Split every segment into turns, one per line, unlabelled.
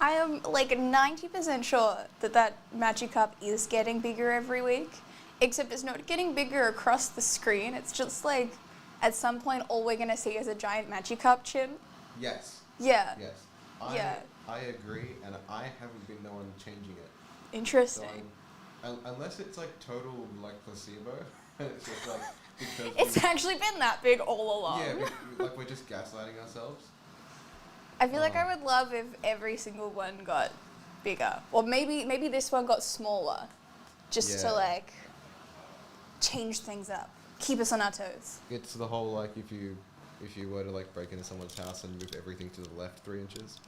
I am like 90% sure that Magikarp is getting bigger every week, except it's not getting bigger across the screen. It's just like, at some point, all we're going to see is a giant Magikarp chin.
Yes.
Yeah.
Yes. I agree, and I haven't been the one changing it.
Interesting.
So unless it's like total like placebo, it's just like because
it's actually been that big all along.
Yeah, like we're just gaslighting ourselves.
I feel like I would love if every single one got bigger, or maybe this one got smaller, just to like change things up, keep us on our toes.
It's the whole like if you were to like break into someone's house and move everything to the left 3 inches.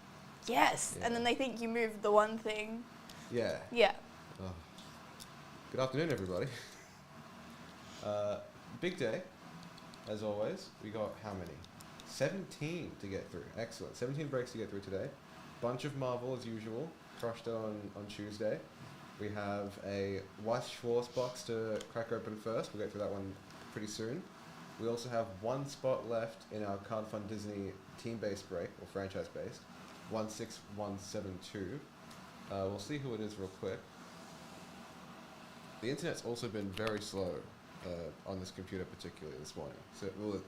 Yes, and then they think you moved the one thing.
Yeah.
Yeah.
Oh. Good afternoon, everybody. Big day, as always. We got how many? 17 to get through. Excellent. 17 breaks to get through today. Bunch of Marvel as usual. Crushed it on Tuesday. We have a Weiss Schwarz box to crack open first. We'll get through that one pretty soon. We also have one spot left in our Card Fund Disney team-based break, or franchise-based. 16172. We'll see who it is real quick. The internet's also been very slow on this computer, particularly this morning.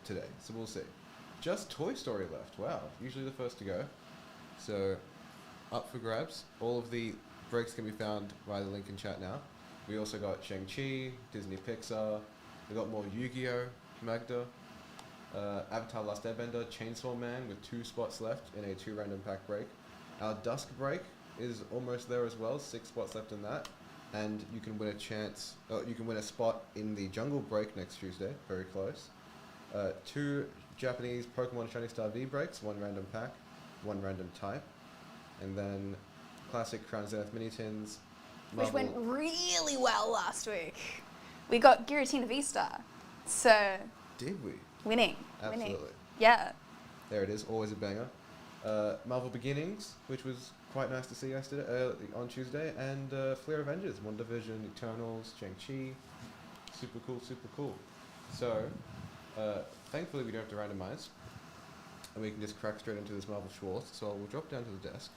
Today. So we'll see. Just Toy Story left. Wow. Usually the first to go. So up for grabs. All of the breaks can be found via the link in chat now. We also got Shang-Chi, Disney Pixar. We got more Yu-Gi-Oh! Magda. Avatar Last Airbender, Chainsaw Man with 2 spots left in a 2 random pack break. Our Dusk break is almost there as well, 6 spots left in that. And you can win you can win a spot in the Jungle break next Tuesday, very close. 2 Japanese Pokemon Shining Star V breaks, 1 random pack, 1 random type. And then classic Crown Zenith mini tins.
Which went really well last week. We got Giratina V-Star. So...
Did we?
Winning.
Absolutely.
Yeah.
There it is, always a banger. Marvel Beginnings, which was quite nice to see yesterday, on Tuesday, and Flair Avengers, WandaVision, Eternals, Shang-Chi. Super cool. So, thankfully we don't have to randomize, and we can just crack straight into this Marvel Schwarz. So we'll drop down to the desk,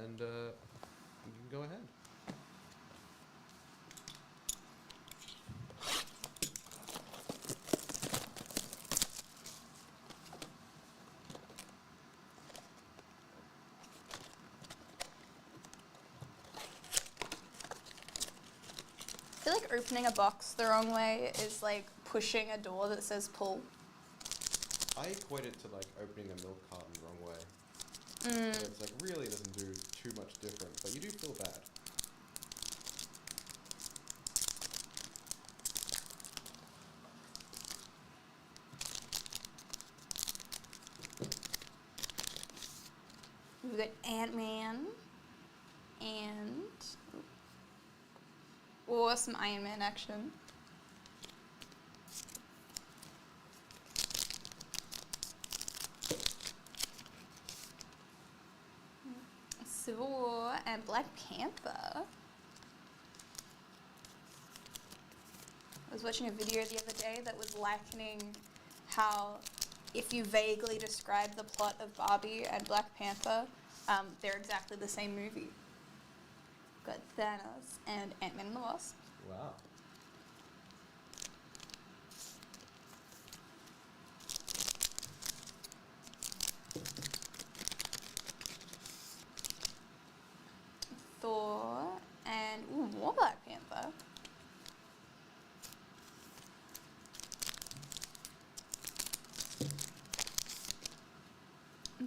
and you can go ahead.
I feel like opening a box the wrong way is like pushing a door that says pull.
I equate it to like opening a milk carton the wrong way. So it's like really doesn't do too much different, but you do feel bad.
We've got Ant-Man and some Iron Man action. Civil War and Black Panther. I was watching a video the other day that was likening how if you vaguely describe the plot of Barbie and Black Panther, they're exactly the same movie. Got Thanos and Ant-Man and the Wasp.
Wow.
Thor and more Black Panther.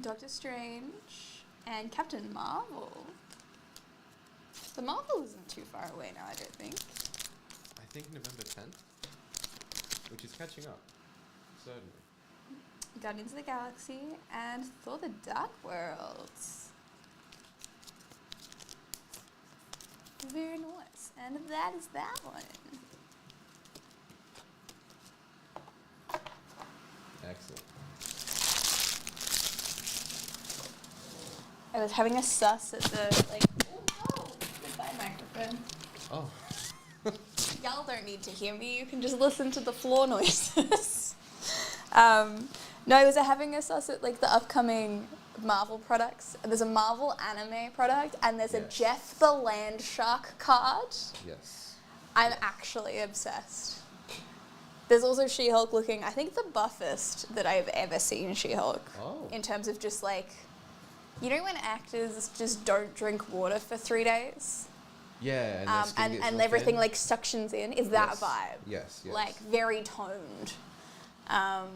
Doctor Strange and Captain Marvel. The Marvel isn't too far away now, I don't think.
I think November 10th, which is catching up, certainly.
Guardians of the Galaxy and Thor the Dark Worlds. Very nice. And that is that one.
Excellent.
I was having a sus at the, like, oh, goodbye microphone.
Oh.
Y'all don't need to hear me, you can just listen to the floor noises. No, I was having a sus at, like, the upcoming Marvel products. There's a Marvel anime product, and there's a
Yes.
Jeff the Land Shark card.
Yes.
I'm actually obsessed. There's also She-Hulk looking, I think, the buffest that I've ever seen She-Hulk.
Oh.
In terms of just like, you know when actors just don't drink water for 3 days?
Yeah, and, their skin gets
And
real
everything
thin.
like suctions in, is that
Yes.
vibe.
Yes, yes.
Like, very toned.
Oh,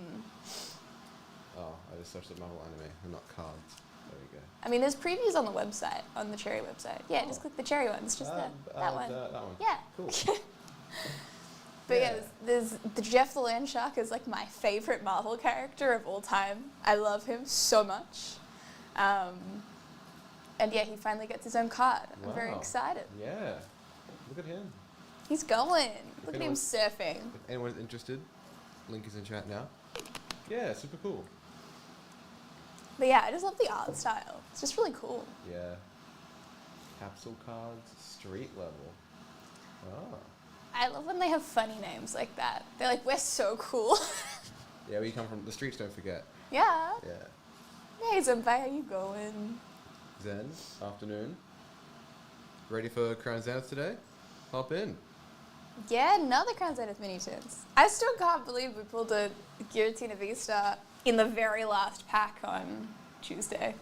I just searched up Marvel anime and not cards. There we go.
I mean, there's previews on the website, on the Cherry website. Yeah, just
Oh.
click the Cherry one. It's just that one.
That one.
Yeah.
Cool.
But
Yeah.
yeah, there's the Jeff the Land Shark is like my favorite Marvel character of all time. I love him so much. And yeah, he finally gets his own card. I'm very
Wow.
excited.
Yeah. Look at him.
He's going. Look at him
anyone's-
surfing.
If anyone's interested, link is in chat now. Yeah, super cool.
But yeah, I just love the art style. It's just really cool.
Yeah. Capsule cards, street level. Oh.
I love when they have funny names like that. They're like, we're so cool.
Yeah, where you come from, the streets don't forget.
Yeah.
Yeah.
Hey, Zenpai, how you going?
Zen, afternoon. Ready for Crown Zenith today? Hop in.
Yeah, another Crown Zenith mini tins. I still can't believe we pulled a Giratina V-Star in the very last pack on Tuesday.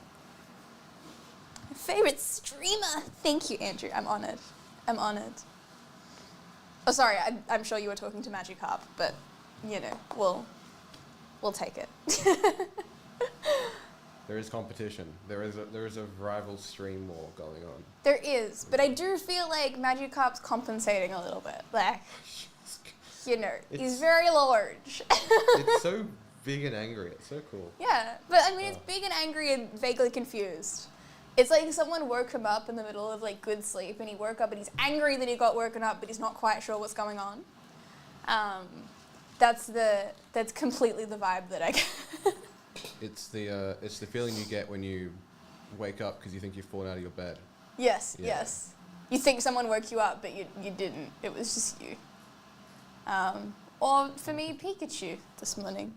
My favorite streamer. Thank you, Andrew. I'm honoured. I'm honoured. Oh, sorry. I'm sure you were talking to Magikarp, but you know, we'll take it.
There is competition. There is a rival stream war going on.
There is, but I do feel like Magikarp's compensating a little bit. Like, you know, he's
It's-
very large.
It's so big and angry. It's so cool.
Yeah, but I mean, it's
Oh.
big and angry and vaguely confused. It's like someone woke him up in the middle of like good sleep, and he woke up and he's angry that he got woken up, but he's not quite sure what's going on. That's completely the vibe that I get.
It's the feeling you get when you wake up because you think you've fallen out of your bed.
Yes,
Yeah.
yes. You think someone woke you up, but you didn't. It was just you. Or for me, Pikachu this morning.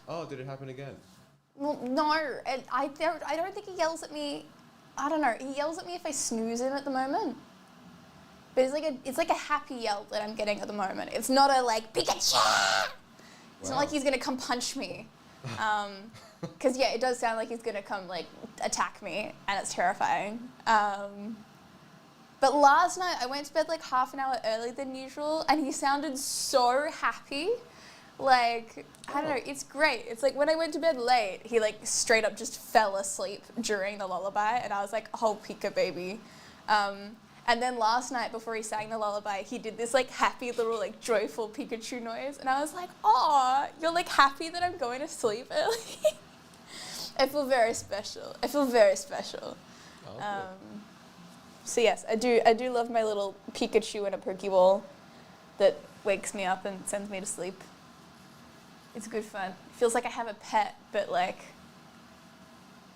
Oh, did it happen again?
Well, no, and I don't think he yells at me. I don't know. He yells at me if I snooze him at the moment. But it's like a happy yell that I'm getting at the moment. It's not a like Pikachu. It's not
Wow.
like he's gonna come punch me. Because yeah, it does sound like he's gonna come like attack me, and it's terrifying. But last night I went to bed like half an hour earlier than usual, and he sounded so happy. Like, I don't know, it's great. It's like when I went to bed late, he like straight up just fell asleep during the lullaby, and I was like, oh, Pika baby. And then last night before he sang the lullaby, he did this like happy little like joyful Pikachu noise, and I was like, aw, you're like happy that I'm going to sleep early. I feel very special. I feel very special.
Oh, cool.
So yes, I do love my little Pikachu in a Pokeball that wakes me up and sends me to sleep. It's good fun. It feels like I have a pet, but like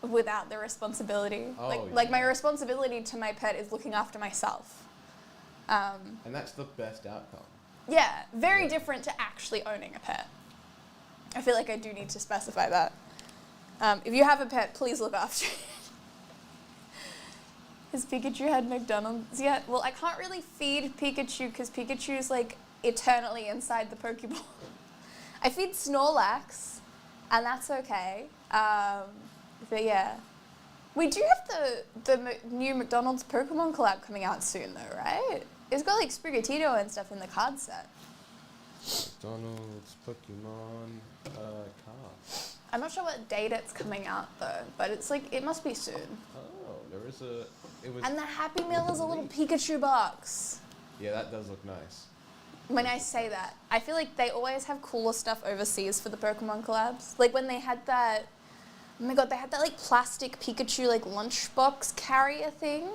without the responsibility.
Oh,
Like my
yeah.
responsibility to my pet is looking after myself.
And that's the best outcome.
Yeah, very
Yeah.
different to actually owning a pet. I feel like I do need to specify that. If you have a pet, please look after it. Has Pikachu had McDonald's yet? Well, I can't really feed Pikachu because Pikachu's like eternally inside the Pokeball. I feed Snorlax, and that's okay. But yeah. We do have the new McDonald's Pokemon collab coming out soon though, right? It's got like Sprigatito and stuff in the card set.
McDonald's, Pokemon, card.
I'm not sure what date it's coming out though, but it's like, it must be soon.
Oh, there is a. It was.
And the Happy Meal is a little Pikachu box.
Yeah, that does look nice.
When I say that, I feel like they always have cooler stuff overseas for the Pokemon collabs. Like when they had that, oh my god, they had that like plastic Pikachu like lunchbox carrier thing.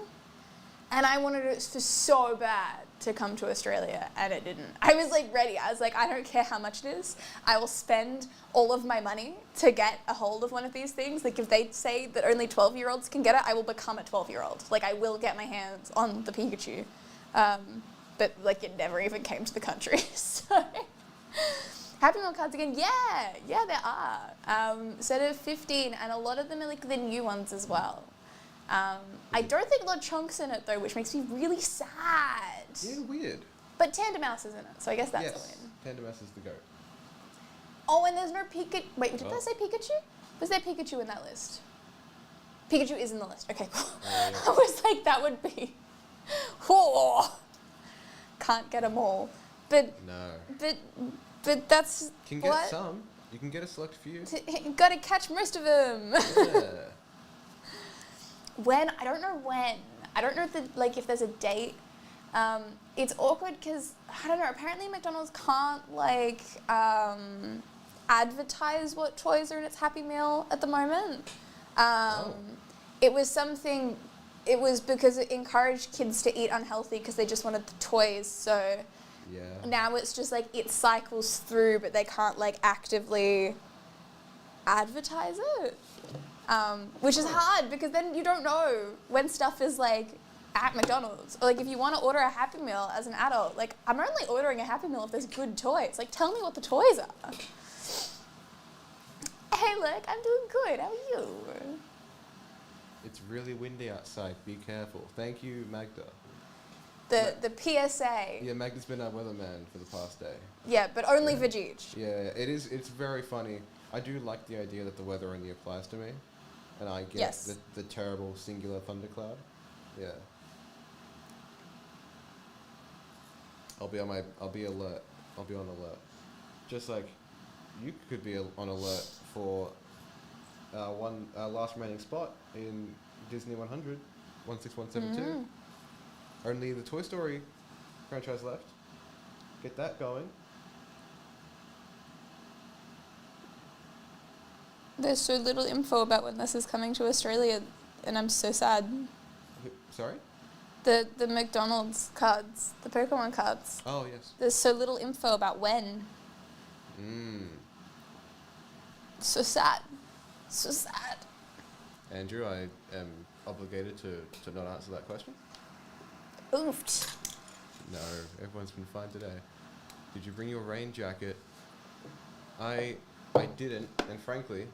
And I wanted it for so bad to come to Australia, and it didn't. I was like ready. I was like, I don't care how much it is. I will spend all of my money to get a hold of one of these things. Like if they say that only 12-year-olds can get it, I will become a 12-year-old. Like I will get my hands on the Pikachu. But like it never even came to the country. So Happy Meal cards again? Yeah, there are. So there are 15, and a lot of them are like the new ones as well. I don't think Chonk's in it though, which makes me really sad.
Yeah, weird.
But Tandemaus is in it, so I guess that's
Yes,
a win.
Tandemaus is the goat.
Oh, and there's no Pikachu. Wait, did I say Pikachu? Was there Pikachu in that list? Pikachu is in the list. Okay, cool.
Yeah.
I was like, that would be. Whoa. Can't get them all, but
No.
but that's
Can get some. You can get a select few.
Gotta catch most of them.
Yeah.
When? I don't know when. I don't know if there's a date. It's awkward because, I don't know, apparently McDonald's can't advertise what toys are in its Happy Meal at the moment. It was because it encouraged kids to eat unhealthy because they just wanted the toys, so now it's just it cycles through, but they can't actively advertise it. Which is hard because then you don't know when stuff is at McDonald's. Or if you want to order a Happy Meal as an adult, I'm only ordering a Happy Meal if there's good toys. Tell me what the toys are. Hey, look, I'm doing good. How are you?
It's really windy outside. Be careful. Thank you, Magda.
The PSA.
Yeah, Magda's been our weatherman for the past day.
Yeah, but only Vajij.
Yeah, it is. It's very funny. I do like the idea that the weather only applies to me, and I get the terrible singular thundercloud. Yeah. I'll be alert. I'll be on alert. Just like you could be on alert for last remaining spot in Disney 100, 16172. Only the Toy Story franchise left. Get that going.
There's so little info about when this is coming to Australia, and I'm so sad.
Sorry?
The McDonald's cards, the Pokemon cards.
Oh, yes.
There's so little info about when. So sad. So sad.
Andrew, I am obligated to not answer that question.
Oofed.
No, everyone's been fine today. Did you bring your rain jacket? I didn't, and frankly,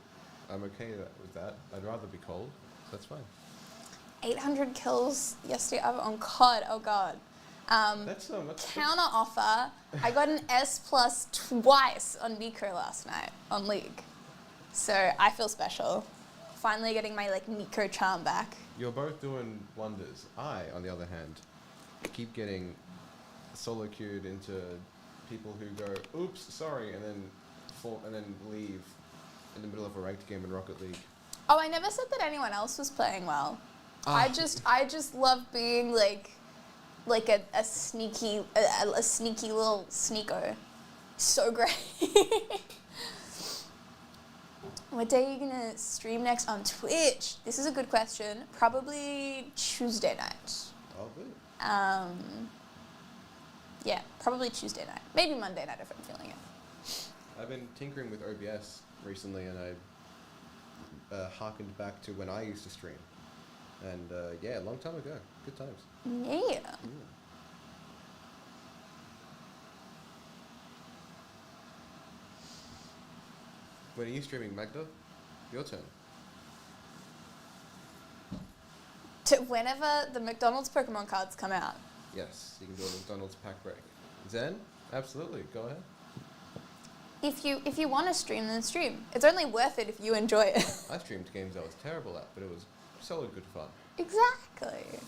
I'm okay with that. I'd rather be cold, so that's fine. 800
kills yesterday on COD. Oh god.
That's so much.
Counter offer. I got an S+ twice on Nico last night on League, so I feel special. Finally getting my Nico charm back.
You're both doing wonders. I, on the other hand, keep getting solo queued into people who go, "Oops, sorry," and then leave in the middle of a ranked game in Rocket League.
Oh, I never said that anyone else was playing well. I just love being a sneaky little sneako. So great. What day are you gonna stream next on Twitch? This is a good question. Probably Tuesday night.
Oh, good.
Yeah, probably Tuesday night. Maybe Monday night if I'm feeling it.
I've been tinkering with OBS recently, and I harkened back to when I used to stream. And a long time ago. Good times.
Yeah.
When are you streaming, Magda? Your turn.
Whenever the McDonald's Pokemon cards come out.
Yes, you can do a McDonald's pack break. Zen? Absolutely. Go ahead.
If you want to stream, then stream. It's only worth it if you enjoy it.
I streamed games I was terrible at, but it was solid good fun.
Exactly.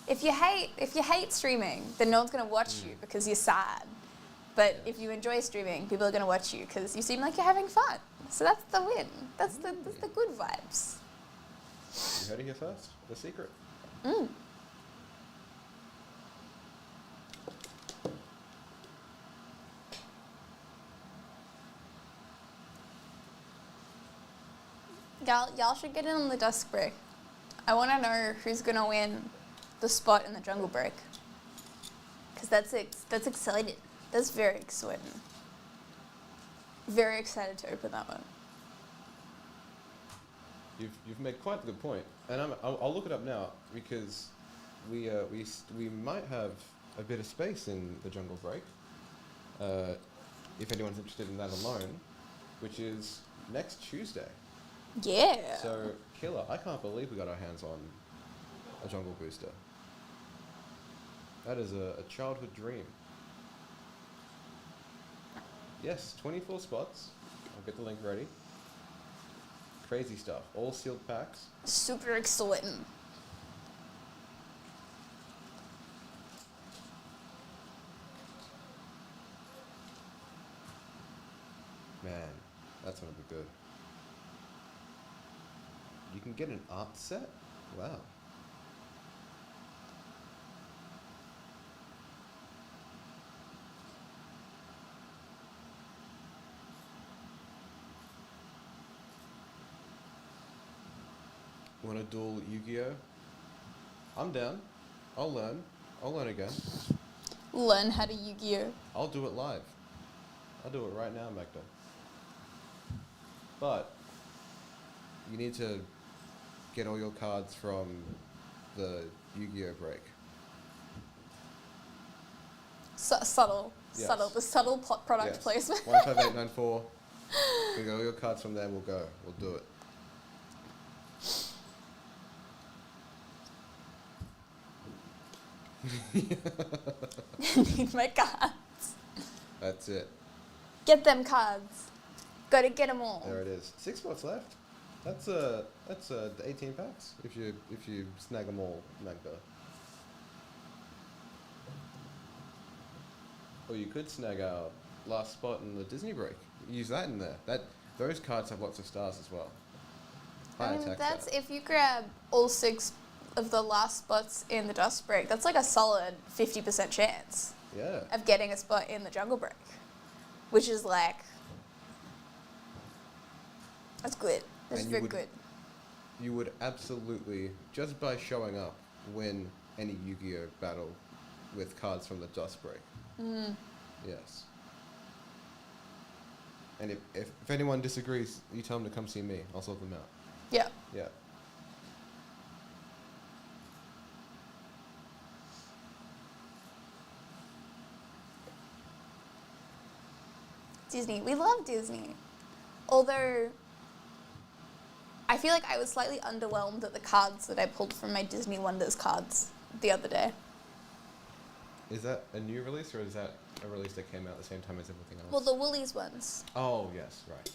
If you hate streaming, then no one's going to watch you because you're sad. But if you enjoy streaming, people are going to watch you because you seem like you're having fun. So that's the win. That's the good vibes.
You heard it here first. The secret.
Y'all should get in on the dusk break. I want to know who's going to win the spot in the jungle break. Because that's exciting. That's very exciting. Very excited to open that one.
You've made quite a good point, and I'll look it up now because we might have a bit of space in the jungle break. if anyone's interested in that alone, which is next Tuesday.
Yeah.
So, killer. I can't believe we got our hands on a Jungle Booster. That is a childhood dream. Yes, 24 spots. I'll get the link ready. Crazy stuff. All sealed packs.
Super exciting.
Man, that's gonna be good. You can get an art set? Wow. Want to duel Yu-Gi-Oh? I'm down. I'll learn. I'll learn again.
Learn how to Yu-Gi-Oh.
I'll do it live. I'll do it right now, Magda. But you need to get all your cards from the Yu-Gi-Oh break.
Subtle.
Yes.
Subtle. The subtle product
Yes.
placement.
15894. We get all your cards from there. We'll go. We'll do it.
Need my cards.
That's it.
Get them cards. Gotta get them all.
There it is. 6 spots left. That's 18 packs if you snag them all, Magda. Or you could snag our last spot in the Disney break. Use that in there. Those cards have lots of stars as well. High attack
That's
stat.
if you grab all 6 of the last spots in the dust break. That's like a solid 50% chance
Yeah.
of getting a spot in the jungle break, which is like, that's good. That's
And
very good.
You would absolutely, just by showing up, win any Yu-Gi-Oh battle with cards from the dust break.
Mm.
Yes. And if anyone disagrees, you tell them to come see me. I'll sort them out.
Yeah.
Yeah.
Disney. We love Disney. Although, I feel like I was slightly underwhelmed at the cards that I pulled from my Disney Wonders cards the other day.
Is that a new release or is that a release that came out at the same time as everything else?
Well, the Woolies ones.
Oh, yes, right.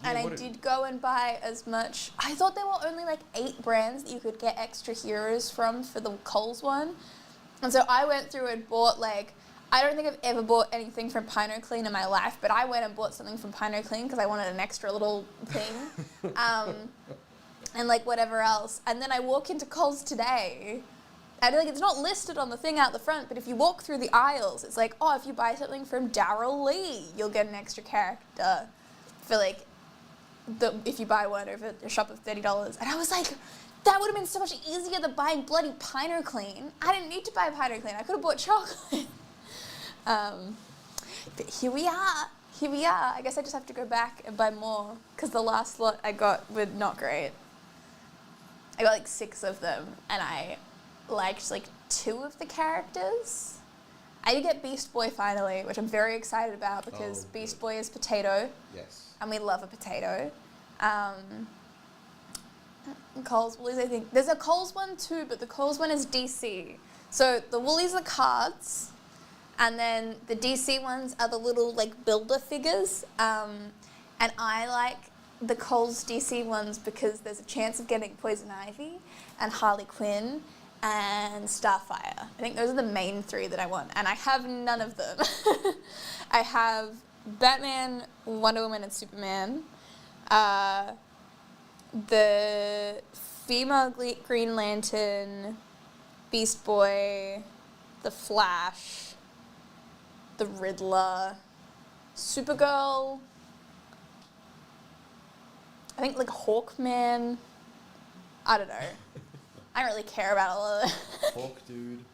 And I did go and buy as much. I thought there were only like 8 brands that you could get extra heroes from for the Coles one. And so I went through and bought like, I don't think I've ever bought anything from Pino Clean in my life, but I went and bought something from Pino Clean because I wanted an extra little thing. And like whatever else. And then I walk into Coles today. And like it's not listed on the thing out the front, but if you walk through the aisles, it's like, oh, if you buy something from Daryl Lee, you'll get an extra character for like, if you buy one over a shop of $30. And I was like, that would have been so much easier than buying bloody Pino Clean. I didn't need to buy Pino Clean. I could have bought chocolate. But here we are. Here we are. I guess I just have to go back and buy more because the last lot I got were not great. I got like 6 of them and I liked like 2 of the characters. I did get Beast Boy finally, which I'm very excited about because Beast Boy is potato.
Yes.
And we love a potato. Coles, Woolies, I think. There's a Coles one too, but the Coles one is DC. So the Woolies are cards, and then the DC ones are the little like builder figures. And I like the Coles DC ones because there's a chance of getting Poison Ivy and Harley Quinn and Starfire. I think those are the main 3 that I want, and I have none of them. I have Batman, Wonder Woman, and Superman. The female Green Lantern, Beast Boy, the Flash, the Riddler, Supergirl, I think like Hawkman. I don't know. I don't really care about all of that.
Hawk Dude.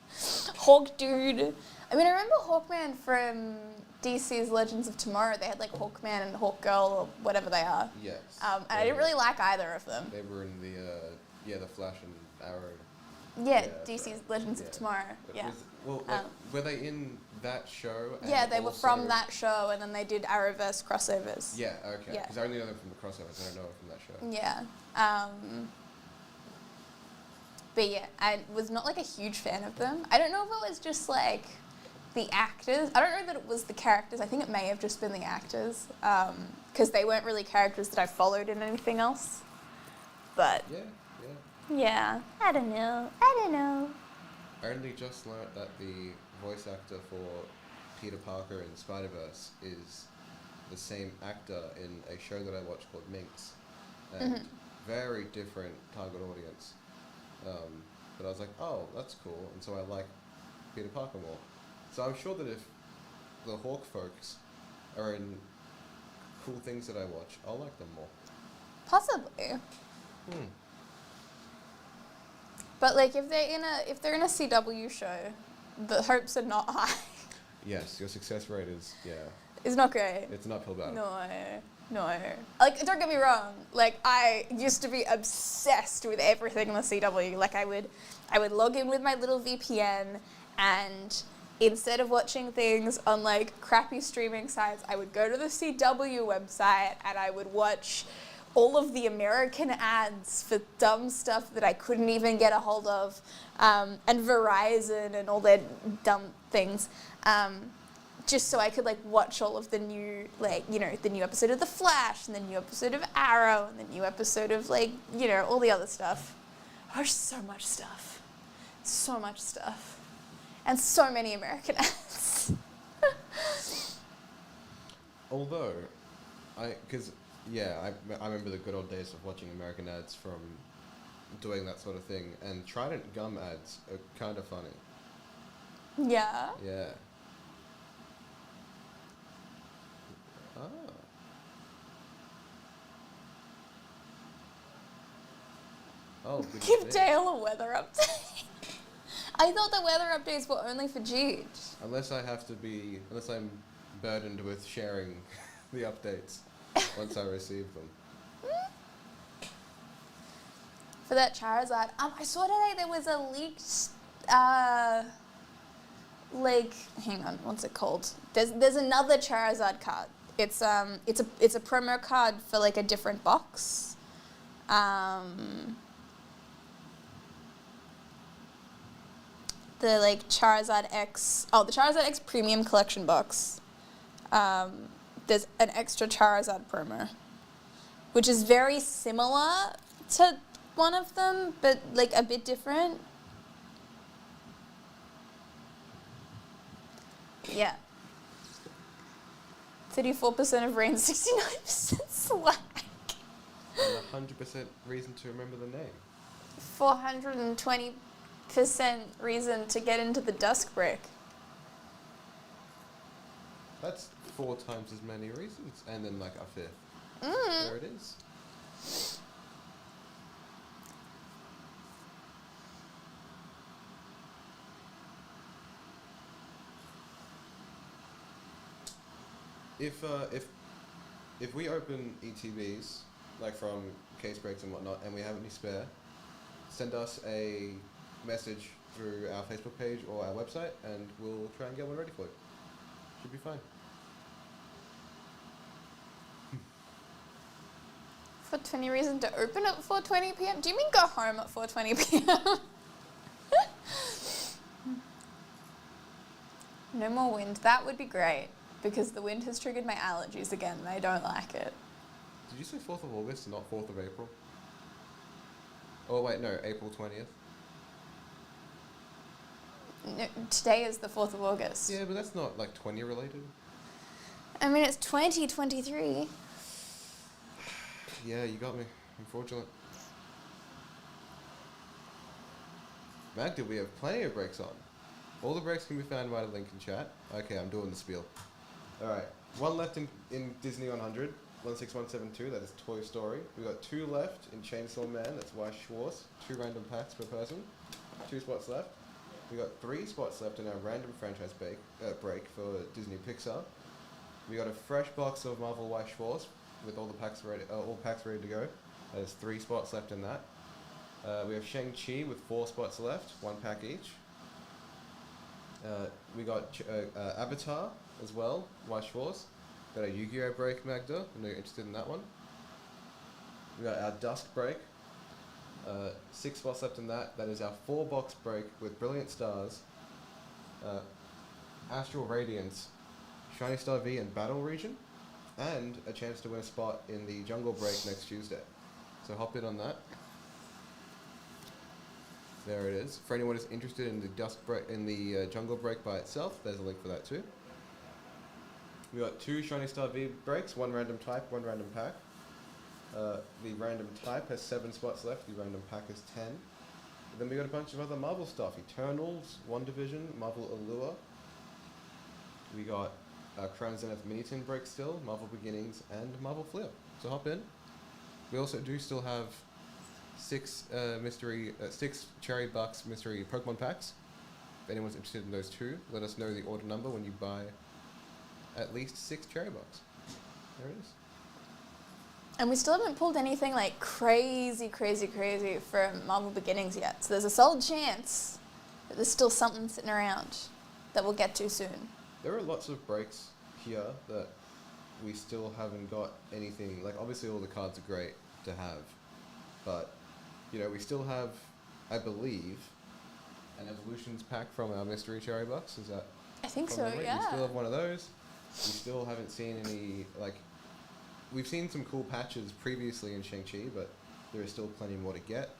Hawk Dude. I mean, I remember Hawkman from DC's Legends of Tomorrow. They had like Hawkman and Hawkgirl or whatever they are.
Yes.
And I didn't really like either of them.
They were in the Flash and Arrow
Yeah,
that's
DC's
right.
Legends of
Yeah.
Tomorrow.
But
Yeah.
were they in that show?
Yeah,
and
they were
also-
from that show, and then they did Arrowverse crossovers.
Yeah, okay.
Yeah.
Because I only know them from the crossovers. I don't know them from that show.
Yeah. But yeah, I was not like a huge fan of them. I don't know if it was just like the actors. I don't know that it was the characters. I think it may have just been the actors, because they weren't really characters that I followed in anything else. But
Yeah.
yeah, I don't know.
I only just learnt that the voice actor for Peter Parker in Spider-Verse is the same actor in a show that I watch called Minx, and very different target audience. But I was like, oh, that's cool, and so I like Peter Parker more. So I'm sure that if the Hawk folks are in cool things that I watch, I'll like them more.
Possibly. But like if they're in a CW show, the hopes are not high.
Yes, your success rate is,
It's not great.
it's an uphill battle.
No. Like, don't get me wrong. Like, I used to be obsessed with everything in the CW. Like, I would log in with my little VPN, and instead of watching things on like crappy streaming sites, I would go to the CW website and I would watch all of the American ads for dumb stuff that I couldn't even get a hold of, and Verizon and all their dumb things. Just so I could like watch all of the new, like, you know, the new episode of The Flash and the new episode of Arrow and the new episode of, like, you know, all the other stuff. There's so much stuff. And so many American ads.
Although, I remember the good old days of watching American ads from doing that sort of thing, and Trident gum ads are kind of funny.
Yeah.
Yeah. Ah. Oh, good
Give
to see.
Dale a weather update. I thought the weather updates were only for Jude.
Unless I'm burdened with sharing the updates once I receive them.
For that Charizard, I saw today there was a leaked, hang on, what's it called? There's another Charizard card. It's a promo card for like a different box. The like Charizard X, the Charizard X Premium Collection box. There's an extra Charizard promo, which is very similar to one of them, but like a bit different. Yeah. 34% of rain, 69% slack.
And 100% reason to remember the name.
420% reason to get into the Dusk Break.
That's 4 times as many reasons, and then like a fifth. There it is. If we open ETBs, like from case breaks and whatnot, and we have any spare, send us a message through our Facebook page or our website, and we'll try and get one ready for you. Should be fine.
4:20 reason to open at 4:20 p.m. Do you mean go home at 4:20 p.m.? No more wind. That would be great, because the wind has triggered my allergies again, and I don't like it.
Did you say 4th of August and not 4th of April? Oh wait, no, April 20th.
No, today is the 4th of August.
Yeah, but that's not like 20 related.
I mean, it's 2023.
Yeah, you got me. Unfortunate. Magda, we have plenty of breaks on. All the breaks can be found via the link in chat. Okay, I'm doing the spiel. Alright, 1 left in Disney 100, 16172, that is Toy Story. We got 2 left in Chainsaw Man, that's Weiss Schwartz. 2 random packs per person. 2 spots left. We got 3 spots left in our random franchise break for Disney Pixar. We got a fresh box of Marvel Weiss Schwartz with all the packs ready, all packs ready to go. There's 3 spots left in that. We have Shang-Chi with 4 spots left, 1 pack each. We got Avatar as well, White Schwartz. Got a Yu-Gi-Oh! Break, Magda. I know you're interested in that one. We got our Dusk Break. 6 spots left in that. That is our 4-box break with Brilliant Stars, Astral Radiance, Shiny Star V and Battle Region, and a chance to win a spot in the Jungle Break next Tuesday. So hop in on that. There it is. For anyone who's interested in the Jungle Break by itself, there's a link for that too. We got 2 Shiny Star V breaks, 1 random type, 1 random pack. The random type has 7 spots left, the random pack has 10. And then we got a bunch of other Marvel stuff. Eternals, WandaVision, Marvel Allure. We got Crown Zenith Mini Tin break still, Marvel Beginnings, and Marvel Flair. So hop in. We also do still have 6 Cherry Bucks mystery Pokemon packs. If anyone's interested in those too, let us know the order number when you buy at least 6 Cherry Bucks. There it is.
And we still haven't pulled anything like crazy from Marvel Beginnings yet. So there's a solid chance that there's still something sitting around that we'll get to soon.
There are lots of breaks here that we still haven't got anything. Like, obviously all the cards are great to have, but, you know, we still have, I believe, an Evolutions pack from our Mystery Cherry Bucks. Is that?
I think so, yeah.
We still have one of those. We still haven't seen any, like, we've seen some cool patches previously in Shang-Chi, but there is still plenty more to get.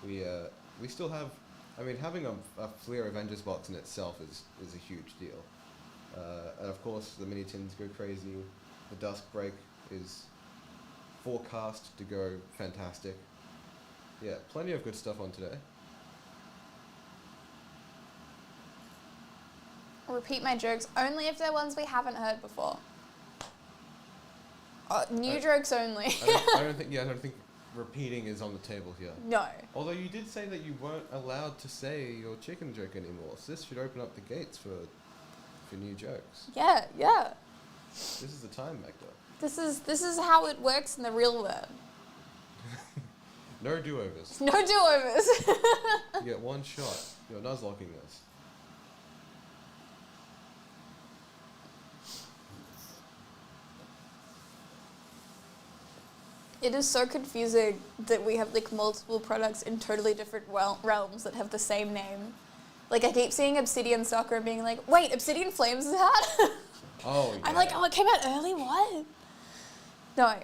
We still have, I mean, having a Fleer Avengers box in itself is a huge deal. And of course, the mini tins go crazy. The Dusk Break is forecast to go fantastic. Yeah, plenty of good stuff on today.
Repeat my jokes only if they're ones we haven't heard before. New jokes only.
I don't think repeating is on the table here.
No.
Although you did say that you weren't allowed to say your chicken joke anymore, so this should open up the gates for new jokes.
Yeah.
This is the time, Magda.
This is how it works in the real world.
No do-overs.
No do-overs.
You get one shot. You're nuzlocking this.
It is so confusing that we have like multiple products in totally different realms that have the same name. Like, I keep seeing Obsidian Soccer and being like, wait, Obsidian Flames is out?
Oh, yeah.
I'm like, oh, it came out early? What? No.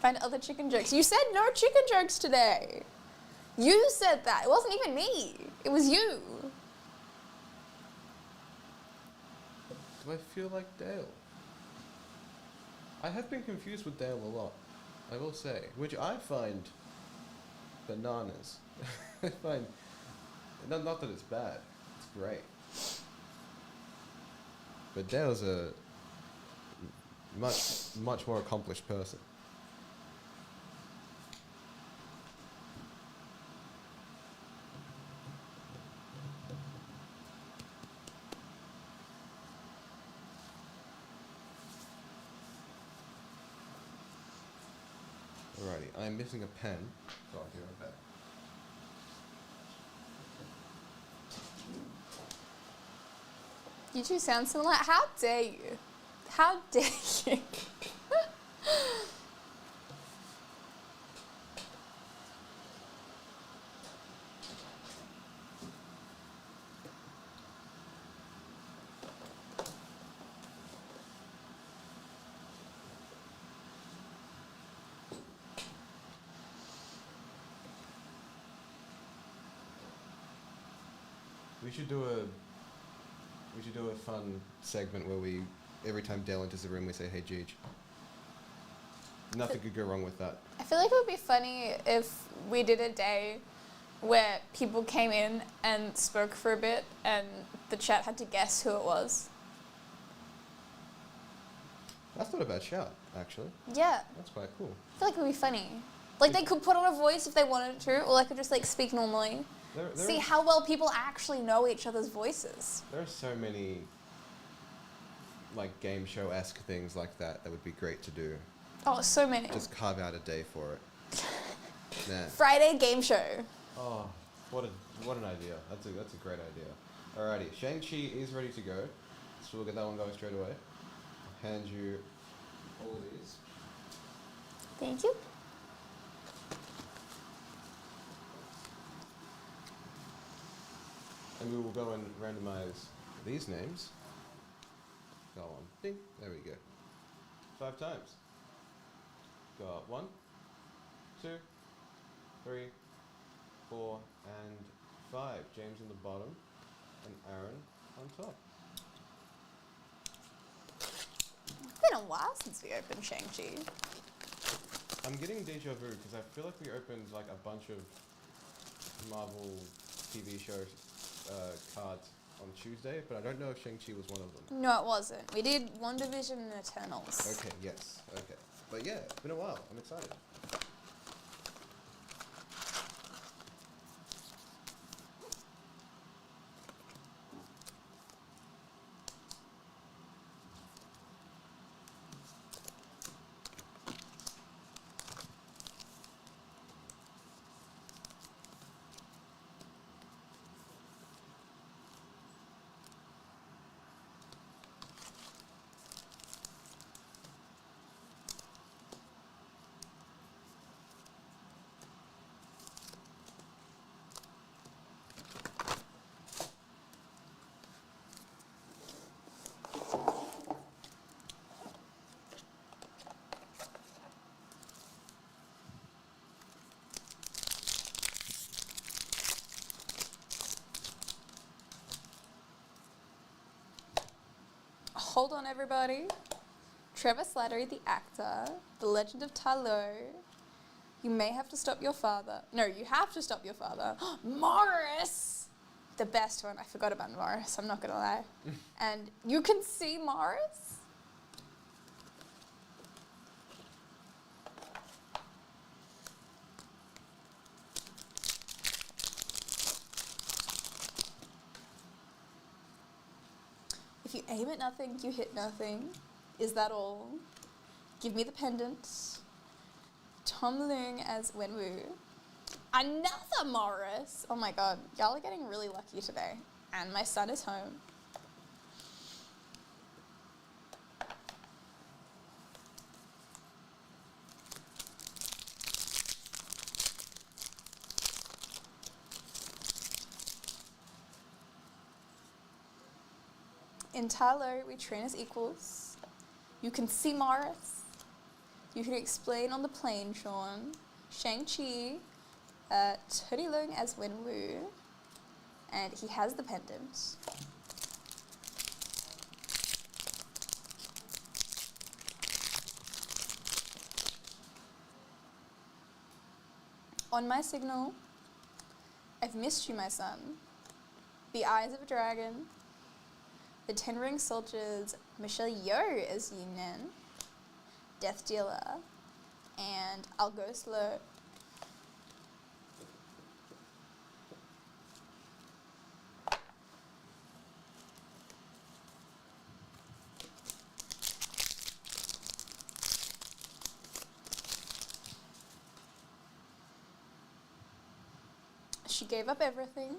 Find other chicken jokes. You said no chicken jokes today. You said that. It wasn't even me. It was you.
Do I feel like Dale? I have been confused with Dale a lot, I will say, which I find bananas. I find, not that it's bad, it's great. But Dale's a much more accomplished person. Alrighty, I'm missing a pen, so I'll be right back.
You two sound similar. How dare you? How dare you?
We should do a fun segment where we, every time Dale enters the room, we say, "Hey, Jeej." Nothing could go wrong with that.
I feel like it would be funny if we did a day where people came in and spoke for a bit and the chat had to guess who it was.
That's not a bad shout, actually.
Yeah.
That's quite cool.
I feel like it would be funny. Like, they could put on a voice if they wanted to, or they could just, like, speak normally. See how well people actually know each other's voices.
There are so many like game show-esque things like that would be great to do.
Oh, so many.
Just carve out a day for it. Man.
Friday game show.
Oh, what an idea. That's a great idea. Alrighty, Shang-Chi is ready to go. So we'll get that one going straight away. I'll hand you all of these.
Thank you.
And we will go and randomize these names. Go on. Ding. There we go. 5 times. Got 1, 2, 3, 4, and 5. James on the bottom and Aaron on top.
It's been a while since we opened Shang-Chi.
I'm getting deja vu because I feel like we opened like a bunch of Marvel TV show cards on Tuesday, but I don't know if Shang-Chi was one of them.
No, it wasn't. We did WandaVision and Eternals.
Okay, yes, okay. But yeah, it's been a while. I'm excited.
Hold on, everybody. Trevor Slattery, the actor, The Legend of Ta Lo. You may have to stop your father. No, you have to stop your father. Morris! The best one. I forgot about Morris, I'm not going to lie. And you can see Morris? If you aim at nothing, you hit nothing. Is that all? Give me the pendant. Tom Leung as Wenwu. Another Morris! Oh my god, y'all are getting really lucky today. And my son is home. In Ta Lo, we train as equals. You can see Morris. You can explain on the plane, Sean. Shang-Chi, Tony Leung as Wenwu, and he has the pendant. On my signal, I've missed you, my son. The eyes of a dragon. The Ten Ring Soldiers, Michelle Yeoh as Yin-Nen, Death Dealer, and I'll Go Slow. She gave up everything.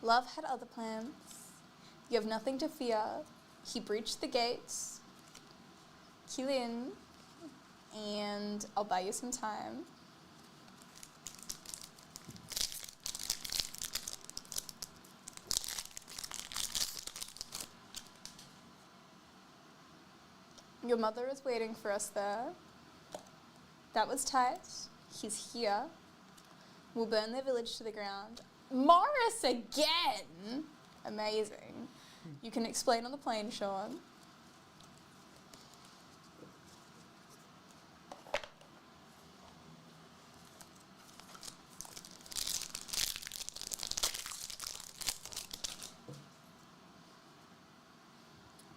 Love had other plans. You have nothing to fear. He breached the gates. Keel in, and I'll buy you some time. Your mother is waiting for us there. That was tight. He's here. We'll burn their village to the ground. Morris again! Amazing. You can explain on the plane, Sean.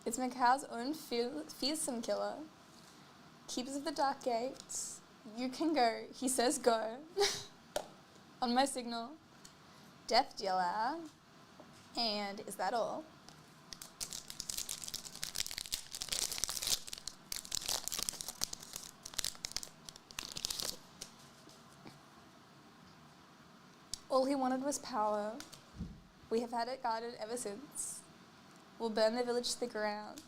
It's Macau's own fearsome killer. Keepers of the Dark Gates. You can go. He says go. On my signal. Death Dealer. And is that all? All he wanted was power. We have had it guarded ever since. We'll burn the village to the ground.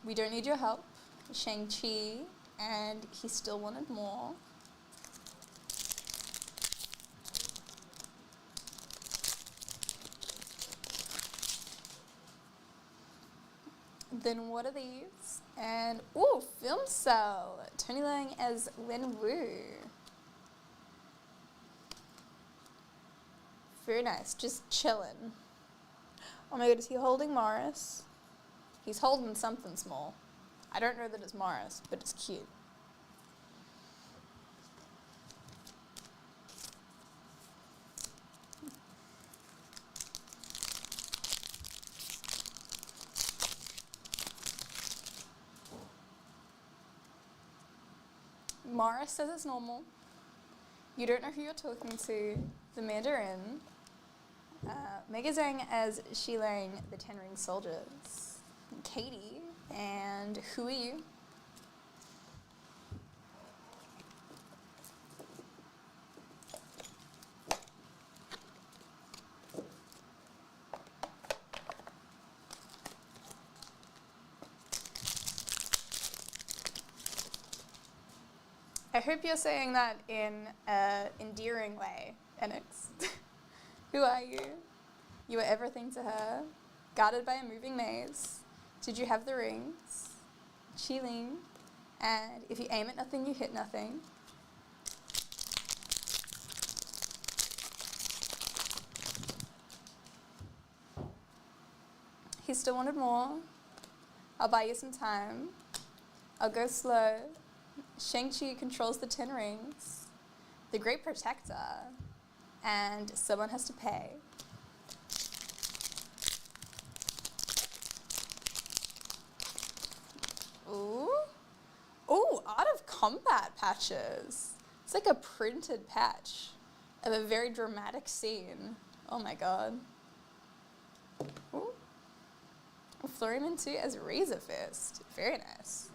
We don't need your help, Shang-Chi, and he still wanted more. Then what are these? And, ooh, film cell. Tony Leung as Len Wu. Very nice, just chillin'. Oh my god, is he holding Morris? He's holding something small. I don't know that it's Morris, but it's cute. Morris says it's normal. You don't know who you're talking to. The Mandarin. Mega Zhang as Shi Lang, the Ten Ring Soldiers. Katie, and who are you? I hope you're saying that in an endearing way, Enix. Who are you? You were everything to her, guarded by a moving maze. Did you have the rings? Qilin. And if you aim at nothing, you hit nothing. He still wanted more. I'll buy you some time. I'll go slow. Shang-Chi controls the 10 rings. The Great Protector. And someone has to pay. Ooh. Ooh, Art of Combat patches. It's like a printed patch of a very dramatic scene. Oh my god. Ooh. Florian 2 as Razor Fist. Very nice.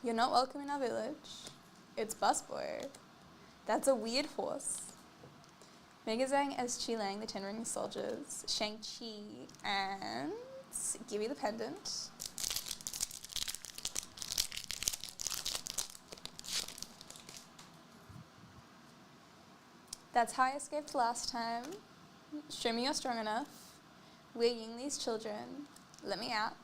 You're not welcome in our village. It's Busboy. That's a weird horse. Mega Zhang as Qi Lang, the Ten Ring Soldiers. Shang-Chi and give me the pendant. That's how I escaped last time. Show me you're strong enough. We're Ying these children. Let me out.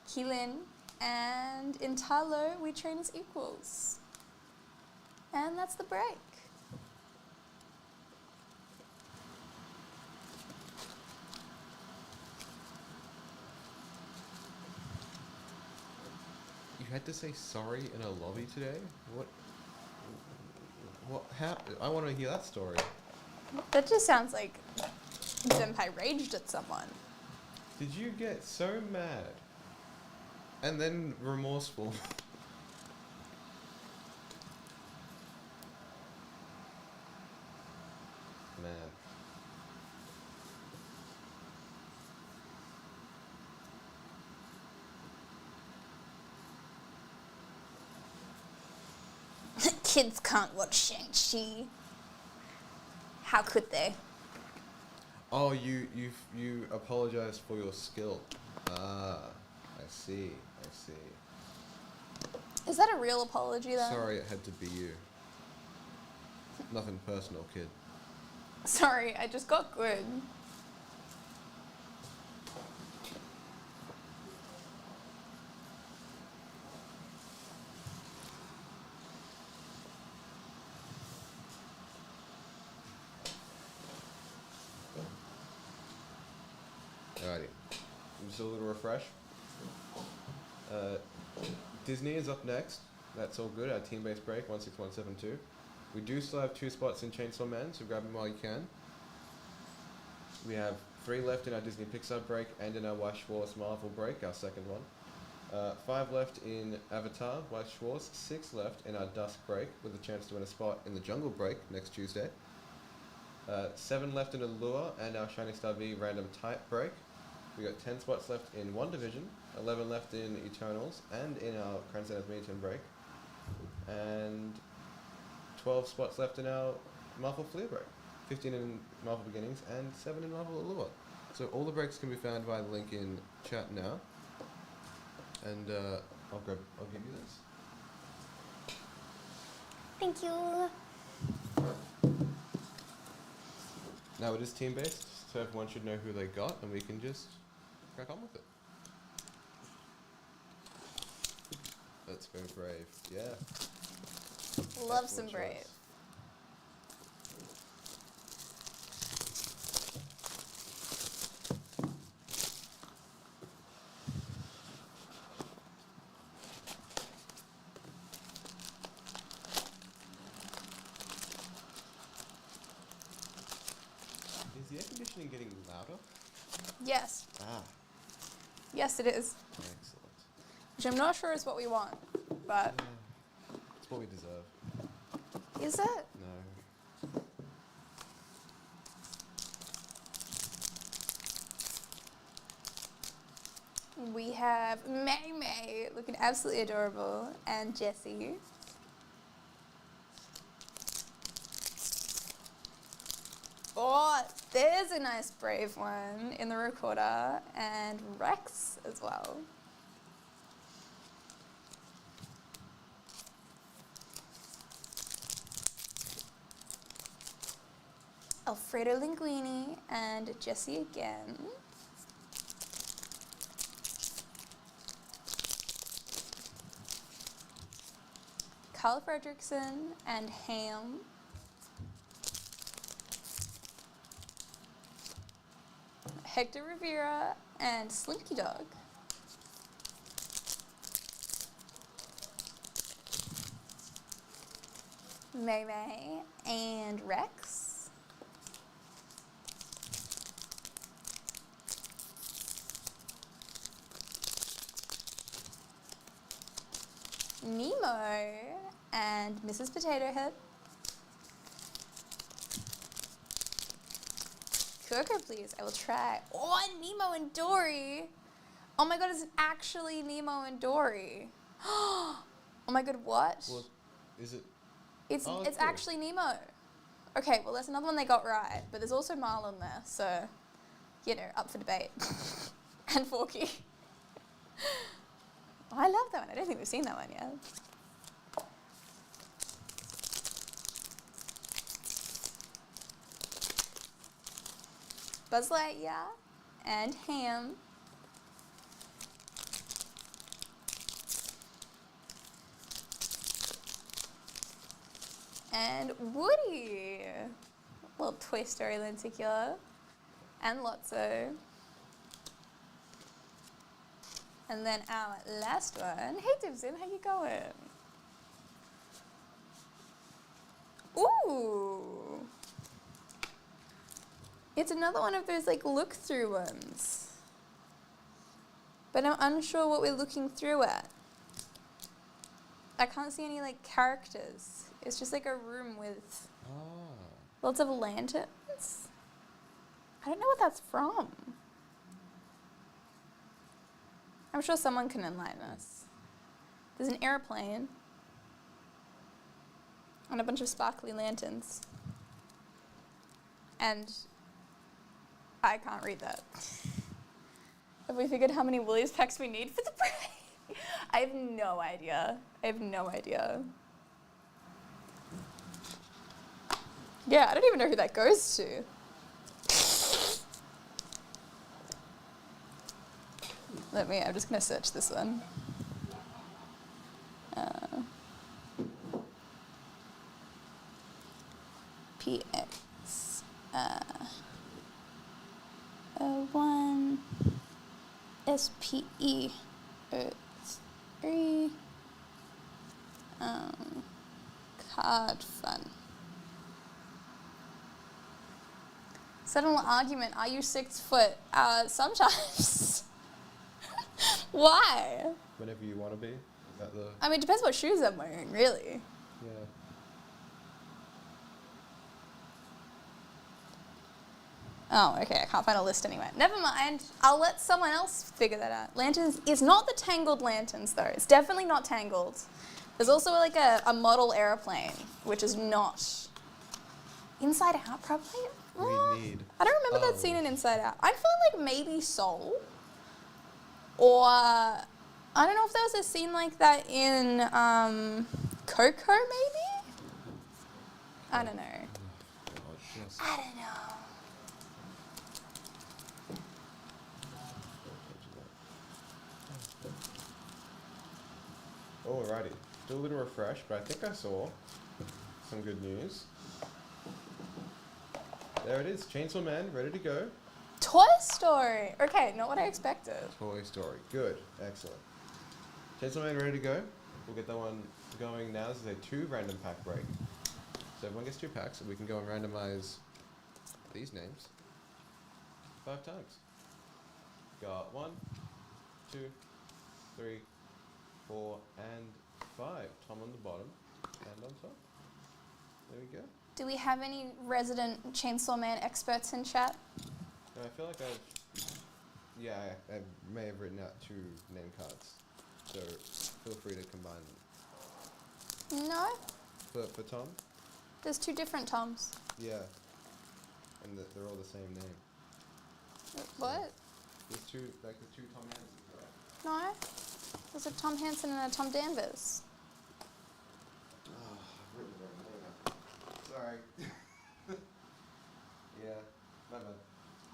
Keelan. And in Talo, we train as equals. And that's the break.
You had to say sorry in a lobby today? What happened? I want to hear that story.
That just sounds like Senpai raged at someone.
Did you get so mad? And then remorseful. Man.
Kids can't watch Shang-Chi. How could they?
Oh, you apologize for your skill. Ah, I see.
Is that a real apology then?
Sorry, it had to be you. Nothing personal, kid.
Sorry, I just got good.
Alrighty. Just a little refresh. Disney is up next. That's all good. Our team-based break, 16172. We do still have 2 spots in Chainsaw Man, so grab them while you can. We have 3 left in our Disney Pixar break and in our Weiss Schwarz Marvel break, our second one. 5 left in Avatar, Weiss Schwarz. 6 left in our Dusk break, with a chance to win a spot in the Jungle break next Tuesday. 7 left in Allure and our Shining Star V random type break. We got 10 spots left in One Division, 11 left in Eternals and in our Crown Center's mini turn break, and 12 spots left in our Marvel Fleer break, 15 in Marvel Beginnings and 7 in Marvel Allure. So all the breaks can be found via the link in chat now, and I'll give you this.
Thank you.
Now it is team based, so everyone should know who they got, and we can just crack on with it. Let's go Brave. Yeah.
Love
Excellent
some
choice.
Brave.
Is the air conditioning getting louder?
Yes.
Ah,
Yes, it is.
excellent.
Which I'm not sure is what we want, but
Yeah. It's what we deserve.
is it?
No.
We have May May looking absolutely adorable, and Jessie. Oh, there's a nice Brave one in the recorder, and Rex as well. Alfredo Linguini and Jessie again. Carl Fredrickson and Ham. Hector Rivera and Slinky Dog. May May and Rex. Nemo and Mrs. Potato Head. Cooker, please. I will try. Oh, and Nemo and Dory. Oh my god, it's actually Nemo and Dory. Oh my god, what?
Well, is it?
It's
Oh,
it's
cool.
actually Nemo. Okay, well there's another one they got right, but there's also Marlon there, so you know, up for debate. And Forky. Oh, I love that one. I don't think we've seen that one yet. Buzz Lightyear and Ham. And Woody. Little Toy Story lenticular. And Lotso. And then our last one. Hey Dibson, how you going? Ooh. It's another one of those like look-through ones. But I'm unsure what we're looking through at. I can't see any like characters. It's just like a room with
Ah.
lots of lanterns. I don't know what that's from. I'm sure someone can enlighten us. There's an airplane and a bunch of sparkly lanterns. And I can't read that. Have we figured how many Woolies packs we need for the break? I have no idea. I have no idea. Yeah, I don't even know who that goes to. I'm just gonna search this one. PX. 1 SPE 3 card fun. Settle an argument. Are you 6 foot? Sometimes. Why?
Whenever you want to be. Is that the?
I mean, it depends what shoes I'm wearing, really.
Yeah.
Oh, okay, I can't find a list anywhere. Never mind, I'll let someone else figure that out. Lanterns is not the Tangled lanterns though. It's definitely not Tangled. There's also like a model airplane, which is not Inside Out probably?
We need...
I don't remember that scene in Inside Out. I feel like maybe Soul. Or, I don't know if there was a scene like that in Coco maybe? I don't know. I don't know.
Alrighty, still a little refreshed, but I think I saw some good news. There it is, Chainsaw Man, ready to go.
Toy Story. Okay, not what I expected.
Toy Story, good, excellent. Chainsaw Man, ready to go. We'll get that one going now. This is a 2 random pack break. So everyone gets 2 packs, and we can go and randomize these names 5 times. Got 1, 2, 3, 4, and 5. Tom on the bottom and on top. There we go.
Do we have any resident Chainsaw Man experts in chat?
No, I feel like I may have written out 2 name cards. So feel free to combine them.
No?
For Tom?
There's 2 different Toms.
Yeah. And they're all the same name.
What?
There's 2 Tom Hansons, right?
No. There's a Tom Hansen and a Tom Danvers.
Oh, I've written the wrong name out. Sorry. Yeah, my bad.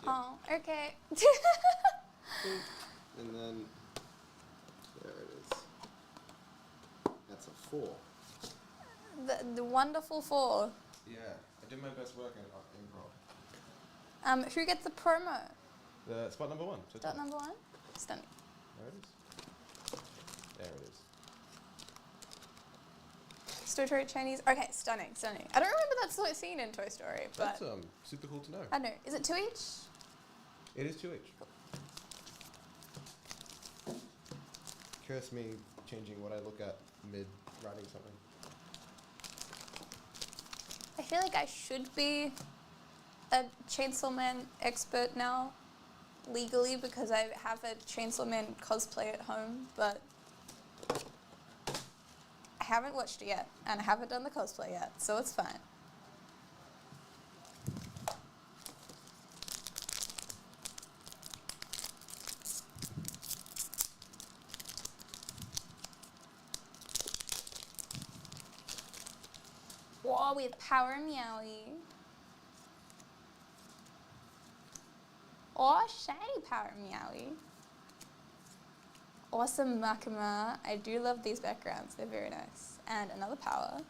Yeah.
Oh, okay.
And then, there it is. That's a 4.
The wonderful 4.
Yeah, I did my best work in improv.
Who gets the promo?
Spot number 1. So
Dot
Tom.
number 1? Stunning.
There it is. There it is.
Toy Story Chinese. Okay, stunning. I don't remember that scene in Toy Story, but
That's super cool to know.
I don't know. Is it 2 each?
It is 2 each. Curse me changing what I look at mid writing something.
I feel like I should be a Chainsaw Man expert now, legally, because I have a Chainsaw Man cosplay at home, but I haven't watched it yet, and I haven't done the cosplay yet, so it's fine. Whoa, we have Power Meowie. Oh, shiny Power Meowie. Awesome Makima. I do love these backgrounds. They're very nice. And another Power.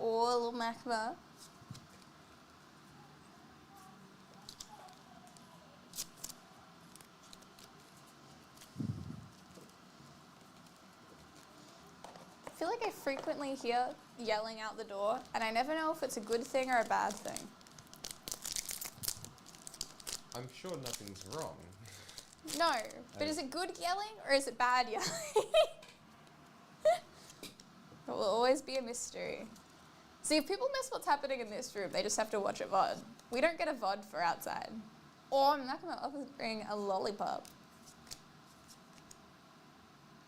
Oh, a little Makima. I feel like I frequently hear yelling out the door, and I never know if it's a good thing or a bad thing.
I'm sure nothing's wrong.
No, but is it good yelling or is it bad yelling? It will always be a mystery. See, if people miss what's happening in this room, they just have to watch a VOD. We don't get a VOD for outside. Or Makima offering a lollipop.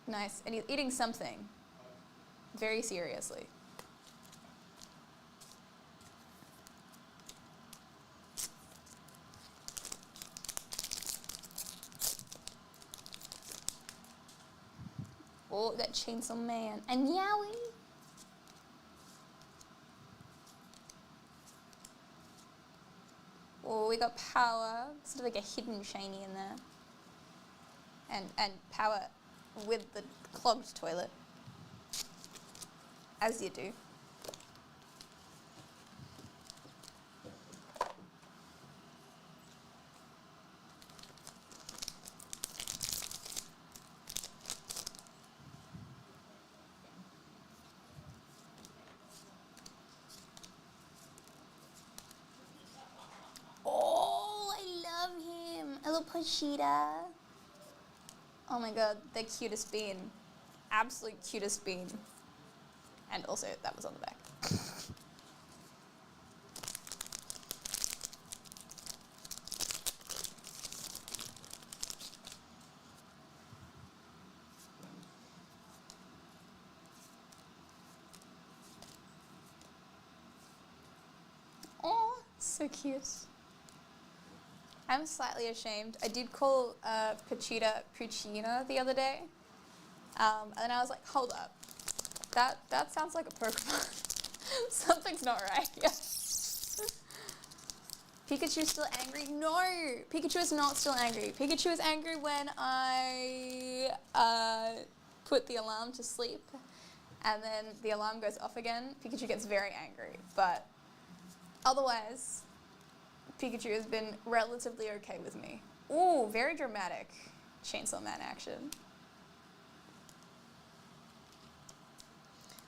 Nice, and he's eating something. Very seriously. Oh, that Chainsaw Man. And Yowie. Oh, we got Power. Sort of like a hidden shiny in there. And Power with the clogged toilet. As you do.
little Pochita.
Oh my god, the cutest bean. Absolute cutest bean. And also, that was on the back. Oh, so cute. I'm slightly ashamed. I did call Pochita Puccina the other day. And then I was like, hold up. That sounds like a Pokemon. Something's not right here. Pikachu's still angry? No! Pikachu is not still angry. Pikachu is angry when I put the alarm to sleep and then the alarm goes off again. Pikachu gets very angry, but otherwise, Pikachu has been relatively okay with me. Ooh, very dramatic Chainsaw Man action.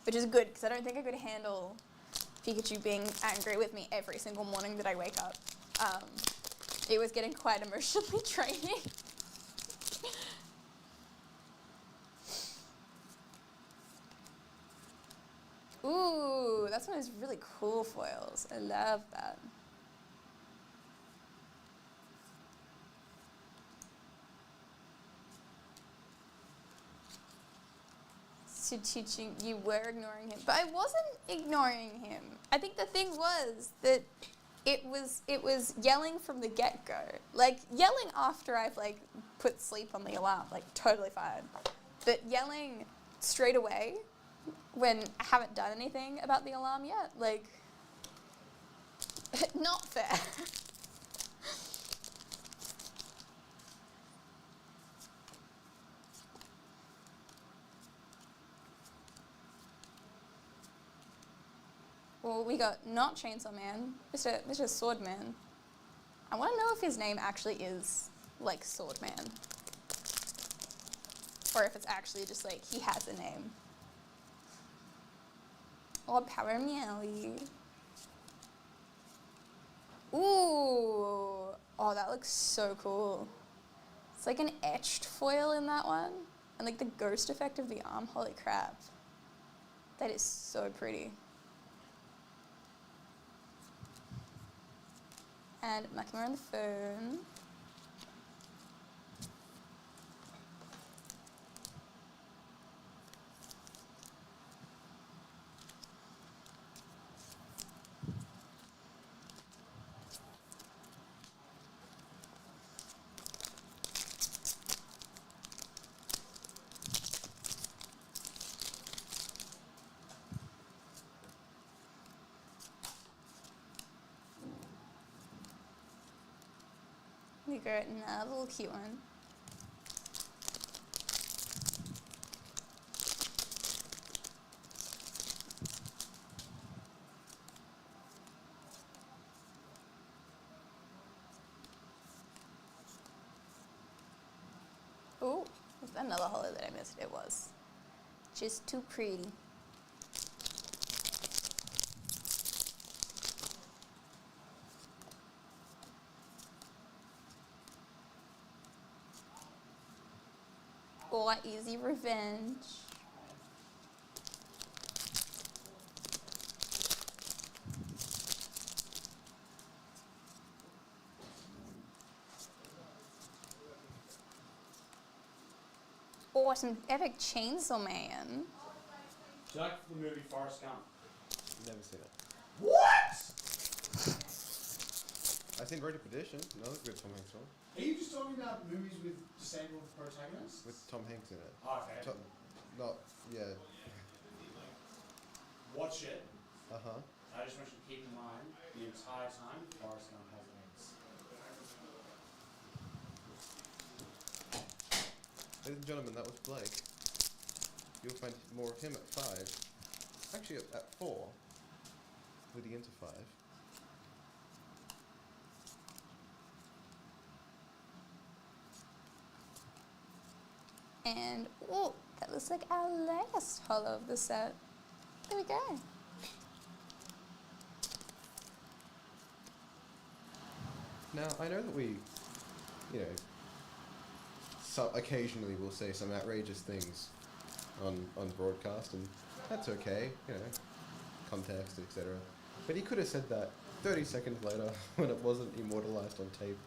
Which is good, because I don't think I could handle Pikachu being angry with me every single morning that I wake up. It was getting quite emotionally draining. Ooh, that's one of those really cool foils. I love that. To teaching, you were ignoring him, but I wasn't ignoring him. I think the thing was that it was yelling from the get-go. Like, yelling after I've, like, put sleep on the alarm, like, totally fine. But yelling straight away when I haven't done anything about the alarm yet, like, not fair. Well, we got not Chainsaw Man, Mr. Sword Man. I want to know if his name actually is, like, Sword Man. Or if it's actually just, like, he has a name. Or Power Meowie. Ooh! Oh, that looks so cool. It's like an etched foil in that one. And, like, the ghost effect of the arm. Holy crap. That is so pretty. And Makima on the phone. We got another little cute one. Ooh, was that another holo that I missed? It was. Just too pretty. Or easy revenge. Or some epic Chainsaw Man.
Do you like the movie Forrest Gump?
Never seen it.
What?
I've seen Road to Perdition, another good Tom Hanks one,
Are you just talking about movies with disabled protagonists?
with Tom Hanks in it.
Oh, okay.
Not, yeah.
Watch it.
Uh-huh.
I just want you to keep in mind the entire time Forrest Gump has AIDS.
Ladies and gentlemen, that was Blake. You'll find more of him at 5. Actually, at 4. Leading into 5.
And, oh, that looks like our last holo of the set. There we go.
Now, I know that we you know, so occasionally we'll say some outrageous things on broadcast, and that's okay, you know, context, etc. But he could have said that 30 seconds later when it wasn't immortalized on tape.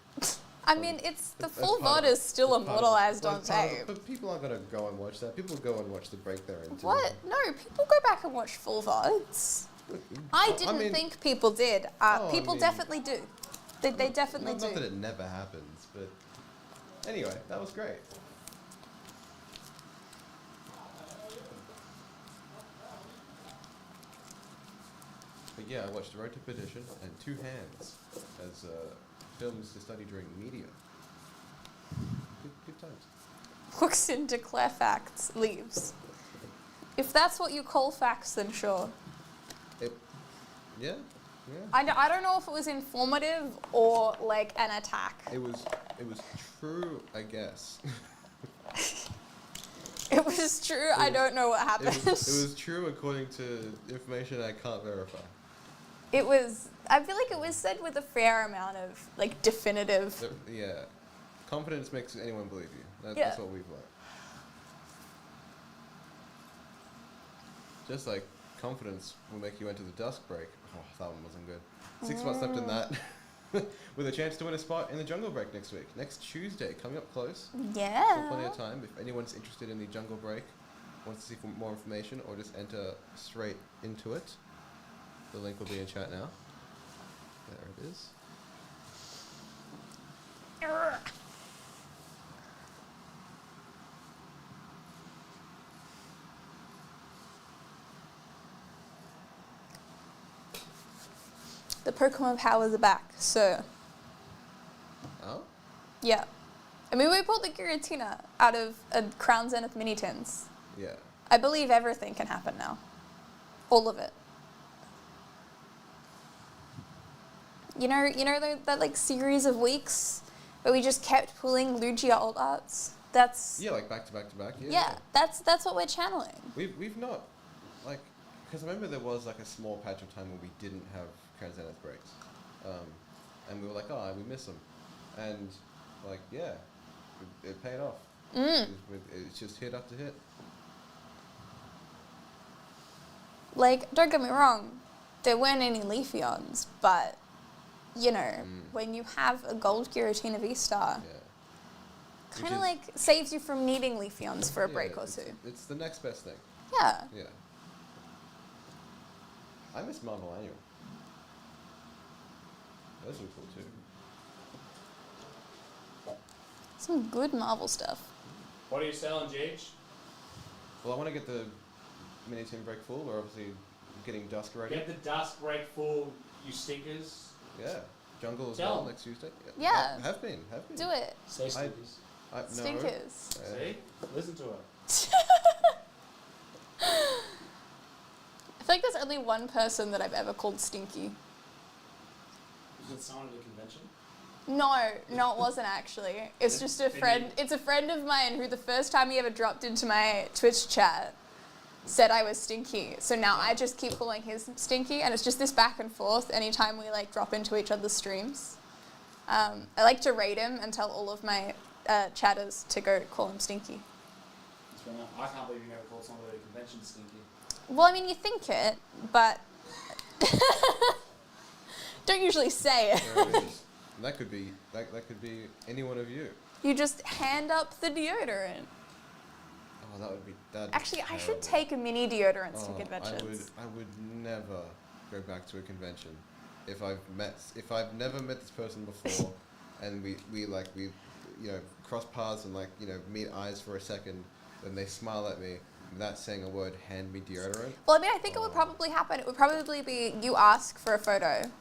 I mean, it's the
That's
full
part
VOD
of-
is still
that's part of-
immortalized
well,
on
it's part of
tape.
it, but people aren't going to go and watch that. People go and watch the break they're into.
What? No, people go back and watch full VODs. I didn't
mean,
think people did.
Oh, I
People
mean-
definitely do. They definitely
not that
do.
it never happens, but anyway, that was great. But yeah, I watched Road to Perdition and Two Hands as films to study during media. Good times.
Looks into declare facts, leaves. If that's what you call facts, then sure.
Yeah.
I don't know if it was informative or like an attack.
It was true, I guess.
It was true. I don't know what happened.
It was true according to information I can't verify.
It was. I feel like it was said with a fair amount of like definitive.
Yeah. Confidence makes anyone believe you.
Yeah.
That's what we've learned. Just like confidence will make you enter the dusk break. Oh, that one wasn't good. 6 months left in that. With a chance to win a spot in the jungle break next week. Next Tuesday, coming up close.
Yeah.
Still plenty of time. If anyone's interested in the jungle break, wants to see more information, or just enter straight into it, the link will be in chat now. There it is.
The Pokemon powers are back, so
Oh?
yeah. I mean, we pulled the Giratina out of a Crown Zenith mini tins.
Yeah.
I believe everything can happen now. All of it. You know that like series of weeks where we just kept pulling Lugia old arts? That's
Yeah, like back to back to back.
yeah, that's what we're channeling.
We've not, like, because I remember there was like a small patch of time where we didn't have Transzenith breaks, and we were like, oh, we miss them, and like, yeah, it paid off. It's just hit after hit.
Like, don't get me wrong, there weren't any Leafeons, but you know, when you have a gold Giratina V-Star,
Yeah.
kind
Which
of
is-
like saves you from needing Leafeons for a
Yeah,
break or
it's-
two.
It's the next best thing.
Yeah.
Yeah. I miss Marvel Annual. Those were cool too.
Some good Marvel stuff.
What are you selling, Jage?
Well, I want to get the mini tin break full. We're obviously getting dusk ready.
Get the dusk break full, you stinkers.
Yeah. Jungle as
Tell
well
'em.
next Tuesday.
Yeah.
Have been.
Do it.
Say
I-
stinkers.
No.
Stinkers.
See? Listen to her.
I feel like there's only one person that I've ever called Stinky.
Was it someone at a convention?
No, it wasn't actually. It's just a friend. It's a friend of mine who the first time he ever dropped into my Twitch chat said I was Stinky. So now I just keep calling his Stinky, and it's just this back and forth anytime we like drop into each other's streams. I like to rate him and tell all of my chatters to go call him Stinky.
That's fair enough. I can't believe you never called someone at a convention stinky.
Well, I mean, you think it, but don't usually say it.
There it is. And that could be any one of you.
You just hand up the deodorant.
Oh, that'd be
Actually, I should
terrible.
take a mini deodorants to
Oh,
conventions.
I would never go back to a convention if I've never met this person before, and we cross paths and meet eyes for a second, then they smile at me without saying a word, hand me deodorant.
Well, I mean, I think it would probably happen. It would probably be you ask for a photo,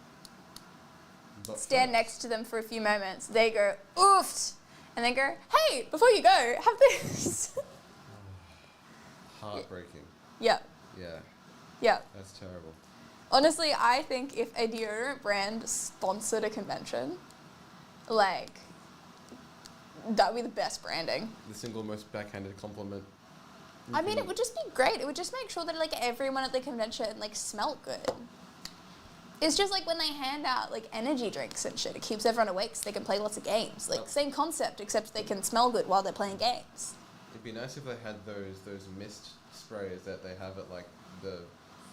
But
stand
first-
next to them for a few moments. They go, oofed, and then go, hey, before you go, have this.
Heartbreaking.
Yep,
Yeah,
yep.
that's terrible.
Honestly, I think if a deodorant brand sponsored a convention, like, that would be the best branding.
The single most backhanded compliment.
I mean, it would just be great. It would just make sure that like everyone at the convention like smelled good. It's just like when they hand out like energy drinks and shit. It keeps everyone awake so they can play lots of games. Like same concept, except they can smell good while they're playing games.
It'd be nice if they had those mist sprays that they have at like the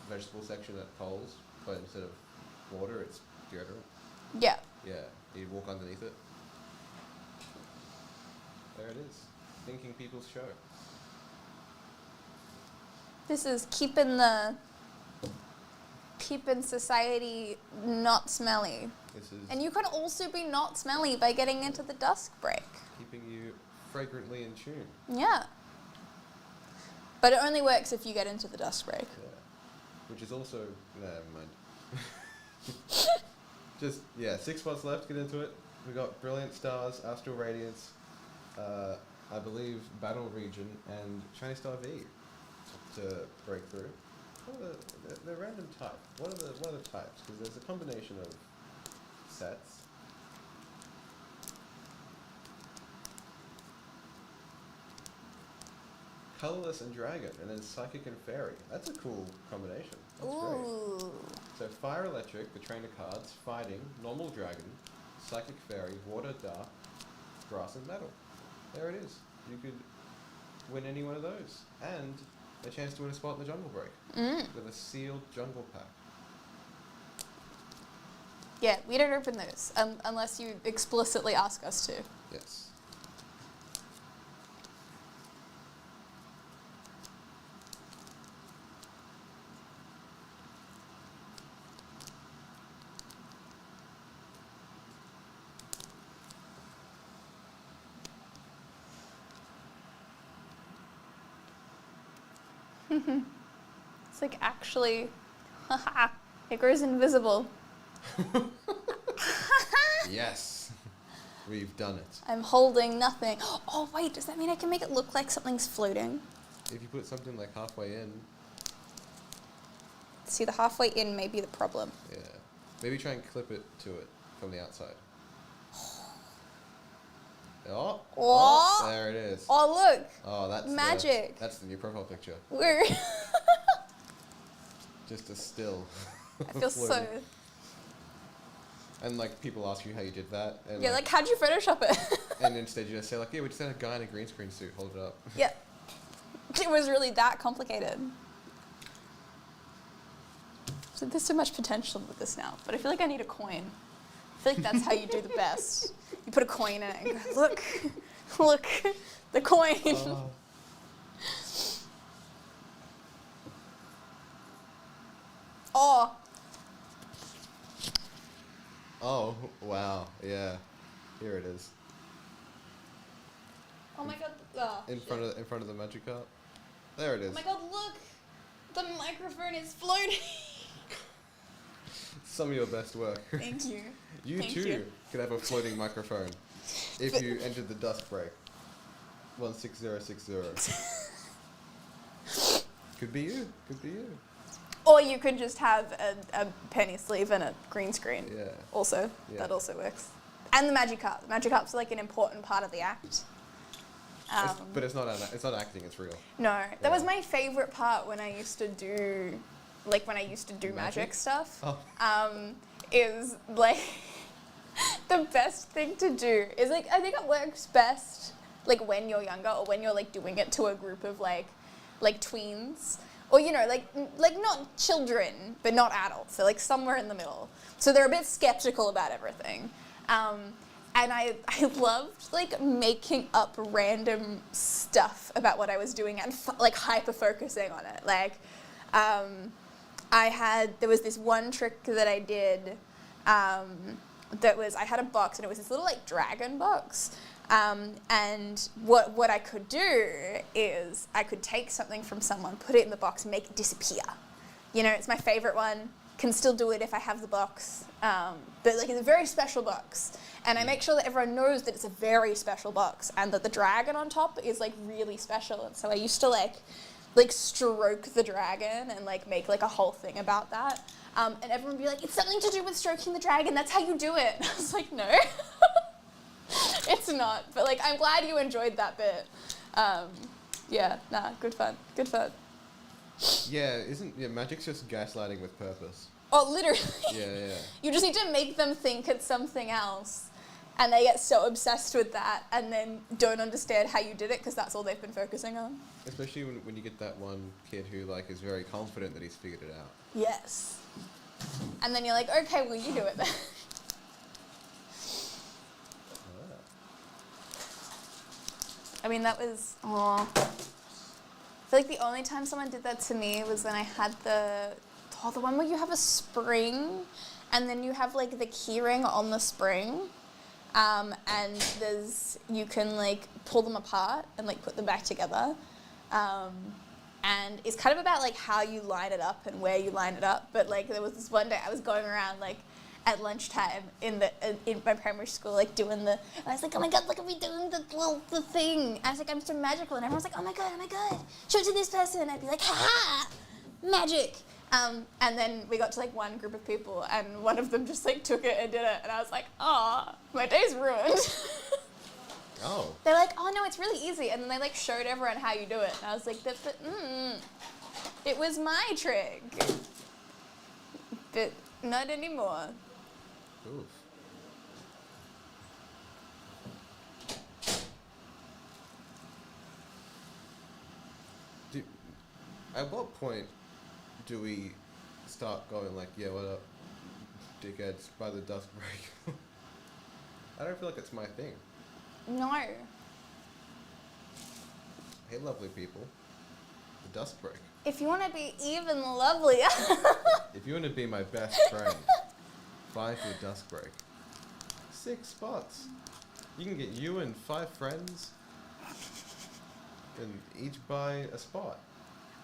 vegetable section at Coles, but instead of water, it's deodorant.
Yeah.
Yeah, you walk underneath it. There it is. Thinking People's Show.
This is keeping society not smelly.
This is
And you can also be not smelly by getting into the dusk break.
keeping you fragrantly in tune.
Yeah. But it only works if you get into the dusk break.
Yeah. Which is also... Never mind. Just, 6 months left, get into it. We got Brilliant Stars, Astral Radiance, I believe Battle Region, and Shiny Star V to break through. What are the random type? What are the types? Because there's a combination of sets. Colorless and Dragon, and then Psychic and Fairy. That's a cool combination. That's great.
Ooh.
So Fire Electric, the trainer cards, Fighting, Normal Dragon, Psychic Fairy, Water Dark, Grass and Metal. There it is. You could win any one of those. And a chance to win a spot in the Jungle Break. With a sealed Jungle Pack.
Yeah, we don't open those unless you explicitly ask us to.
Yes.
It's like actually, haha, it grows invisible.
Yes. We've done it.
I'm holding nothing. Oh wait, does that mean I can make it look like something's floating?
If you put something like halfway in,
See, the halfway in may be the problem.
yeah. Maybe try and clip it to it from the outside. Oh,
Oh.
there it is.
Oh look,
Oh, that's
magic.
That's the new profile picture.
we're.
Just a still.
I feel so.
floating. And like people ask you how you did that, and
Yeah, like how'd you Photoshop it?
and instead you just say like, yeah, we just had a guy in a green screen suit hold it up.
Yeah, it was really that complicated. So there's so much potential with this now, but I feel like I need a coin. I feel like that's how you do the best. You put a coin in it and go, look, look, the coin. Oh,
Oh, wow, yeah, here it is,
oh my god. Oh,
in front of the magic carp. There it
oh
is.
my god, look, the microphone is floating.
Some of your best work.
Thank you.
You
Thank
too
you.
could have a floating microphone if you entered the dusk break. 16060. Could be you. Could be you.
Or you could just have a penny sleeve and a green screen.
Yeah.
Also,
Yeah.
that also works. And the magic carp. The magic carp's like an important part of the act.
But it's not acting. It's real.
No, that was
Yeah.
my favorite part when I used to do, magic
Magic?
stuff.
Oh.
Is like the best thing to do is like I think it works best like when you're younger or when you're like doing it to a group of like tweens or like not children but not adults, so like somewhere in the middle, so they're a bit skeptical about everything. And I loved like making up random stuff about what I was doing and like hyper focusing on it. Like there was this one trick that I did that was, I had a box and it was this little like dragon box. And what I could do is I could take something from someone, put it in the box and make it disappear. You know, it's my favorite one. Can still do it if I have the box. But like it's a very special box. And I make sure that everyone knows that it's a very special box and that the dragon on top is like really special. And so I used to like stroke the dragon and like make like a whole thing about that. And everyone would be like, it's something to do with stroking the dragon, that's how you do it. And I was like, no, it's not. But like, I'm glad you enjoyed that bit. Yeah, nah, good fun, good fun.
Yeah, magic's just gaslighting with purpose.
Oh, literally.
Yeah.
You just need to make them think it's something else. And they get so obsessed with that and then don't understand how you did it because that's all they've been focusing on.
Especially when you get that one kid who like is very confident that he's figured it out.
Yes. And then you're like, okay, well, you do it then. I mean, that was, I feel like the only time someone did that to me was when I had the one where you have a spring and then you have like the key ring on the spring. And you can like pull them apart and like put them back together. And it's kind of about like how you line it up and where you line it up. But like there was this one day I was going around like at lunchtime in my primary school, like doing and I was like, oh my God, look at me doing the thing. I was like, I'm so magical. And everyone's like, oh my God, show it to this person. And I'd be like, ha, magic. And then we got to like one group of people and one of them just like took it and did it. And I was like, oh, my day's ruined.
Oh.
They're like, oh no, it's really easy. And then they like showed everyone how you do it. And I was like, it was my trick. But not anymore.
Oof. At what point do we start going like, yeah, what up, dickheads, by the dusk break? I don't feel like it's my thing.
No.
Hey, lovely people. The dusk break.
If you want to be even lovelier.
If you want to be my best friend, buy for the dusk break. 6 spots. You can get you and 5 friends and each buy a spot.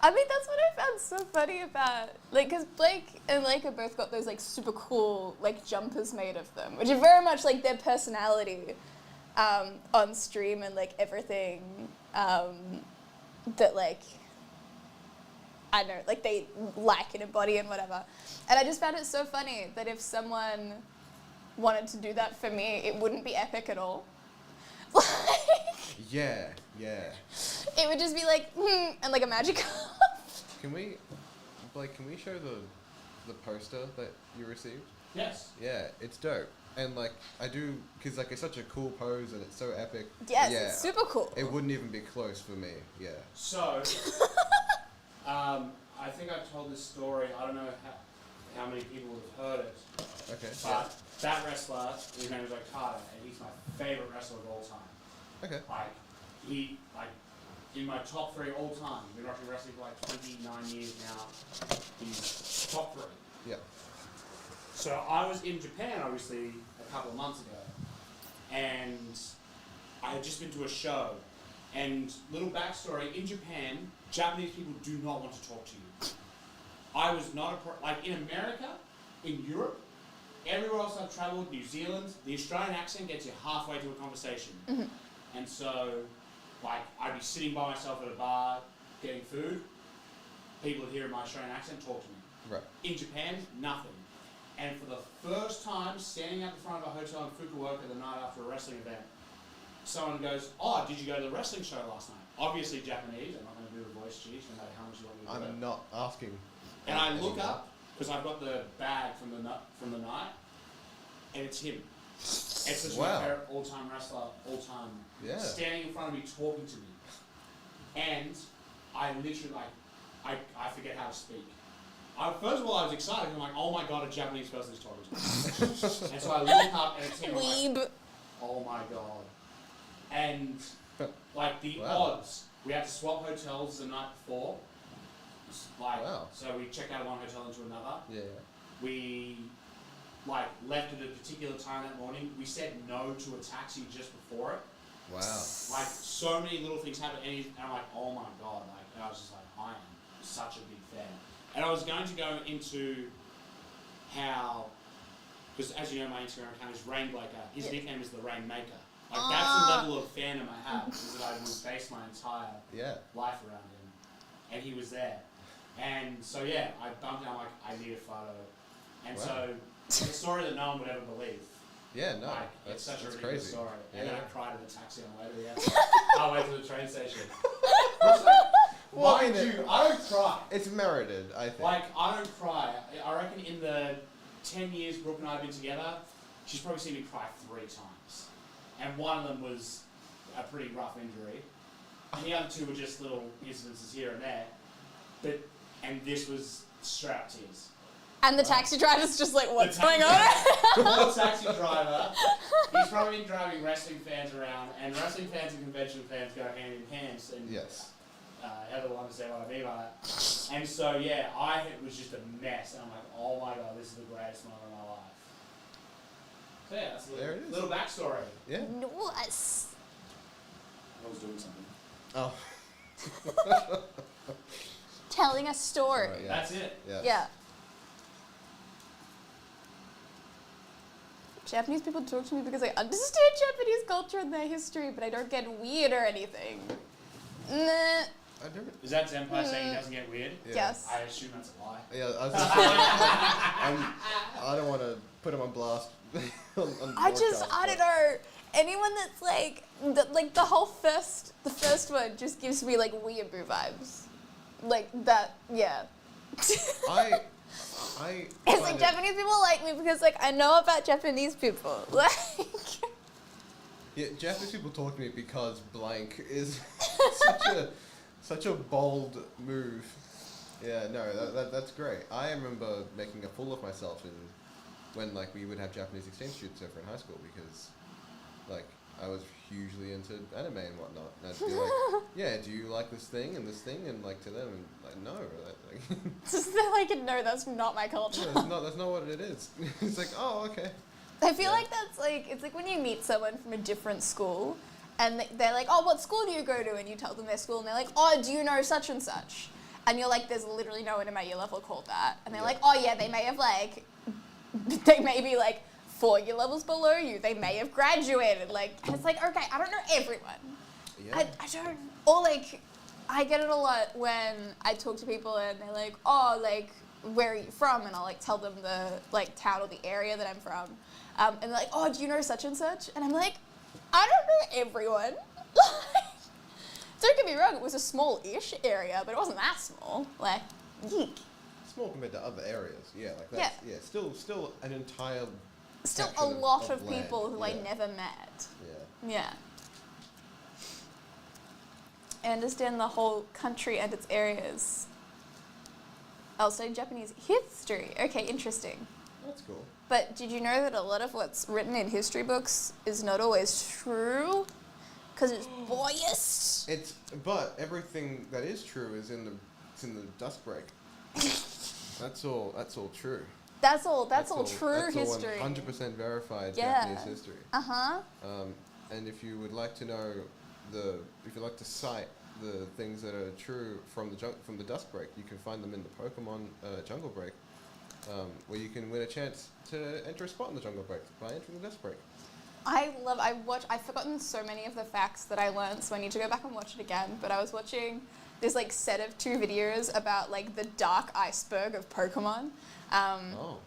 I mean, that's what I found so funny about, like, because Blake and Lake have both got those, like, super cool, like, jumpers made of them, which are very much, like, their personality on stream and, like, everything that, like, I don't know, like, they like and embody and whatever. And I just found it so funny that if someone wanted to do that for me, it wouldn't be epic at all. Like,
Yeah.
it would just be like, and like a magic.
Can we show the poster that you received?
Yes.
Yeah, it's dope. And like, I do, because like it's such a cool pose and it's so epic.
Yes,
yeah,
it's super cool.
It wouldn't even be close for me, yeah.
So, I think I've told this story. I don't know how many people have heard it.
Okay.
But that wrestler, his name is Okada, and he's my favorite wrestler of all time.
Okay.
In my top 3 all time. I've been watching wrestling for like 29 years now. He's top 3.
Yeah.
So I was in Japan, obviously, a couple of months ago, and I had just been to a show. And little backstory, in Japan, Japanese people do not want to talk to you. I was not like in America, in Europe, everywhere else I've traveled, New Zealand, the Australian accent gets you halfway to a conversation.
Mm-hmm.
And so, like, I'd be sitting by myself at a bar, getting food, people would hear my Australian accent, talk to me.
Right.
In Japan, nothing. And for the first time, standing out the front of a hotel in Fukuoka the night after a wrestling event, someone goes, oh, did you go to the wrestling show last night? Obviously Japanese, I'm not going to do a voice cheat, no matter how much you want me to do it.
I'm not asking.
And I look up, because I've got the bag from the night, and it's him. It's just my favorite all-time wrestler, all-time, standing in front of me, talking to me. And I literally, like, I forget how to speak. First of all, I was excited. I'm like, oh my God, a Japanese person is talking to me. And so I look up, and it's him. I'm like, oh my God. And, like, the odds, we had to swap hotels the night before. Like, so we checked out of one hotel into another.
Yeah.
We, like, left at a particular time that morning. We said no to a taxi just before it.
Wow.
Like, so many little things happened, and I'm like, oh my God. Like, and I was just like, I am such a big fan. And I was going to go into how, because as you know, my Instagram account is Rainblaker. His nickname is the Rainmaker. Like, that's the level of fandom I have, is that I would base my entire life around him. And he was there. And so, yeah, I bumped it. I'm like, I need a photo. And so, it's a story that no one would ever believe.
Yeah, no,
like, it's such a ridiculous
crazy.
story.
Yeah.
And then I cried in the taxi on the way to the airport. I'll wait to the train station.
Well,
Mind you, I don't cry.
It's merited, I think.
Like, I don't cry. I reckon in the 10 years Brooke and I have been together, she's probably seen me cry 3 times. And one of them was a pretty rough injury. And the other 2 were just little incidences here and there. And this was straight up tears.
And the taxi driver's just like, what's
The
going on?
The taxi driver, he's probably been driving wrestling fans around, and wrestling fans and convention fans go hand in hand. And
Yes.
Heather will understand what I mean by that. And so, yeah, it was just a mess. And I'm like, oh my god, this is the greatest moment of my life. So, yeah, that's
There it is.
little backstory.
Yeah.
Nice.
I was doing something.
Oh.
Telling a story.
Right, yeah.
That's it.
Yeah. Japanese people talk to me because I understand Japanese culture and their history, but I don't get weird or anything. Nah.
I don't.
Is that Senpai saying he doesn't get weird?
Yeah.
Yes.
I assume that's a lie.
Yeah, I was just saying, I don't want to put him on blast. on
I
broadcast,
don't know. Anyone that's like, the first one just gives me like weeaboo vibes. Like that, yeah.
I
It's like Japanese people like me because like I know about Japanese people. Like,
yeah, Japanese people talk to me because blank is such a bold move. Yeah, no, that's great. I remember making a fool of myself when like we would have Japanese exchange students over in high school because like I was hugely into anime and whatnot. And I'd be like, yeah, do you like this thing and this thing? And like to them, and like, no.
they're like, no, that's not my culture.
Yeah, that's not what it is. It's like, oh, okay.
I feel like that's like, it's like when you meet someone from a different school and they're like, oh, what school do you go to? And you tell them their school and they're like, oh, do you know such and such? And you're like, there's literally no one in my year level called that. And they're like, oh yeah, they may be like 4 year levels below you. They may have graduated. Like, and it's like, okay, I don't know everyone.
Yeah.
I don't, or like, I get it a lot when I talk to people and they're like, oh, like, where are you from? And I'll like tell them the like town or the area that I'm from. And they're like, oh, do you know such and such? And I'm like, I don't know everyone. Don't get me wrong, it was a small-ish area, but it wasn't that small. Like, yeek.
Small compared to other areas, yeah. Like that's, yeah. Still an entire.
Still
section
a lot of
land,
people who I
yeah.
never met.
Yeah.
Yeah. I understand the whole country and its areas. Also, Japanese history. Okay, interesting.
That's cool.
But did you know that a lot of what's written in history books is not always true? Because it's biased.
But everything that is true is in the dust break. That's all true.
That's all true history.
That's all 100% verified
Yeah.
Japanese history.
Uh-huh.
And if you would like to know if you'd like to cite the things that are true from the dust break, you can find them in the Pokemon Jungle Break, where you can win a chance to enter a spot in the Jungle Break by entering the dust break.
I've forgotten so many of the facts that I learned, so I need to go back and watch it again. But I was watching this like set of 2 videos about like the dark iceberg of Pokemon.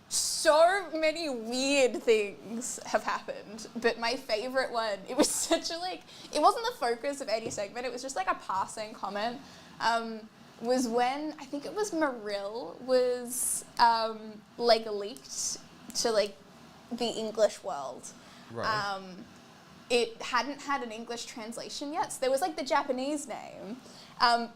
So many weird things have happened, but my favorite one, it was such a like, it wasn't the focus of any segment, it was just like a passing comment, was when, I think it was Marill was like leaked to like the English world.
Right.
It hadn't had an English translation yet, so there was like the Japanese name,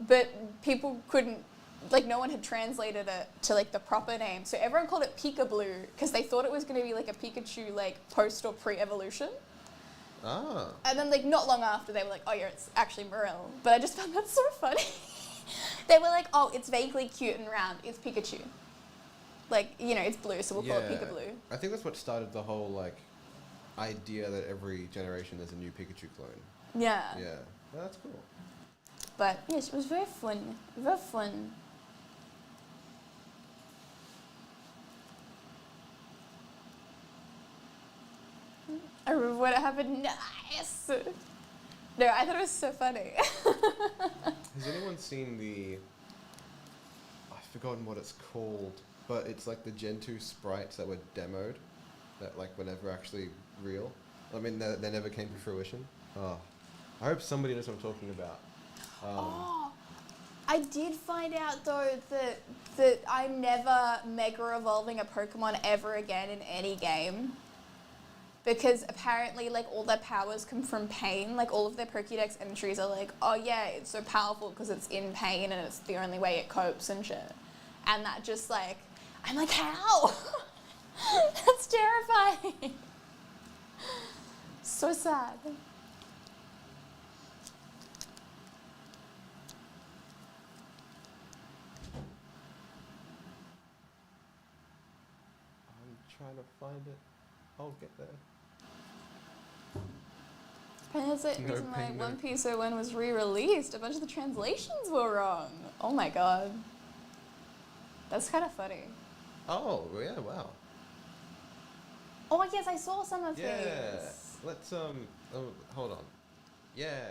but people couldn't, like no one had translated it to like the proper name, so everyone called it Peekaboo because they thought it was going to be like a Pikachu like post or pre-evolution.
Ah.
And then like not long after they were like, oh yeah, it's actually Marill. But I just found that so funny. They were like, oh, it's vaguely cute and round, it's Pikachu. Like, you know, it's blue, so we'll call it Peekaboo.
I think that's what started the whole like idea that every generation there's a new Pikachu clone.
Yeah.
Yeah. Well, that's cool.
But yes, it was very fun. Very fun. I remember when it happened. Nice. No, I thought it was so funny.
Has anyone seen I've forgotten what it's called, but it's like the Gen 2 sprites that were demoed, that like were never actually real. I mean, they never came to fruition. Oh, I hope somebody knows what I'm talking about.
I did find out though that I'm never mega evolving a Pokemon ever again in any game. Because apparently, like, all their powers come from pain. Like, all of their Pokédex entries are like, oh yeah, it's so powerful because it's in pain and it's the only way it copes and shit. And that just, like, I'm like, how? That's terrifying. So sad.
I'm trying to find it. I'll get there.
That's the
No
reason why
pain, no-
One Piece when was re-released, a bunch of the translations were wrong. Oh my god. That's kind of funny.
Oh, yeah, wow.
Oh yes, I saw some of
Yeah.
these.
Let's, oh, hold on. Yeah.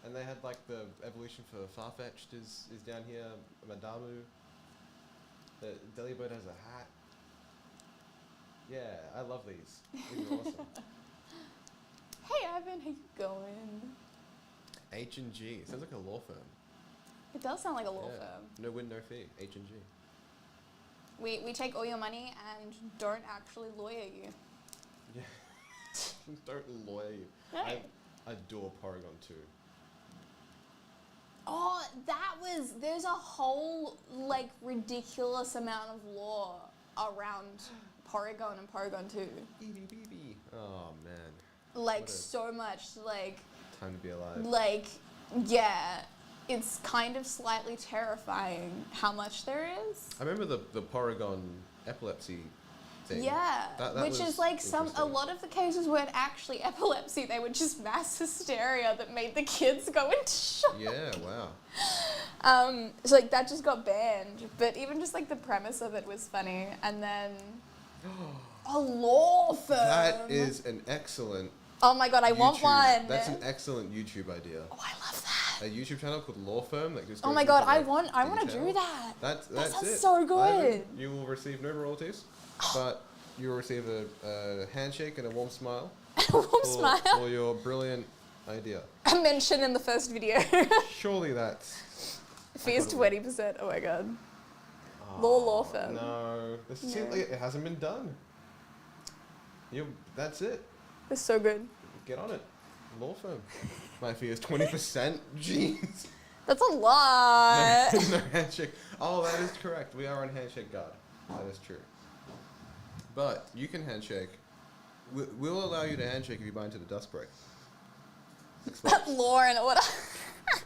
And they had, like, the evolution for Farfetch'd is down here. Madamu. The Delibird has a hat. Yeah, I love these. These are awesome.
Hey Ivan, how you going?
H&G. Sounds like a law firm.
It does sound like a law
Yeah.
firm.
No win, no fee. H&G.
We take all your money and don't actually lawyer you.
Yeah. Don't lawyer you.
Hey.
I adore Porygon too.
Oh, there's a whole, like, ridiculous amount of lore around Porygon and Porygon 2.
BB. Oh, man.
Like,
What a-
so much, like,
Time to be alive.
yeah, it's kind of slightly terrifying how much there is.
I remember the Porygon epilepsy thing.
Yeah,
That
which is
was
like a
interesting.
lot of the cases weren't actually epilepsy, they were just mass hysteria that made the kids go into shock.
Yeah, wow.
So like that just got banned, but even just like the premise of it was funny, and then a law firm.
That is an excellent
Oh my god, I want
YouTube-
one.
That's an excellent YouTube idea.
Oh, I love that.
A YouTube channel called Law Firm that just
Oh
goes
my god,
into,
I
like,
want to
detail.
do that.
That's
sounds
it.
so good.
Ivan, you will receive no royalties, but you will receive a handshake and a warm smile
Warm smile.
for your brilliant idea.
A mention in the first video.
Surely that's...
Fees
I thought
20%. Oh my god.
Oh,
Law firm.
No, this
Yeah.
seems like it hasn't been done. That's it.
It's so good.
Get on it. Law firm. My fee is 20%. Jeez.
That's a lot.
No handshake. Oh, that is correct. We are on handshake guard. That is true. But you can handshake. We'll allow you to handshake if you buy into the dust break.
Law and order.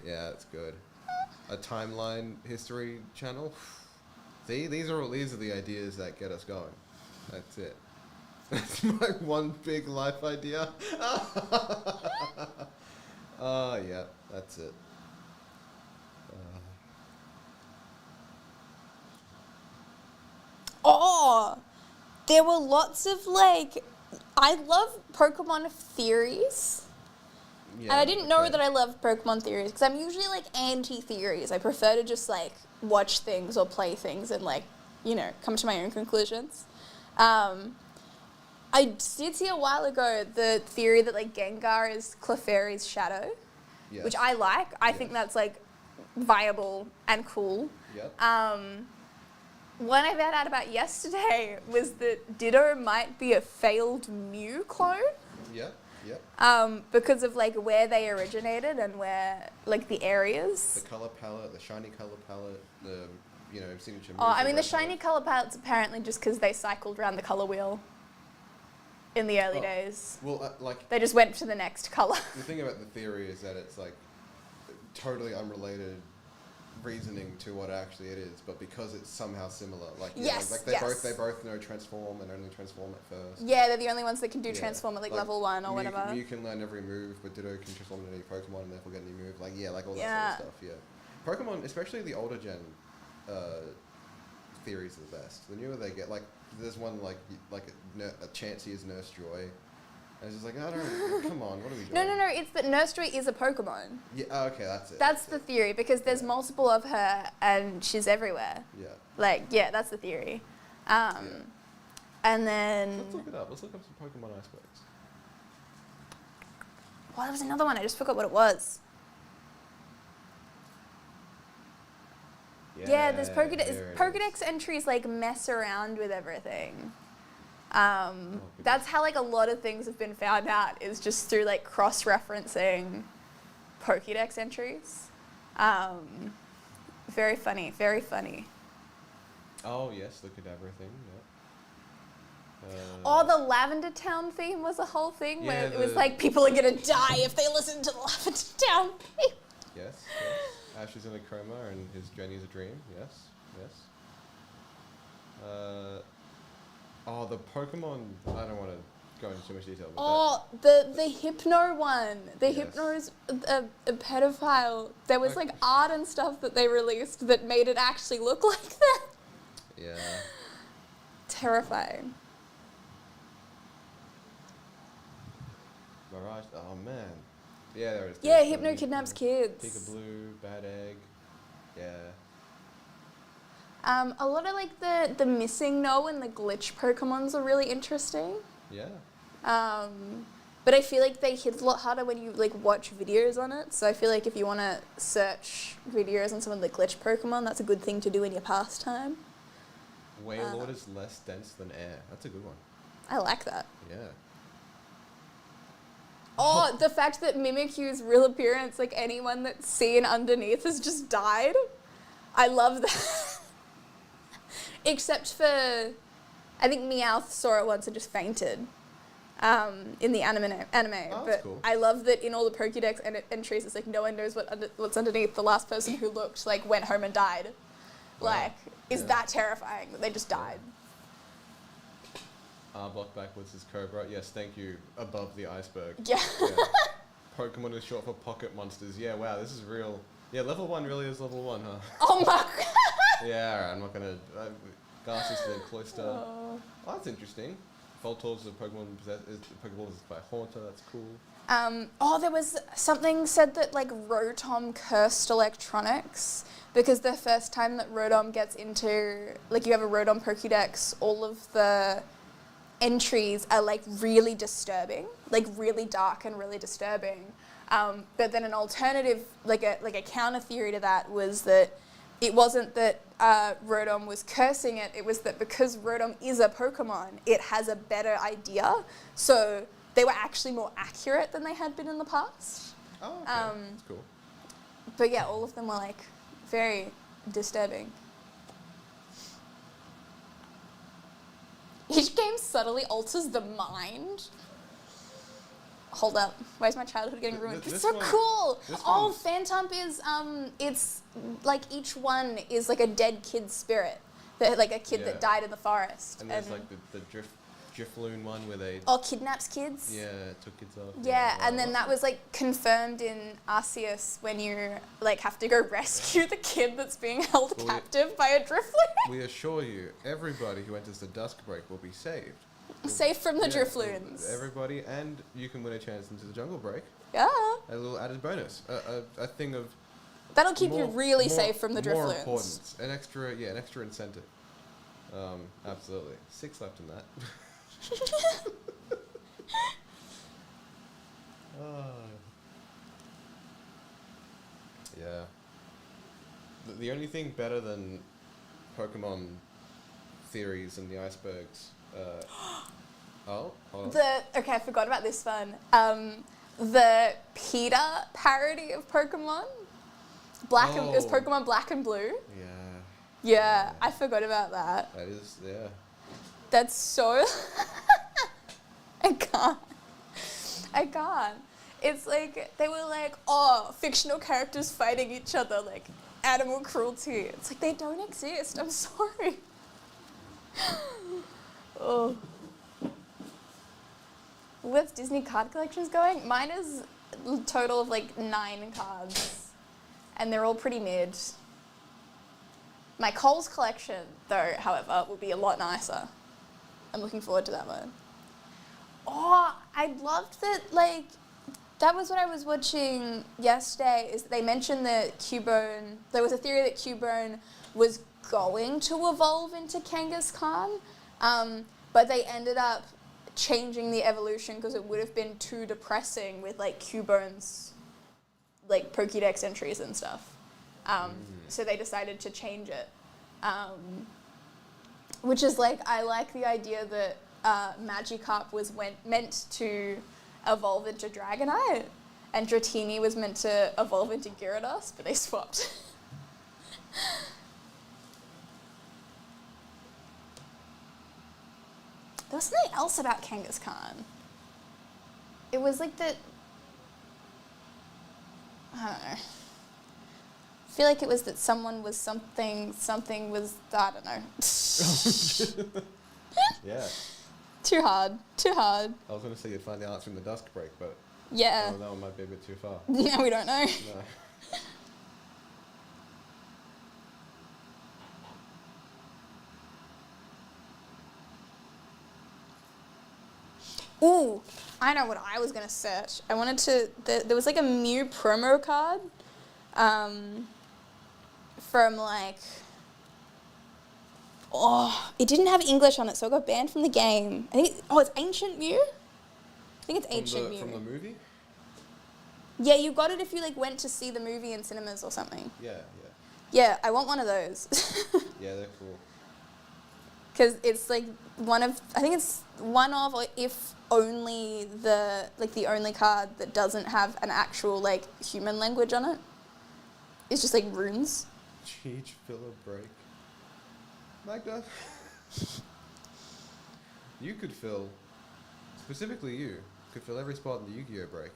Yeah, that's good. A timeline history channel. See, these are the ideas that get us going. That's it. That's my one big life idea. Yeah, that's it.
Oh, there were lots of like, I love Pokemon theories.
Yeah,
And I didn't know
okay.
that I loved Pokemon theories because I'm usually like anti-theories. I prefer to just like watch things or play things and like, you know, come to my own conclusions. I did see a while ago the theory that like Gengar is Clefairy's shadow,
Yes.
which I like. I
Yes.
think that's like viable and cool.
Yep.
One I found out about yesterday was that Ditto might be a failed Mew clone.
Yep. Yep.
Because of like where they originated and where like the areas.
The color palette, the shiny color palette, the signature.
Oh, I
moves
mean the
that
shiny
have.
color palette's apparently just because they cycled around the color wheel in the early
Oh.
days.
Well, like
They just went to the next color.
the thing about the theory is that it's like totally unrelated reasoning to what actually it is, but because it's somehow similar, like
Yes,
like they
yes.
both know transform and only transform at first.
Yeah, they're the only ones that can do
Yeah,
transform at like
like,
level 1 or whatever.
Mew can learn every move, but Ditto can transform into any Pokemon and therefore get a new move. Like like all that
Yeah.
sort of stuff. Yeah, Pokemon, especially the older gen theories, are the best. The newer they get, like there's one like a Chansey's Nurse Joy. And it's just like, I don't, come on, what are we doing?
No, it's that Nurse Joy is a Pokemon.
Yeah, okay, that's it.
That's the
it.
theory because there's
Yeah.
multiple of her and she's everywhere.
Yeah.
Like, yeah, that's the theory. And then...
Let's look it up. Let's look up some Pokemon icebergs.
Well, there was another one. I just forgot what it was. Yeah, there's
there it is.
Pokédex entries like mess around with everything.
Goodness.
That's how like a lot of things have been found out, is just through like cross-referencing Pokédex entries. Very funny, very funny.
Oh yes, the cadaver thing. Yeah.
Oh, the Lavender Town theme was a whole thing where
Yeah,
it was like people are gonna die if they listen to the Lavender Town theme.
Yes. Ash is in a coma and his journey is a dream. Yes. Oh, the Pokemon. I don't want to go into too much detail.
Oh, the Hypno one. The
Yes.
Hypno is a pedophile. There was
Like-
like art and stuff that they released that made it actually look like that.
Yeah.
Terrifying.
Mirage. Oh man. Yeah, there it is.
Yeah,
There's
Hypno
the-
kidnaps kids.
Peekaboo, Bad Egg. Yeah.
A lot of like the missing no and the glitch Pokemons are really interesting.
Yeah.
But I feel like they hit a lot harder when you like watch videos on it. So I feel like if you want to search videos on some of the glitch Pokemon, that's a good thing to do in your pastime.
Wailord is less dense than air. That's a good one.
I like that.
Yeah.
Oh, the fact that Mimikyu's real appearance, like anyone that's seen underneath has just died. I love that. Except for, I think Meowth saw it once and just fainted in the anime.
Oh, that's
But
cool.
I love that in all the Pokédex entries, it's like no one knows what's underneath. The last person who looked like went home and died.
Wow.
Like, is
Yeah.
that terrifying that they just died?
Block backwards is Cobra. Yes, thank you. Above the iceberg.
Yeah.
Pokemon is short for pocket monsters. Yeah, wow, this is real. Yeah, level 1 really is level 1, huh?
Oh my god.
Yeah, alright, I'm not gonna. Garcia's the Cloyster.
Oh.
Oh, that's interesting. Voltorb's a Pokemon Pokeball is by Haunter. That's cool.
There was something said that like Rotom cursed electronics because the first time that Rotom gets into, like you have a Rotom Pokédex, all of the entries are like really disturbing, like really dark and really disturbing. But then an alternative, like a counter theory to that was that it wasn't that Rotom was cursing it, it was that because Rotom is a Pokemon, it has a better idea. So they were actually more accurate than they had been in the past.
Oh, okay. That's cool.
But yeah, all of them were like very disturbing. Each game subtly alters the mind. Hold up, why is my childhood getting ruined?
This
It's so
one-
cool!
this
Oh,
one's-
Phantump is, it's like each one is like a dead kid's spirit. Like a kid
Yeah.
that died in the forest.
And there's like the Drifloon one where they
kidnaps kids.
yeah took kids off.
Yeah,
wow.
and then that was like confirmed in Arceus when you like have to go rescue the kid that's being held
Well,
captive by a Drifloon.
We assure you, everybody who enters the Dusk Break will be saved.
Safe from the
Yeah,
Drifloons.
Everybody, and you can win a chance into the Jungle Break.
Yeah.
A little added bonus, a thing of
That'll keep you
more-
really
more-
safe from the
More
Drifloons.
importance, an extra incentive. Absolutely. 6 left in that. Yeah. The only thing better than Pokemon theories and the icebergs. Hold on.
Okay, I forgot about this one. The PETA parody of Pokemon. It was
Oh.
Pokemon Black and Blue.
Yeah.
Yeah, I forgot about that.
That is, yeah.
That's so... I can't. It's like, they were like, oh, fictional characters fighting each other, like animal cruelty. It's like, they don't exist, I'm sorry. Oh. Where's Disney card collections going? Mine is a total of like 9 cards, and they're all pretty mid. My Coles collection, though, however, will be a lot nicer. I'm looking forward to that one. Oh, I loved that, like, that was what I was watching yesterday, is they mentioned that Cubone, there was a theory that Cubone was going to evolve into Kangaskhan, but they ended up changing the evolution because it would have been too depressing with, like, Cubone's, like, Pokédex entries and stuff. So they decided to change it. Which is like, I like the idea that Magikarp was meant to evolve into Dragonite, and Dratini was meant to evolve into Gyarados, but they swapped. There was something else about Kangaskhan. It was like that. I don't know. I feel like it was that someone was something was, I don't know.
Yeah.
Too hard.
I was going to say you'd find the answer in the Dusk Break, but
Yeah.
that one might be a bit too far.
Yeah, we don't know.
No.
Ooh, I know what I was going to search. I wanted to, there was like a Mew promo card from like, it didn't have English on it, so it got banned from the game. I think, it's Ancient Mew? I think it's Ancient Mew.
From the movie?
Yeah, you got it if you like went to see the movie in cinemas or something.
Yeah.
Yeah, I want one of those.
Yeah, they're cool.
Because it's like I think it's one of, or if only the only card that doesn't have an actual like human language on it. It's just like runes.
Cheech, filler break. Magda? You could fill, specifically you, could fill every spot in the Yu-Gi-Oh break.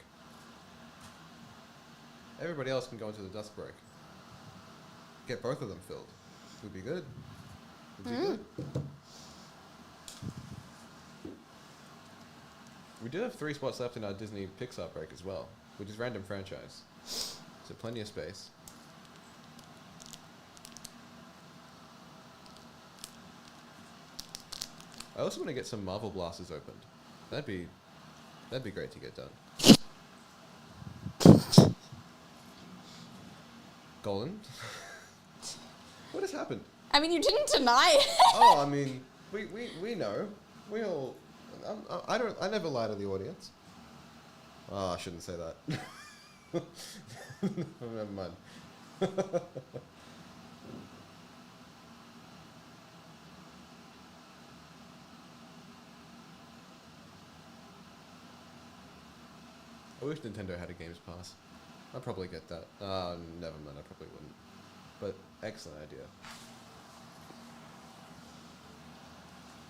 Everybody else can go into the Dusk Break. Get both of them filled. Would be good. Would be good. We do have 3 spots left in our Disney Pixar break as well, which is random franchise. So plenty of space. I also want to get some Marvel Blasters opened. That'd be great to get done. Golden? What has happened?
I mean, you didn't deny it.
Oh, I mean, we know. We all. I never lie to the audience. Oh, I shouldn't say that. Never mind. I wish Nintendo had a Games Pass. I'd probably get that. Never mind, I probably wouldn't. But excellent idea.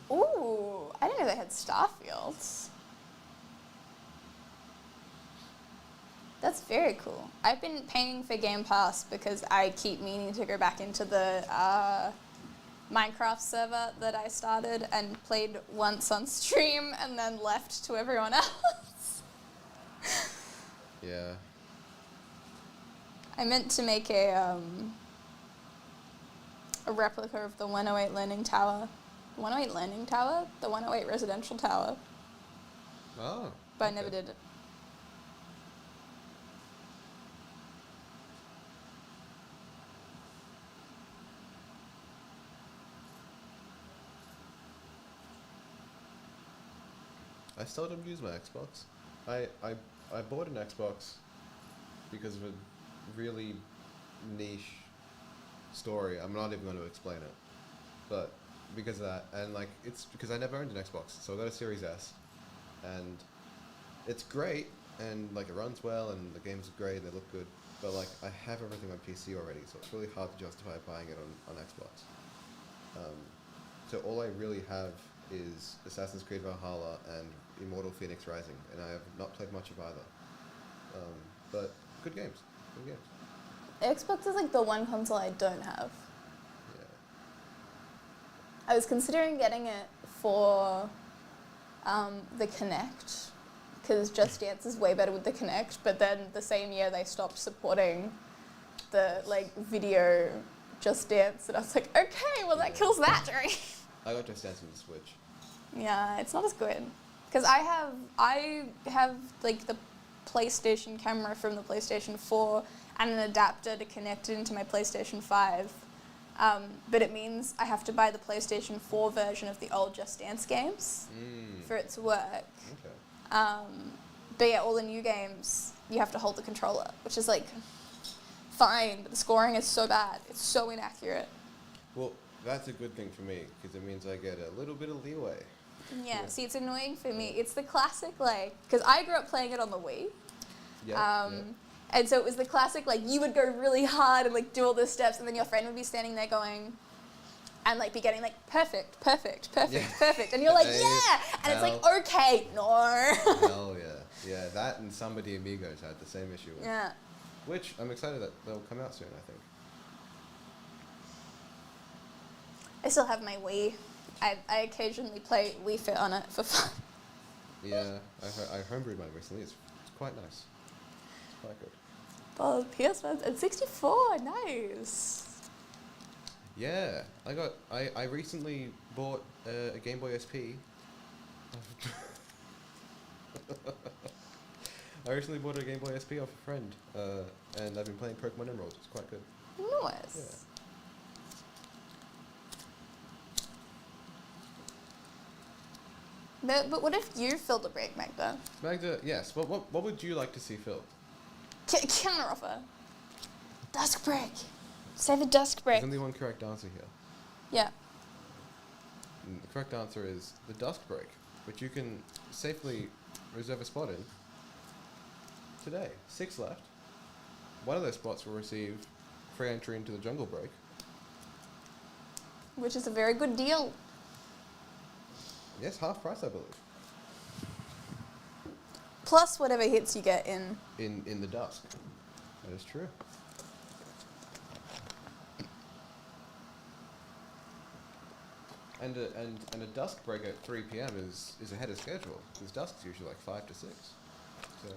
Ooh, I didn't know they had Starfields. That's very cool. I've been paying for Game Pass because I keep meaning to go back into the Minecraft server that I started and played once on stream and then left to everyone else.
Yeah.
I meant to make a replica of the 108 Landing Tower. 108 Landing Tower? The 108 Residential Tower.
Oh.
But I never did it.
I seldom use my Xbox. I bought an Xbox because of a really niche story. I'm not even going to explain it. But because of that, and like, it's because I never owned an Xbox, so I got a Series S. And it's great, and like it runs well, and the games are great, and they look good. But like, I have everything on PC already, so it's really hard to justify buying it on Xbox. So all I really have is Assassin's Creed Valhalla and Immortal Phoenix Rising, and I have not played much of either. But good games. Good games.
Xbox is like the one console I don't have.
Yeah.
I was considering getting it for the Kinect, because Just Dance is way better with the Kinect, but then the same year they stopped supporting the like video Just Dance, and I was like, okay, well that kills that, right?
I got Just Dance on the Switch.
Yeah, it's not as good. Because I have like the PlayStation camera from the PlayStation 4 and an adapter to connect it into my PlayStation 5. But it means I have to buy the PlayStation 4 version of the old Just Dance games for it to work.
Okay.
But yeah, all the new games, you have to hold the controller, which is like fine, but the scoring is so bad. It's so inaccurate.
Well, that's a good thing for me because it means I get a little bit of leeway.
Yeah, see, it's annoying for me. It's the classic, like, because I grew up playing it on the Wii.
Yeah.
And so it was the classic, like, you would go really hard and, like, do all the steps, and then your friend would be standing there going, and, like, be getting, like, perfect, perfect, perfect,
Yeah.
perfect. And you're like,
Hey,
yeah! And it's like, okay, no.
Hell yeah. Yeah, that and Somebody Amigos had the same issue with.
Yeah.
Which I'm excited that they'll come out soon, I think.
I still have my Wii. I occasionally play Wii Fit on it for fun.
Yeah, I homebrewed mine recently. It's quite nice. It's quite good.
Oh, PS1 and 64, nice.
Yeah, I recently bought a Game Boy SP. I recently bought a Game Boy SP off a friend, and I've been playing Pokemon Emerald. It's quite good.
Nice.
Yeah.
But what if you filled a break, Magda?
Magda, yes. What would you like to see filled?
Counter offer. Dusk break. Say the dusk break.
There's only one correct answer here.
Yeah.
And the correct answer is the Dusk Break, which you can safely reserve a spot in today. 6 left. One of those spots will receive free entry into the Jungle Break.
Which is a very good deal.
Yes, half price, I believe.
Plus whatever hits you get in.
In the dusk. That is true. And a dusk break at 3 p.m. is ahead of schedule, because dusk is usually like 5 to 6. So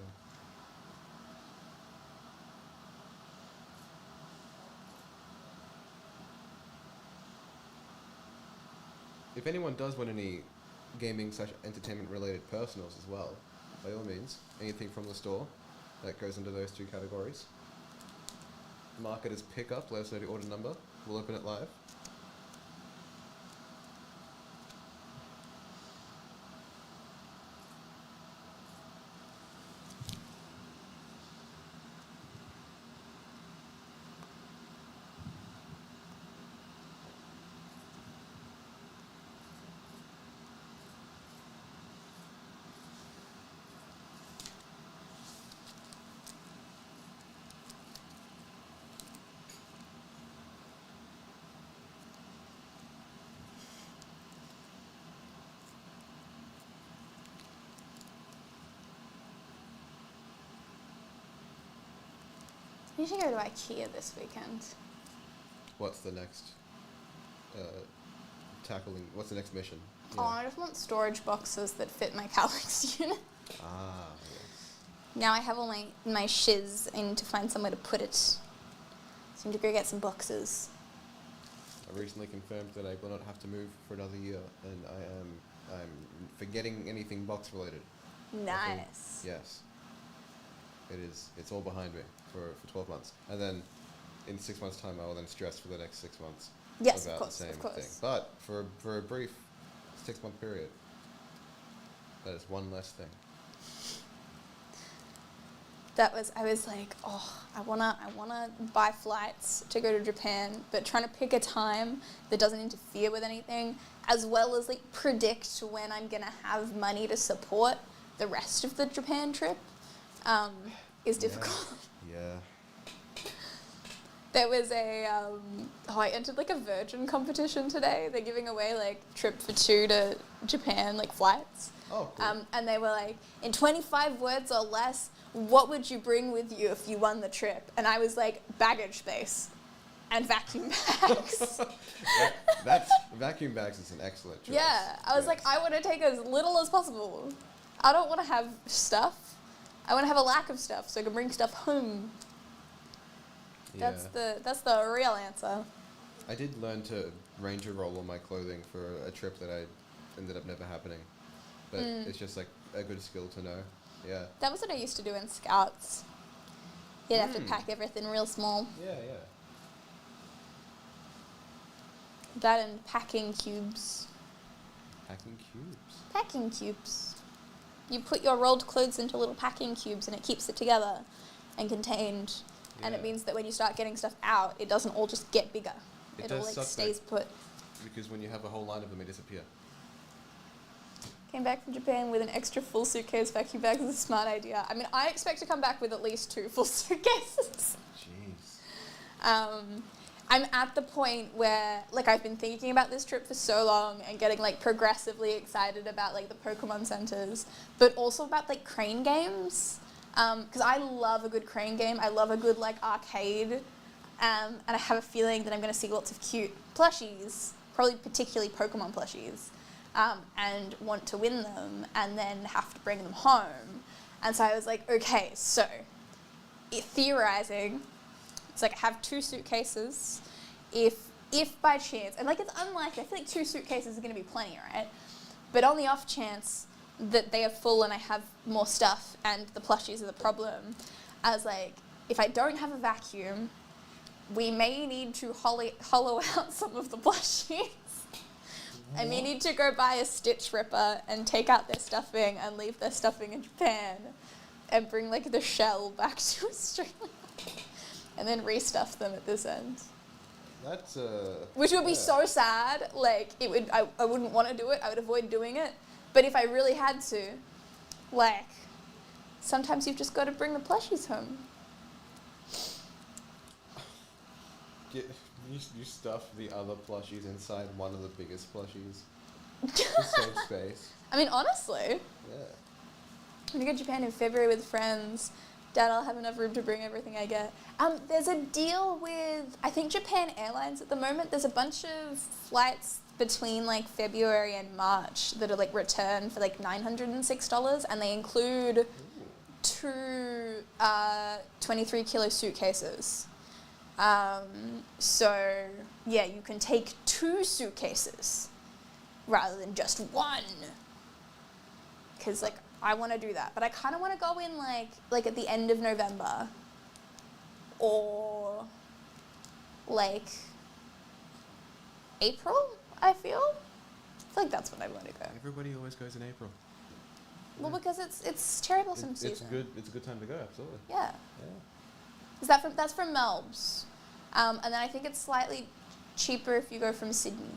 if anyone does want any gaming / entertainment related personals as well, by all means, anything from the store that goes into those 2 categories. Mark it as pickup, let us know the order number, we'll open it live.
You should go to IKEA this weekend.
What's the next what's the next mission?
Oh, I just want storage boxes that fit my Calix unit.
Ah, yes.
Now I have all my shiz. I need to find somewhere to put it. So I need to go get some boxes.
I recently confirmed that I will not have to move for another year, and I'm forgetting anything box related.
Nice.
Yes. It's all behind me for 12 months. And then in 6 months' time, I will then stress for the next 6 months
Yes,
about
of course,
the same
of course.
thing. But for a brief 6-month period, that is one less thing.
I was like, oh, I wanna buy flights to go to Japan, but trying to pick a time that doesn't interfere with anything, as well as like predict when I'm gonna have money to support the rest of the Japan trip, is difficult.
Yeah.
There was I entered like a Virgin competition today. They're giving away like trip for 2 to Japan, like flights.
Oh, cool.
And they were like, in 25 words or less, what would you bring with you if you won the trip? And I was like, baggage space and vacuum bags.
That's vacuum bags is an excellent choice.
Yeah, I was like, I want to take as little as possible. I don't want to have stuff. I want to have a lack of stuff so I can bring stuff home.
Yeah.
That's the real answer.
I did learn to ranger roll all my clothing for a trip that I ended up never happening. But it's just like a good skill to know. Yeah.
That was what I used to do in Scouts. You'd have to pack everything real small.
Yeah, yeah.
That and packing cubes.
Packing cubes.
Packing cubes. You put your rolled clothes into little packing cubes and it keeps it together and contained. and it
Yeah.
means that when you start getting stuff out, it doesn't all just get bigger.
It
It all
does
like
suck,
stays put.
Because when you have a whole line of them, they disappear.
Came back from Japan with an extra full suitcase. Vacuum bags is a smart idea. I mean, I expect to come back with at least 2 full suitcases.
Jeez.
I'm at the point where, like, I've been thinking about this trip for so long and getting, like, progressively excited about, like, the Pokemon centers, but also about, like, crane games. Because I love a good crane game. I love a good, like, arcade. And I have a feeling that I'm going to see lots of cute plushies, probably particularly Pokemon plushies, and want to win them and then have to bring them home. And so I was like, okay, so theorizing, it's like I have 2 suitcases. If by chance, and like it's unlikely, I feel like 2 suitcases is going to be plenty, right? But on the off chance that they are full and I have more stuff and the plushies are the problem, I was like, if I don't have a vacuum, we may need to hollow out some of the plushies. I may need to go buy a Stitch Ripper and take out their stuffing and leave their stuffing in Japan and bring like the shell back to Australia and then restuff them at this end.
That's
Which would be so sad. Like I wouldn't want to do it. I would avoid doing it. But if I really had to, like, sometimes you've just got to bring the plushies home.
You stuff the other plushies inside one of the biggest plushies to save space.
I mean, honestly,
Yeah.
I'm going to go to Japan in February with friends. Dad, I'll have enough room to bring everything I get. There's a deal with, I think, Japan Airlines at the moment. There's a bunch of flights between, like, February and March that are, like, return for, like, $906, and they include 2 23-kilo suitcases. So, yeah, you can take 2 suitcases rather than just 1. Because, like, I want to do that. But I kind of want to go in, like at the end of November. Or, like, April, I feel. I feel like that's when I want to go.
Everybody always goes in April.
Well, because it's cherry blossom season.
It's a good time to go, absolutely.
Yeah.
Yeah.
That's from Melb's. And then I think it's slightly cheaper if you go from Sydney.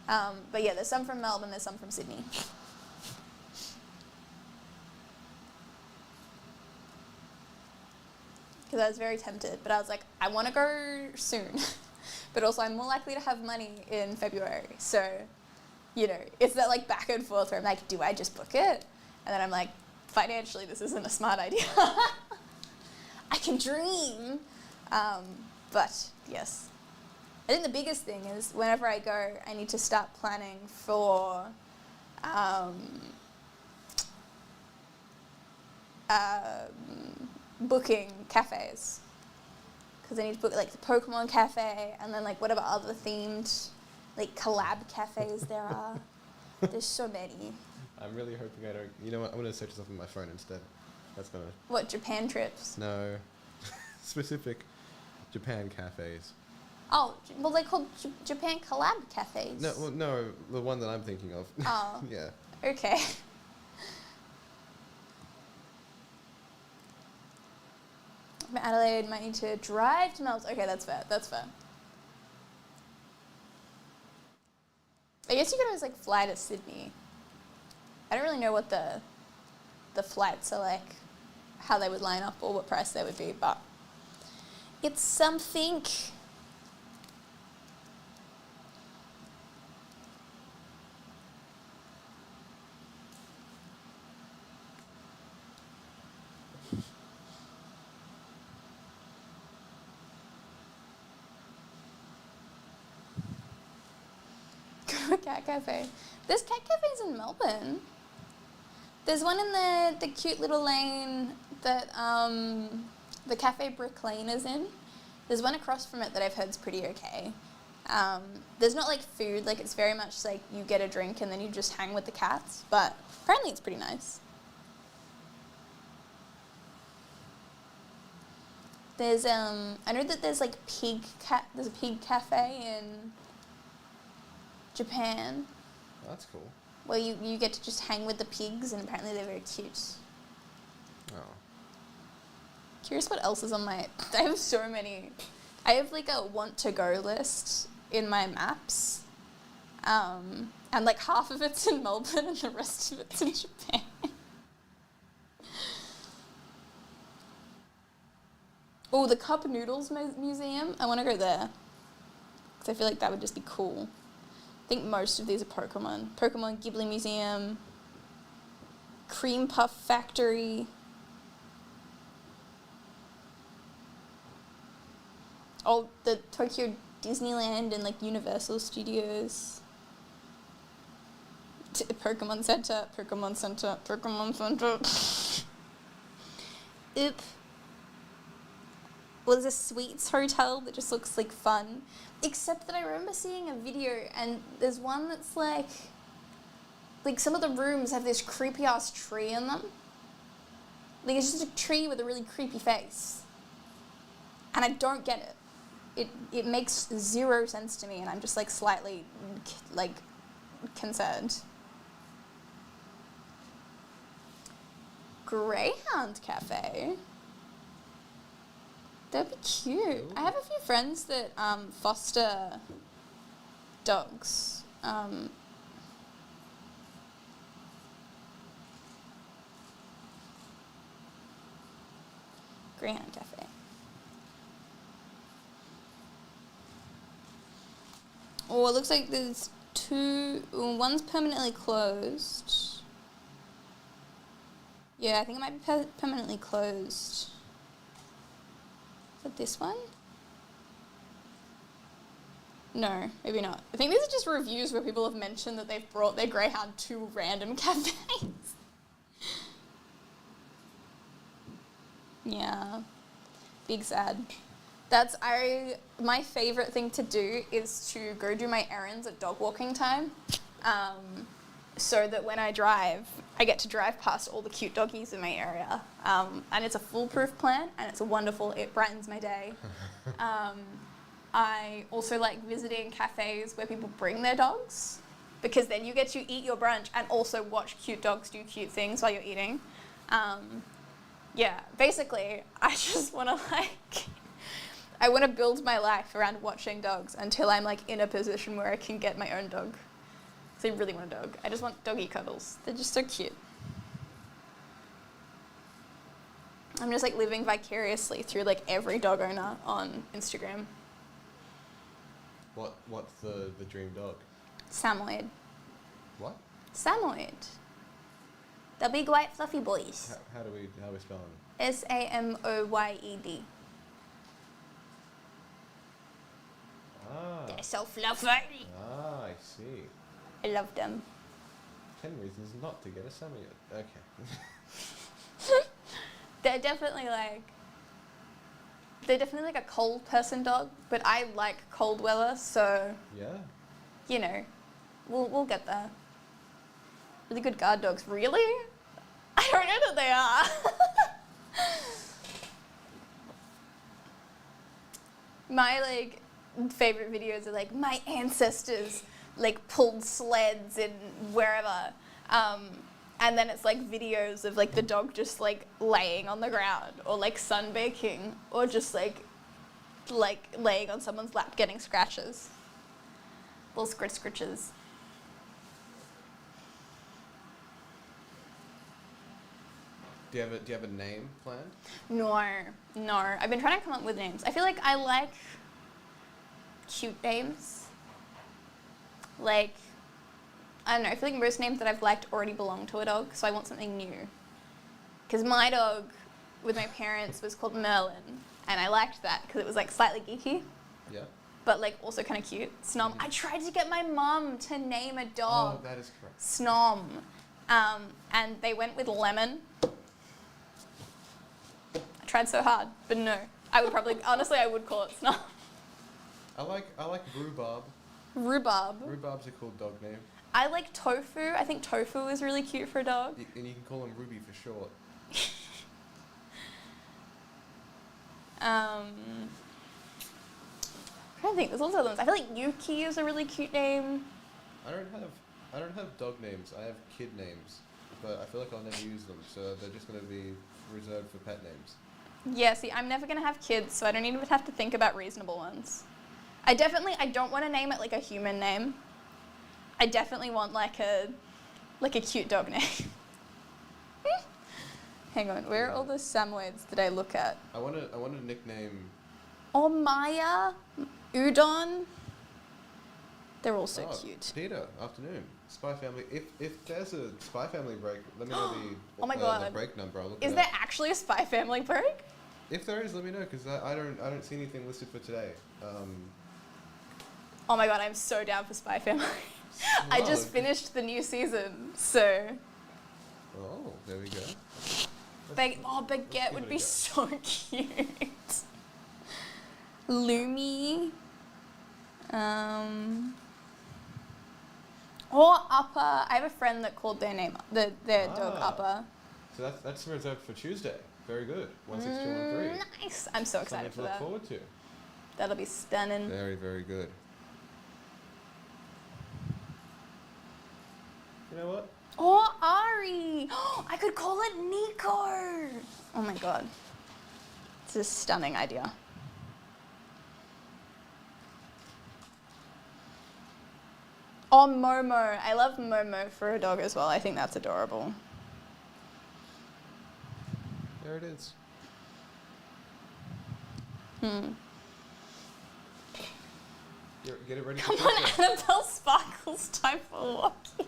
But yeah, there's some from Melbourne, there's some from Sydney. Because I was very tempted, but I was like, I want to go soon. But also I'm more likely to have money in February. So, you know, it's that like back and forth where I'm like, do I just book it? And then I'm like, financially, this isn't a smart idea. I can dream. But yes. I think the biggest thing is whenever I go, I need to start planning for booking cafes. Because I need to book like the Pokemon cafe and then like whatever other themed like collab cafes there are. There's so many.
I'm really hoping I don't... You know what? I'm going to search this up on my phone instead. That's going to...
What, Japan trips?
No. Specific Japan cafes.
Oh, well, they're called Japan collab cafes.
No, well, no, the one that I'm thinking of.
Oh.
Yeah.
Okay. From Adelaide, might need to drive to Melbourne. Okay, that's fair. That's fair. I guess you could always like fly to Sydney. I don't really know what the flights are like, how they would line up or what price they would be, but it's something. Go to a cat cafe. There's cat cafes in Melbourne. There's one in the cute little lane that the Cafe Brick Lane is in. There's one across from it that I've heard is pretty okay. There's not like food, like it's very much like you get a drink and then you just hang with the cats, but apparently it's pretty nice. There's I know that there's like there's a pig cafe in Japan.
Oh, that's cool.
Where you get to just hang with the pigs and apparently they're very cute.
Oh.
Curious what else is on my... I have so many. I have like a want to go list in my maps. And like half of it's in Melbourne and the rest of it's in Japan. Oh, the Cup Noodles Museum. I want to go there. Because I feel like that would just be cool. I think most of these are Pokemon. Pokemon Ghibli Museum. Cream Puff Factory. Oh, the Tokyo Disneyland and like Universal Studios. Pokemon Center, Pokemon Center, Pokemon Center. Oop. Well, there's a Sweets Hotel that just looks like fun. Except that I remember seeing a video and there's one that's like some of the rooms have this creepy ass tree in them. Like it's just a tree with a really creepy face. And I don't get it. It makes zero sense to me and I'm just like slightly like concerned. Greyhound Cafe. That'd be cute.
Ooh.
I have a few friends that foster dogs. Greyhound Cafe. Oh, it looks like there's one's permanently closed. Yeah, I think it might be permanently closed. Is that this one? No, maybe not. I think these are just reviews where people have mentioned that they've brought their greyhound to random cafes. Yeah, big sad. My favourite thing to do is to go do my errands at dog walking time. So that when I drive, I get to drive past all the cute doggies in my area. And it's a foolproof plan, and it's wonderful. It brightens my day. I also like visiting cafes where people bring their dogs, because then you get to eat your brunch and also watch cute dogs do cute things while you're eating. Yeah, basically, I just want to I want to build my life around watching dogs until I'm like in a position where I can get my own dog. So I really want a dog. I just want doggy cuddles. They're just so cute. I'm just like living vicariously through like every dog owner on Instagram.
What's the dream dog?
Samoyed.
What?
Samoyed. The big white fluffy boys.
How are we spelling?
Samoyed.
Ah.
They're so fluffy.
Ah, I see.
I love them.
10 reasons not to get a Samoyed. Okay.
They're definitely like a cold person dog, but I like cold weather, so
Yeah.
you know, we'll get there. Really good guard dogs. Really? I don't know that they are. My favorite videos are like my ancestors pulled sleds in wherever. And then it's videos of the dog just laying on the ground or sunbaking or just laying on someone's lap getting scratches. Little scritches.
Do you have a name planned?
No. I've been trying to come up with names. I feel like I like cute names. I don't know, I feel like most names that I've liked already belong to a dog, so I want something new. Because my dog with my parents was called Merlin, and I liked that because it was slightly geeky,
Yeah.
but also kind of cute. Snom. I tried to get my mum to name a dog.
Oh, that is correct.
Snom. And they went with Lemon. I tried so hard, but no. I would honestly, I would call it Snom.
I like Rhubarb.
Rhubarb.
Rhubarb's a cool dog name.
I like Tofu. I think Tofu is really cute for a dog.
And you can call him Ruby for short.
I'm trying to think. There's also other ones. I feel like Yuki is a really cute name.
I don't have dog names. I have kid names, but I feel like I'll never use them, so they're just going to be reserved for pet names.
Yeah, see, I'm never going to have kids, so I don't even have to think about reasonable ones. I don't want to name it like a human name. I definitely want like a cute dog name. Hang on, where are all the Samoyeds that I look at?
I want a nickname.
Oh, Maya, Udon. They're all so cute.
Peter, afternoon. Spy Family. If there's a Spy Family break, let me know
Oh my God.
the break number. I'll look
Is
it
there
up.
actually a Spy Family break?
If there is, let me know because I don't see anything listed for today.
Oh my God, I'm so down for Spy Family. I just finished the new season, so.
Oh, there we go.
Baguette
give
would
it a
be
go.
so cute. Lumi. Or Upper. I have a friend that called their dog Upper.
So that's reserved for Tuesday. Very good. 16213.
Nice. I'm so excited for
Something to look
that.
forward to.
That'll be stunning.
Very, very good. You know what?
Or Ari. I could call it Nico. Oh my God. It's a stunning idea. Oh, Momo. I love Momo for a dog as well. I think that's adorable.
There it is. Get it ready
Come
for
on,
Tuesday.
Annabelle Sparkles, time for walkies.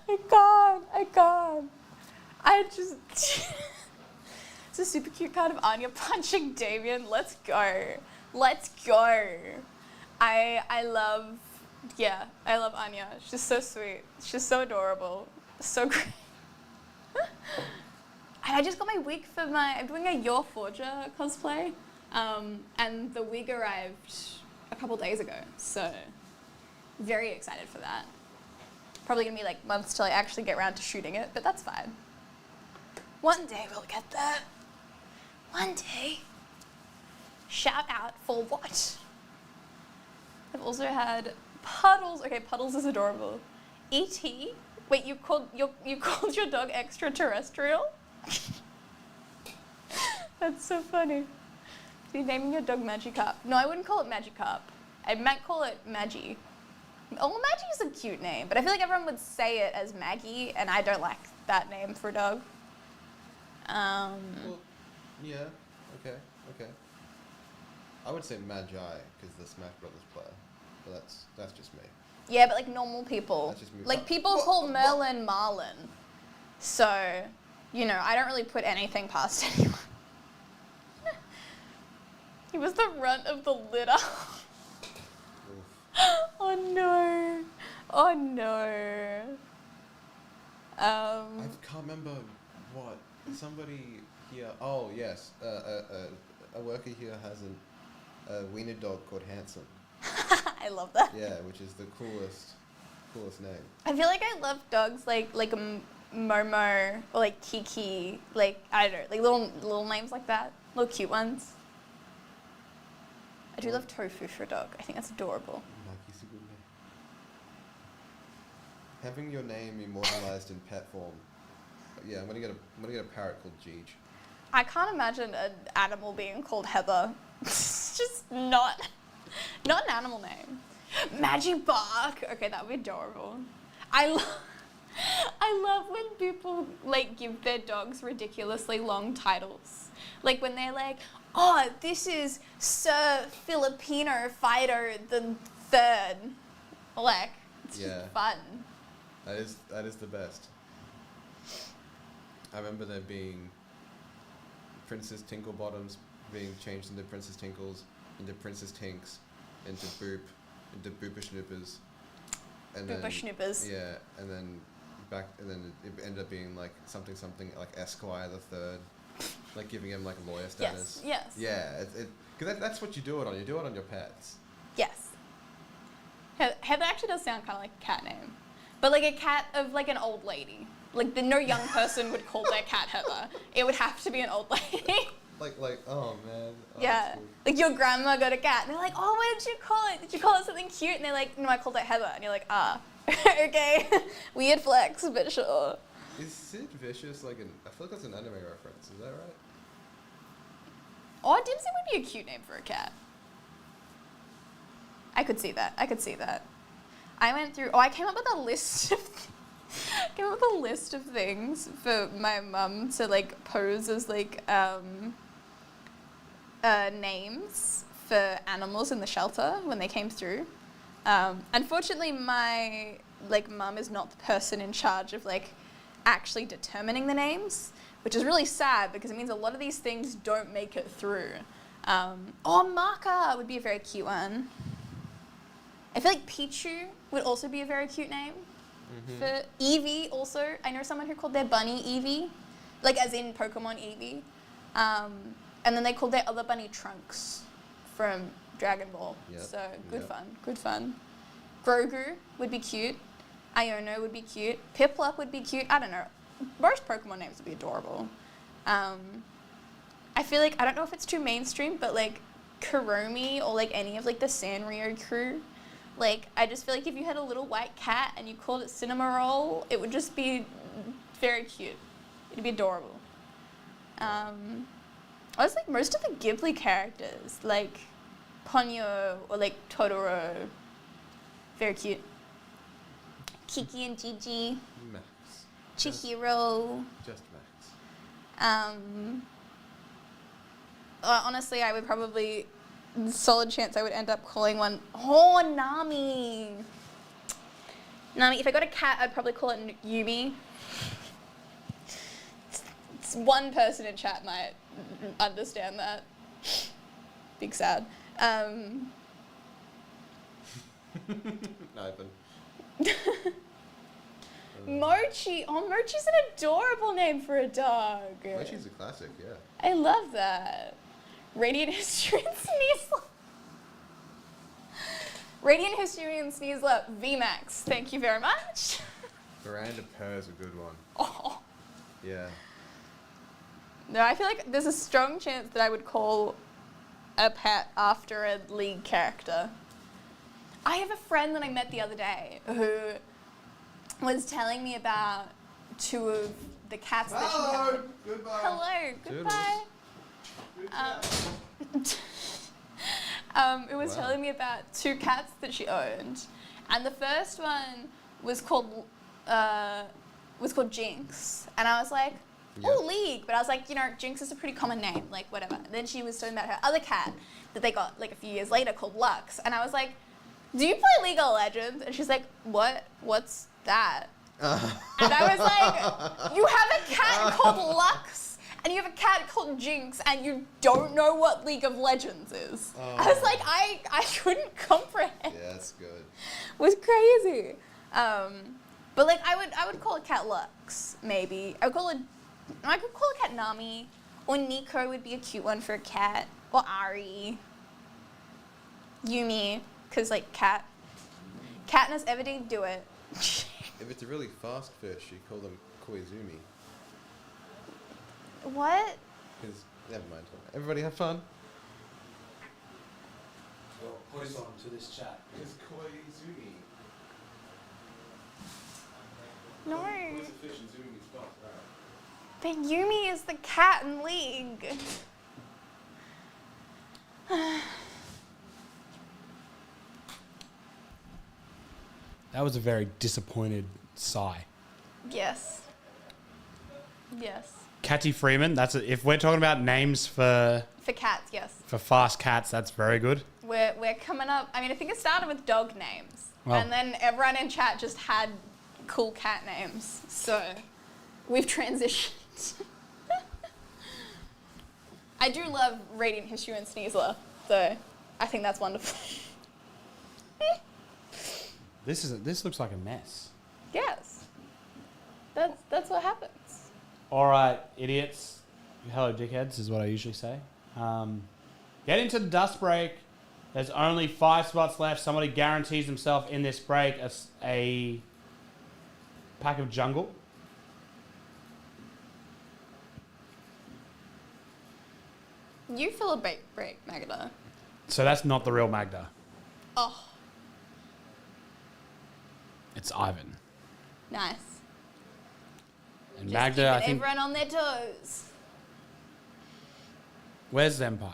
I can't. I just... It's a super cute card of Anya punching Damien. Let's go. I love Anya. She's just so sweet. She's so adorable. So great. And I just got my wig for I'm doing a Your Forger cosplay. And the wig arrived a couple days ago. So very excited for that. Probably gonna be like months till I actually get around to shooting it, but that's fine. One day we'll get there. One day. Shout out for what? I've also had Puddles. Okay, Puddles is adorable. E.T. Wait, you called your dog extraterrestrial? That's so funny. Are you naming your dog Magikarp? No, I wouldn't call it Magikarp. I might call it Maggie. Oh, Maggie is a cute name, but I feel like everyone would say it as Maggie, and I don't like that name for a dog.
Well, yeah. Okay. I would say Magi because the Smash Brothers player, but that's just me.
Yeah, but like normal people.
That's just me.
Like people call Merlin Marlin. So, I don't really put anything past anyone. He was the runt of the litter. Oh no.
I can't remember what somebody here. Oh yes, a worker here has a wiener dog called Handsome.
I love that.
Yeah, which is the coolest name.
I feel like I love dogs like Momo or like Kiki, like I don't know, like little names like that, little cute ones. I do love Tofu for a dog. I think that's adorable.
Maki's a good name. Having your name immortalized in pet form. Yeah, I'm gonna get a parrot called Jeej.
I can't imagine an animal being called Heather. It's just not an animal name. Magibark. Okay, that would be adorable. I love when people like give their dogs ridiculously long titles. Like when they're like, "Oh, this is Sir Filipino Fighter the Third." Like, it's just fun.
That is the best. I remember there being Princess Tinklebottoms being changed into Princess Tinkles, into Princess Tinks, into Boop, into Boopa Schnoopers, and
Boopa Schnoopers.
Yeah, and then it ended up being like something like Esquire the Third, like giving him like lawyer status.
Yes.
Yeah, because that's what you do it on. You do it on your pets.
Yes. Heather actually does sound kind of like a cat name, but like a cat of like an old lady. Like no young person would call their cat Heather. It would have to be an old lady.
Like oh man. Oh,
Yeah. Like your grandma got a cat, and they're like, "Oh, what did you call it? Did you call it something cute?" And they're like, "No, I called it Heather." And you're like, "Ah, okay, weird flex, but sure."
Is Sid Vicious like I feel like that's an anime reference. Is that right?
Or Dimsy would be a cute name for a cat. I could see that. I went through. I came up with a list of. Things for my mum to like pose as like names for animals in the shelter when they came through. Unfortunately, my like mum is not the person in charge of like actually determining the names, which is really sad because it means a lot of these things don't make it through. Marker would be a very cute one. I feel like Pichu would also be a very cute name. For Eevee also, I know someone who called their bunny Eevee, like as in Pokemon Eevee. And then they called their other bunny Trunks from Dragon Ball. Yep. So good fun. Grogu would be cute. Iono would be cute. Piplup would be cute. I don't know. Most Pokemon names would be adorable. I feel like, I don't know if it's too mainstream, but like Kuromi or like any of like the Sanrio crew, like I just feel like if you had a little white cat and you called it Cinema Roll, it would just be very cute. It'd be adorable. I was like most of the Ghibli characters, like Ponyo or like Totoro, very cute. Kiki and Gigi.
Max.
Chihiro.
Just Max.
Honestly, I would probably, solid chance I would end up calling one, Nami. Nami, if I got a cat, I'd probably call it Yumi. It's one person in chat might understand that. Big sad.
Ivan.
Mochi. Oh, Mochi's an adorable name for a dog.
Mochi's a classic, yeah.
I love that. Radiant History and Sneasler. Radiant History and Sneasler VMAX. Thank you very much.
Miranda Purr is a good one.
Oh.
Yeah.
No, I feel like there's a strong chance that I would call a pet after a League character. I have a friend that I met the other day who was telling me about two of the cats that she had.
Goodbye.
Hello, goodbye. It was telling me about two cats that she owned, and the first one was called Jinx, and I was like, oh, League, but I was like, Jinx is a pretty common name, like whatever. And then she was talking about her other cat that they got like a few years later called Lux, and I was like, do you play League of Legends? And she's like, what? What's that? And I was like, you have a cat called Lux, and you have a cat called Jinx, and you don't know what League of Legends is. Oh. I was like, I couldn't comprehend.
Yeah, that's good.
It was crazy. But like, I would call a cat Lux, maybe. I could call a cat Nami, or Nico would be a cute one for a cat, or Ari. Yumi, because like Katniss Everdeen, do it.
If it's a really fast fish, you call them Koizumi.
What?
Because, never mind. Everybody have fun.
Well, poison to this chat.
It's Koizumi.
No.
Where's the fish and Zumi's fast, right?
But Yumi is the cat in League.
That was a very disappointed sigh.
Yes. Yes.
Catty Freeman, if we're talking about names for
cats, yes.
For fast cats, that's very good.
We're coming up. I mean, I think it started with dog names.
Well,
and then everyone in chat just had cool cat names. So we've transitioned. I do love Radiant History and Sneasler, so I think that's wonderful.
This looks like a mess.
Yes. That's what happens.
All right, idiots. Hello, dickheads, is what I usually say. Get into the dust break. There's only 5 spots left. Somebody guarantees himself in this break a pack of jungle.
You fill a break, Magda.
So that's not the real Magda.
Oh.
It's Ivan.
Nice.
And
Just
Magda, I think...
everyone on their toes.
Where's Zenpai?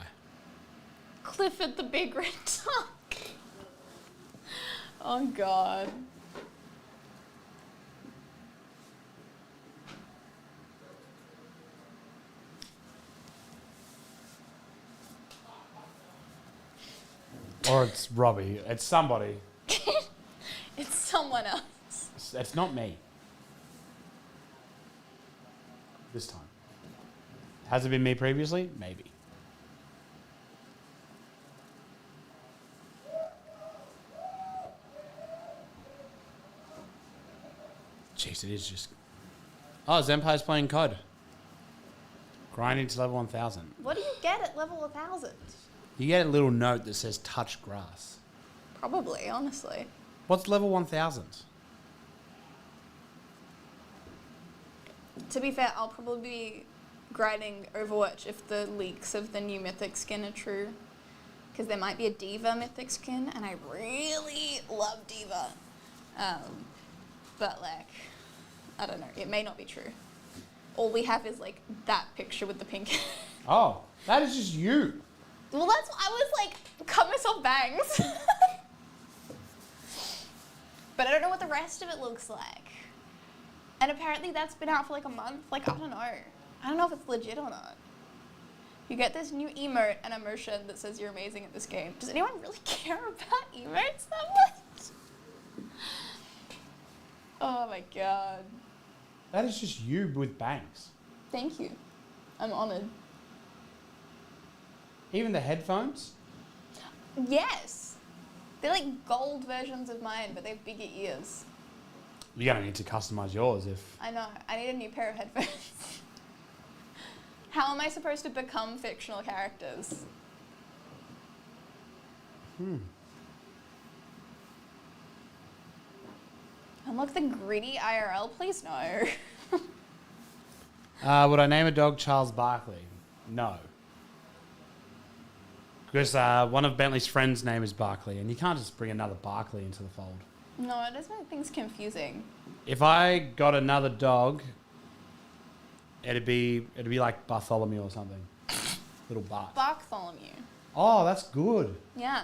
Clifford the Big Red Duck. Oh god.
Or it's Robbie. It's somebody.
It's someone else.
It's not me. This time. Has it been me previously? Maybe. Jeez, it is just... Oh, Zenpai's playing COD. Grinding to level 1000.
What do you get at level 1000?
You get a little note that says touch grass.
Probably, honestly.
What's level 1000?
To be fair, I'll probably be grinding Overwatch if the leaks of the new mythic skin are true. Because there might be a Diva mythic skin, and I really love Diva. But, like, I don't know. It may not be true. All we have is, like, that picture with the pink.
Oh, that is just you.
Well, that's why I was like, cut myself bangs. But I don't know what the rest of it looks like. And apparently that's been out for like a month. Like, I don't know. I don't know if it's legit or not. You get this new emote and emotion that says you're amazing at this game. Does anyone really care about emotes that much? Oh my god.
That is just you with bangs.
Thank you. I'm honored.
Even the headphones?
Yes. They're like gold versions of mine, but they have bigger ears.
You're going to need to customize yours if...
I know. I need a new pair of headphones. How am I supposed to become fictional characters? Unlock the gritty IRL, please no.
Would I name a dog Charles Barkley? No. Because one of Bentley's friends' name is Barkley, and you can't just bring another Barkley into the fold.
No, it does make things confusing.
If I got another dog, it'd be like Bartholomew or something. Little Bart.
Bartholomew.
Oh, that's good.
Yeah.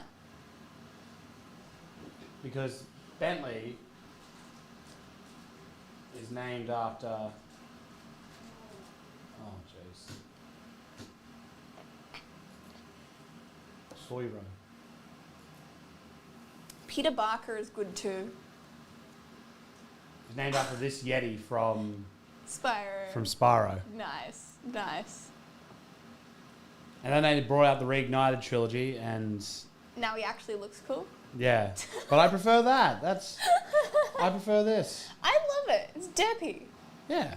Because Bentley is named after... Oh, jeez. Sawyer.
Peter Barker is good too.
It's named after this Yeti from
Spyro.
Spyro.
Nice. Nice.
And then they brought out the Reignited trilogy, and
Now he actually looks cool.
yeah. But I prefer that. I prefer this.
I love it. It's derpy.
Yeah.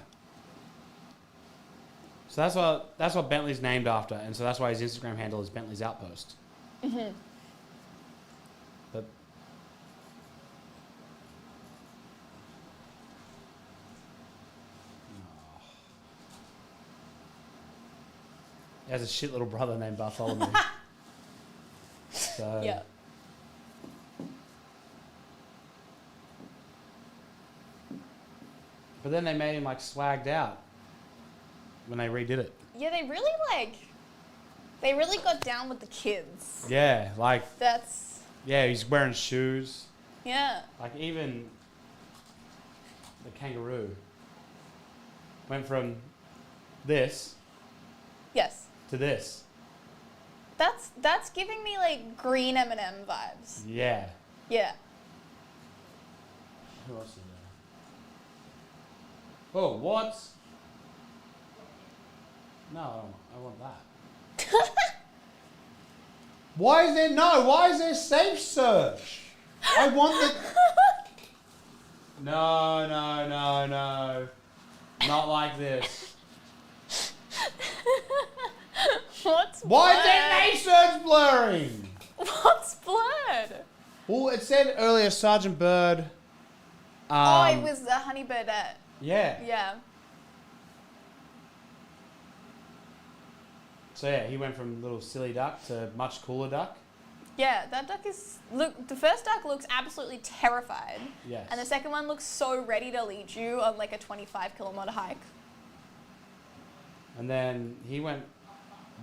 So that's what Bentley's named after, and so that's why his Instagram handle is Bentley's Outpost.
Mm-hmm.
But he has a shit little brother named Bartholomew. So
Yeah.
But then they made him like swagged out when they redid it.
Yeah, they really got down with the kids.
Yeah, like
That's,
yeah, he's wearing shoes.
yeah.
Like even the kangaroo went from this
Yes.
to this.
That's giving me like green M&M vibes.
Yeah.
Yeah.
Who else is there? Oh, what? No, I want that. Why is there safe search? I want the... No. Not like this.
What's
Why is
blurred?
there safe search blurring?
What's blurred?
Well, it said earlier Sergeant Bird.
Oh, it was the Honeybirdette.
Yeah.
Yeah.
So yeah, he went from little silly duck to much cooler duck.
Yeah, that duck is... Look, the first duck looks absolutely terrified.
Yes.
And the second one looks so ready to lead you on like a 25 kilometer hike.
And then he went...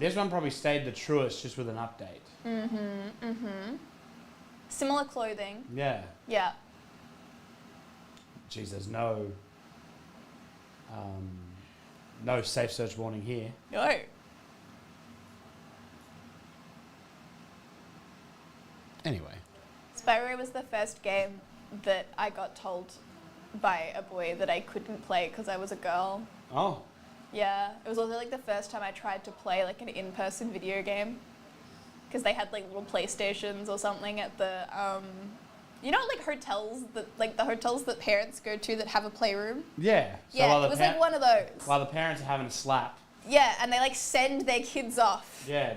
This one probably stayed the truest, just with an update.
Similar clothing.
Yeah.
Yeah.
Geez, there's no safe search warning here.
No.
Anyway.
Spyro was the first game that I got told by a boy that I couldn't play because I was a girl.
Oh.
Yeah, it was also like the first time I tried to play like an in-person video game, because they had like little PlayStations or something at the, you know, like hotels that like the hotels that parents go to that have a playroom.
Yeah. So
Yeah, it was like one of those.
While the parents are having a slap.
Yeah, and they like send their kids off.
Yeah.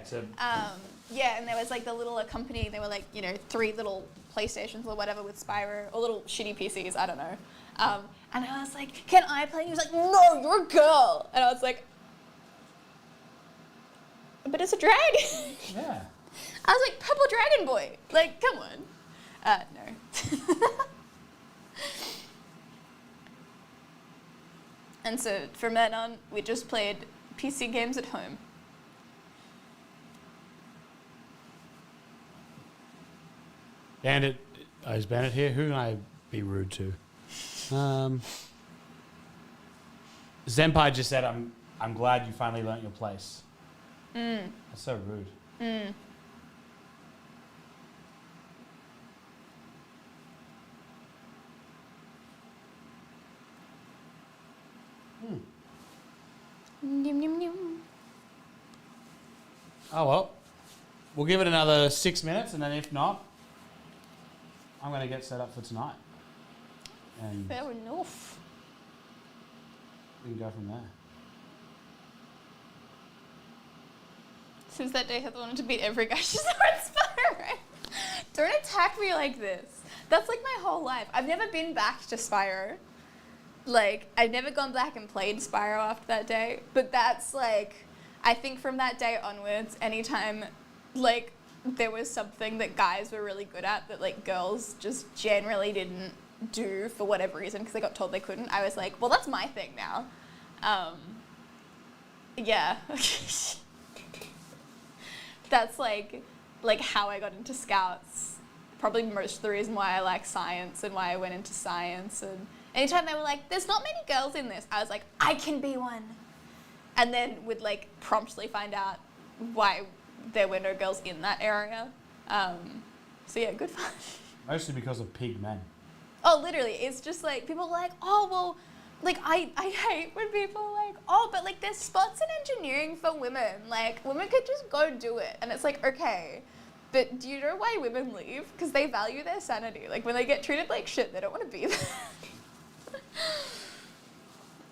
Yeah, and there was like the little company. They were like 3 little PlayStations or whatever with Spyro, or little shitty PCs. I don't know. And I was like, "Can I play?" And he was like, "No, you're a girl." And I was like, "But it's a dragon."
Yeah.
I was like, "Purple Dragon Boy." Like, come on. No. And so from then on, we just played PC games at home.
Bandit, is Bandit here? Who can I be rude to? Zenpai just said, I'm glad you finally learnt your place. That's so rude.
Nym, nym, nym.
Oh well. We'll give it another 6 minutes, and then if not, I'm going to get set up for tonight. And
Fair enough.
we can go from there.
Since that day, Heather wanted to beat every guy she's ever inspired. Don't attack me like this. That's like my whole life. I've never been back to Spyro. Like, I've never gone back and played Spyro after that day. But that's like, I think from that day onwards, anytime, like, there was something that guys were really good at that, like, girls just generally didn't do for whatever reason because they got told they couldn't, I was like, well, that's my thing now. Yeah. That's like how I got into Scouts. Probably most of the reason why I like science and why I went into science. And anytime they were like, there's not many girls in this, I was like, I can be one. And then would like promptly find out why there were no girls in that area. So yeah, good fun.
Mostly because of pig men.
Oh, literally, it's just like, people are like, oh, well, like, I hate when people are like, oh, but like, there's spots in engineering for women. Like, women could just go do it. And it's like, okay, but do you know why women leave? Because they value their sanity. Like, when they get treated like shit, they don't want to be there.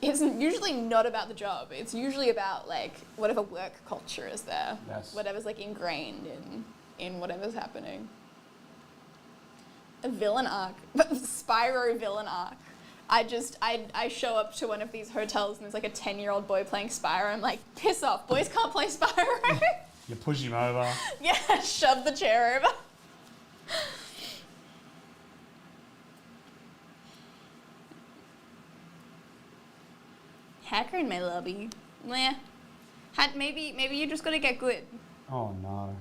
It's usually not about the job. It's usually about, like, whatever work culture is there.
Yes.
Whatever's, like, ingrained in whatever's happening. A villain arc. Spyro villain arc. I show up to one of these hotels and there's like a 10-year-old boy playing Spyro. I'm like, piss off, boys can't play Spyro.
You push him over.
Yeah, shove the chair over. Hacker in my lobby. Meh. Maybe you just gotta get good.
Oh no.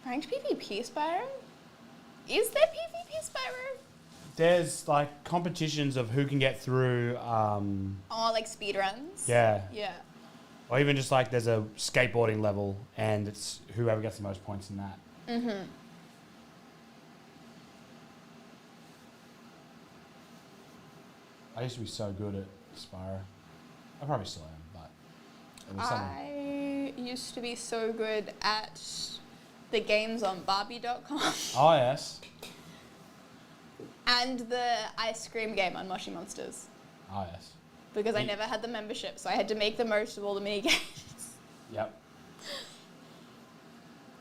Ranked PvP Spyro? Is there PvP Spyro?
There's like competitions of who can get through.
Oh, like speedruns?
Yeah.
Yeah.
Or even just like there's a skateboarding level and it's whoever gets the most points in that.
Mm-hmm.
I used to be so good at Spyro. I probably still am, but it was something.
I used to be so good at the games on Barbie.com
Oh yes.
and the ice cream game on Moshi Monsters
Oh yes.
because I never had the membership, so I had to make the most of all the mini games.
Yep.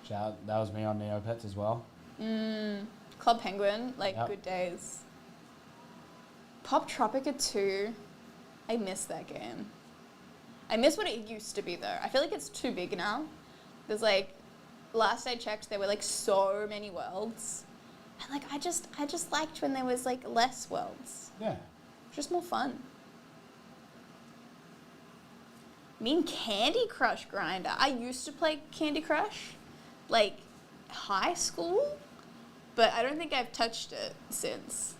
Shout, that was me on Neopets as well.
Club Penguin, like
Yep.
good days. Pop Tropica 2, I miss that game. I miss what it used to be though. I feel like it's too big now. There's like, last I checked, there were like so many worlds. And like I just liked when there was like less worlds.
Yeah.
Just more fun. Mean Candy Crush Grinder. I used to play Candy Crush, like high school, but I don't think I've touched it since.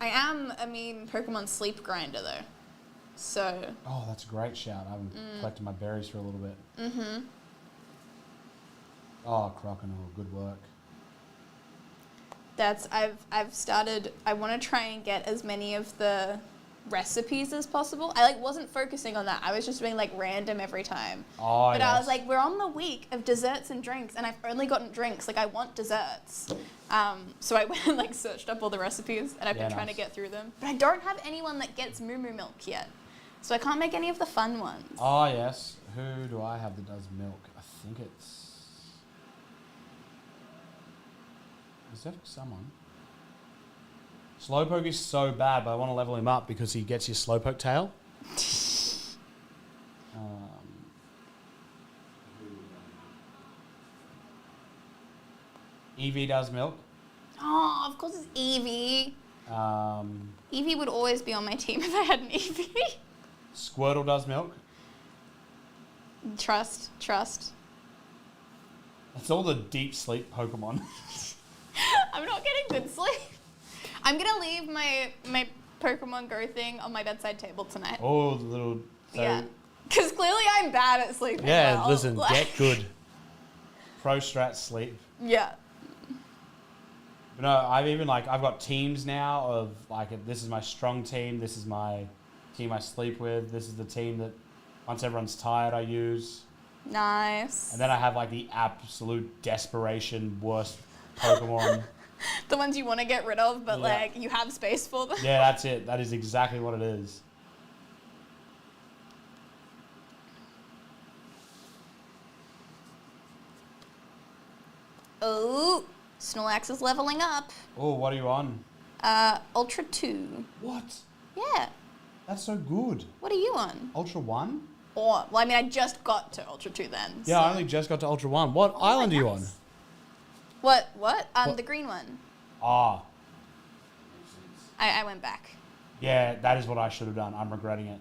I am a mean Pokemon Sleep Grinder though, so.
Oh, that's a great shout. I haven't collected my berries for a little bit.
Mm-hmm.
Oh, Croconaw, good work.
I've started. I want to try and get as many of the recipes as possible. I like wasn't focusing on that. I was just doing like random every time.
Oh,
But
yes.
I was like, we're on the week of desserts and drinks, and I've only gotten drinks. Like I want desserts. So I went and like searched up all the recipes, and I've been trying to get through them. But I don't have anyone that gets Moo Moo milk yet, so I can't make any of the fun ones.
Oh, yes. Who do I have that does milk? I think it's... Is that someone? Slowpoke is so bad, but I want to level him up because he gets your Slowpoke tail. Eevee does milk.
Oh, of course it's Eevee. Eevee would always be on my team if I had an Eevee.
Squirtle does milk.
Trust.
That's all the deep sleep Pokemon.
I'm not getting good sleep. I'm gonna leave my Pokemon Go thing on my bedside table tonight.
Oh, the little... So,
Yeah. Because clearly I'm bad at sleeping.
yeah,
well.
listen,
Like-
get good. Pro strat sleep.
Yeah.
But no, I've got teams now of like, this is my strong team, this is my team I sleep with, this is the team that once everyone's tired I use.
Nice.
And then I have like the absolute desperation worst Pokemon.
The ones you want to get rid of, but
Yeah.
like you have space for them.
Yeah, that's it. That is exactly what it is.
Oh, Snorlax is leveling up.
Oh, what are you on?
Ultra 2.
What?
Yeah.
That's so good.
What are you on?
Ultra 1?
Or, well, I mean, I just got to Ultra 2 then.
Yeah,
so.
I only just got to Ultra 1. What island are you on?
nice. What?
What?
The green one.
Ah,
I went back.
yeah, that is what I should have done. I'm regretting it.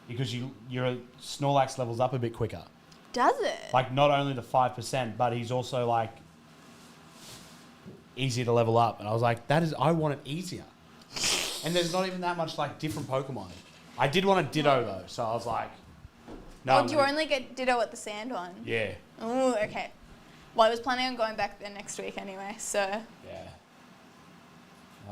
Because your Snorlax levels up a bit quicker.
Does it?
Like, not only the 5%, but he's also, like, easier to level up. And I was like, I want it easier. And there's not even that much, like, different Pokemon. I did want a Ditto, though, so I was like, no.
Oh, do you only get Ditto at the sand one?
Yeah.
Oh, okay. Well, I was planning on going back there next week anyway, so...
Yeah.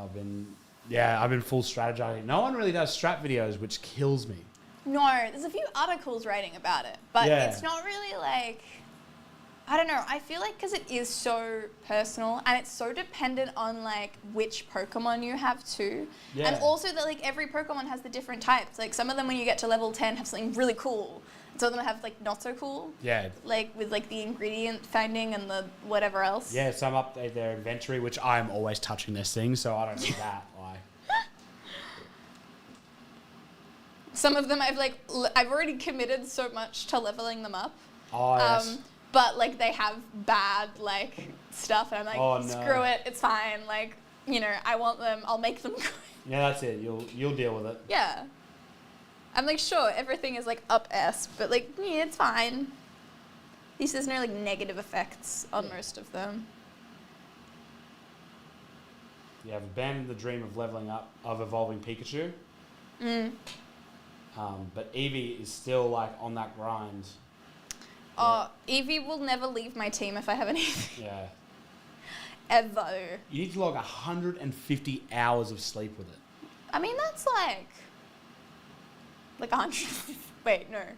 I've been full strategizing. No one really does strat videos, which kills me.
No, there's a few articles writing about it, but
Yeah.
it's not really like... I don't know, I feel like because it is so personal and it's so dependent on like which Pokemon you have too.
Yeah.
And also that like every Pokemon has the different types. Like some of them when you get to level 10 have something really cool. Some of them have like not so cool.
Yeah.
Like with like the ingredient finding and the whatever else.
Yeah, some update their inventory, which I'm always touching this thing, so I don't need that. Like,
Some of them I've already committed so much to leveling them up.
oh, yes.
But like they have bad like stuff and I'm like,
Oh, no.
screw it, it's fine. Like, you know, I want them, I'll make them good.
Yeah, that's it. You'll deal with it.
Yeah. I'm like, sure, everything is like up S, but like, yeah, it's fine. At least there's no like negative effects on most of them.
Yeah, I've abandoned the dream of leveling up, of evolving Pikachu. But Eevee is still like on that grind.
Oh, Eevee will never leave my team if I have an Eevee.
Yeah.
Ever.
You need to log 150 hours of sleep with it.
I mean, that's like 100. Wait, no. I mean,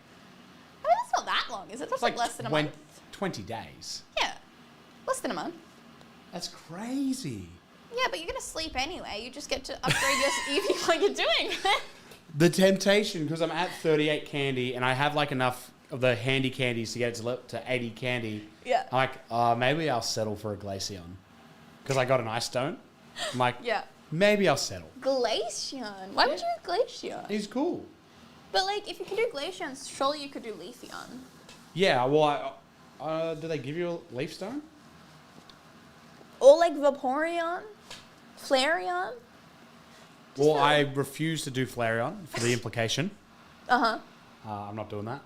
that's not that long, is it? That's like less than a month.
20 days.
Yeah. Less than a month.
That's crazy.
Yeah, but you're going to sleep anyway. You just get to upgrade your Eevee while you're doing it.
The temptation, because I'm at 38 candy and I have like enough of the handy candies to get to 80 candy.
Yeah.
I'm like, maybe I'll settle for a Glaceon. Because I got an Ice Stone. I'm like,
Yeah.
maybe I'll settle.
Glaceon. Why would you do Glaceon?
He's cool.
But like, if you could do Glaceon, surely you could do Leafeon.
Yeah, well, do they give you a Leaf Stone?
Or like Vaporeon, Flareon.
Well, I refuse to do Flareon for the implication.
Uh-huh.
I'm not doing that.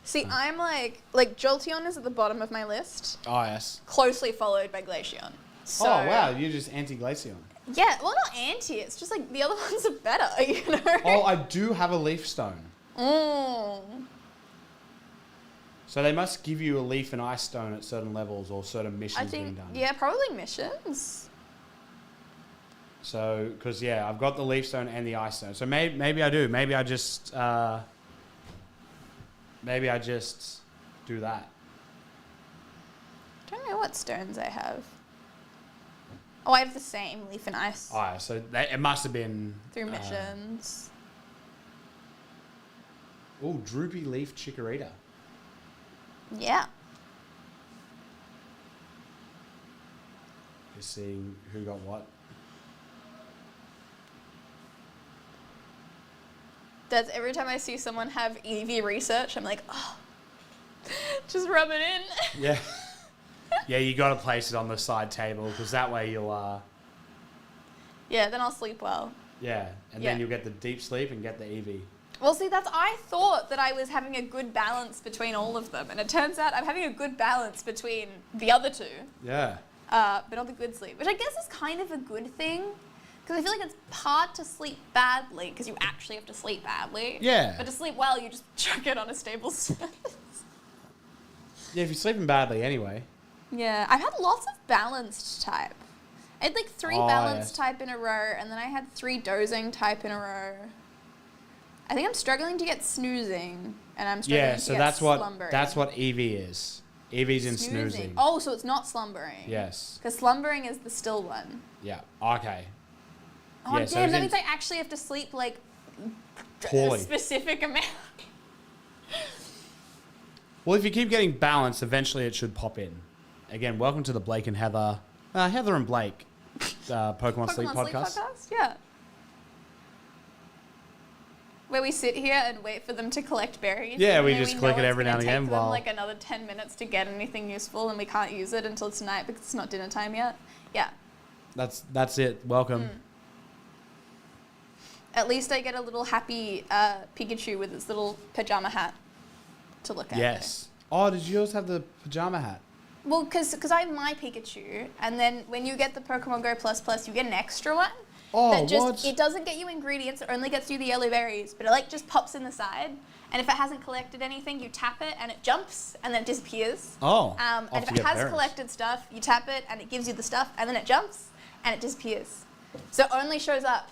See, I'm like Jolteon is at the bottom of my list,
Oh, yes.
closely followed by Glaceon. So,
Oh, wow. You're just anti-Glaceon.
Yeah, well, not anti. It's just like the other ones are better, you know?
Oh, I do have a Leaf Stone.
Mm.
So they must give you a Leaf and Ice Stone at certain levels or certain missions
I
being
think,
done.
yeah, probably missions.
So, because, yeah, I've got the Leaf Stone and the Ice Stone. So maybe I do. Maybe I just do that.
Don't know what stones I have. Oh, I have the same Leaf and Ice
Oh, yeah, so it must have been...
through missions.
Oh, Droopy Leaf Chikorita.
Yeah.
Just seeing who got what.
That's every time I see someone have EV research, I'm like, oh, just rub it in.
Yeah. Yeah, you got to place it on the side table because that way you'll...
Yeah, then I'll sleep well.
Yeah, and
Yeah.
then you'll get the deep sleep and get the EV.
Well, see, I thought that I was having a good balance between all of them, and it turns out I'm having a good balance between the other two,
Yeah.
but not the good sleep, which I guess is kind of a good thing, because I feel like it's hard to sleep badly, because you actually have to sleep badly.
Yeah.
But to sleep well, you just chuck it on a stable surface.
Yeah, if you're sleeping badly anyway.
Yeah, I've had lots of balanced type. I had like 3
Oh,
balanced
yes.
type in a row, and then I had 3 dozing type in a row. I think I'm struggling to get snoozing, and I'm struggling
Yeah,
to
so
get
that's
slumbering.
what EV is. EV's in snoozing.
Oh, so it's not slumbering.
Yes.
Because slumbering is the still one.
Yeah. Okay.
Oh,
Yeah, so
damn,
it's
that
in-
means I actually have to sleep like
Poorly.
a specific amount.
Well, if you keep getting balanced, eventually it should pop in. Again, welcome to the Blake and Heather, Heather and Blake, Pokemon Sleep Podcast.
Yeah. Where we sit here and wait for them to collect berries.
Yeah,
and
we
then
just
know
click it
it's
every now
gonna
and again
take them
while-
like another 10 minutes to get anything useful, and we can't use it until tonight because it's not dinner time yet. Yeah.
That's it. Welcome.
At least I get a little happy Pikachu with its little pajama hat to look at.
Yes. Oh, did yours have the pajama hat?
Well, because I have my Pikachu, and then when you get the Pokemon Go Plus Plus, you get an extra one.
Oh,
that just,
what?
It doesn't get you ingredients, it only gets you the yellow berries, but it like just pops in the side, and if it hasn't collected anything, you tap it, and it jumps, and then it disappears.
Oh.
And
off
if
to
it
get
has
berries.
collected stuff, you tap it, and it gives you the stuff, and then it jumps, and it disappears. So it only shows up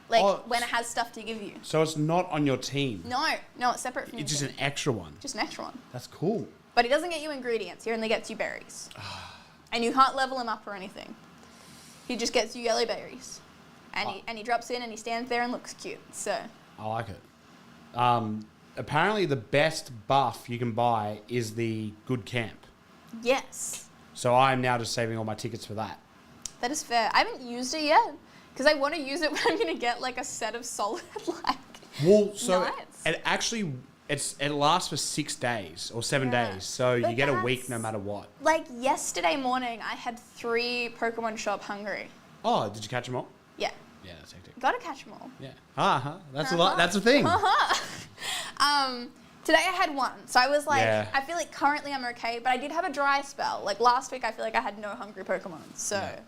like
Oh,
when it has stuff to give you.
So it's not on your team.
No, it's separate from
It's
your
just an
team.
extra one.
Just an extra one.
That's cool.
But he doesn't get you ingredients. He only gets you berries. And you can't level him up or anything. He just gets you yellow berries. And he drops in and he stands there and looks cute. So
I like it. Apparently, the best buff you can buy is the Good Camp.
yes,
So I'm now just saving all my tickets for that.
that is fair. I haven't used it yet because I want to use it when I'm going to get like a set of solid like.
Well, so
Nice.
it actually it lasts for 6 days or 7
Yeah.
days. So
But
you get a
that's-
week no matter what.
Like yesterday morning, I had 3 Pokemon Shop hungry.
Oh, did you catch them all?
Yeah,
Yeah, that's hectic.
gotta catch them all.
Yeah. That's a lot. That's a thing.
Today I had 1, so I was like,
Yeah.
I feel like currently I'm okay, but I did have a dry spell. Like last week, I feel like I had no hungry Pokemon, so
Yeah.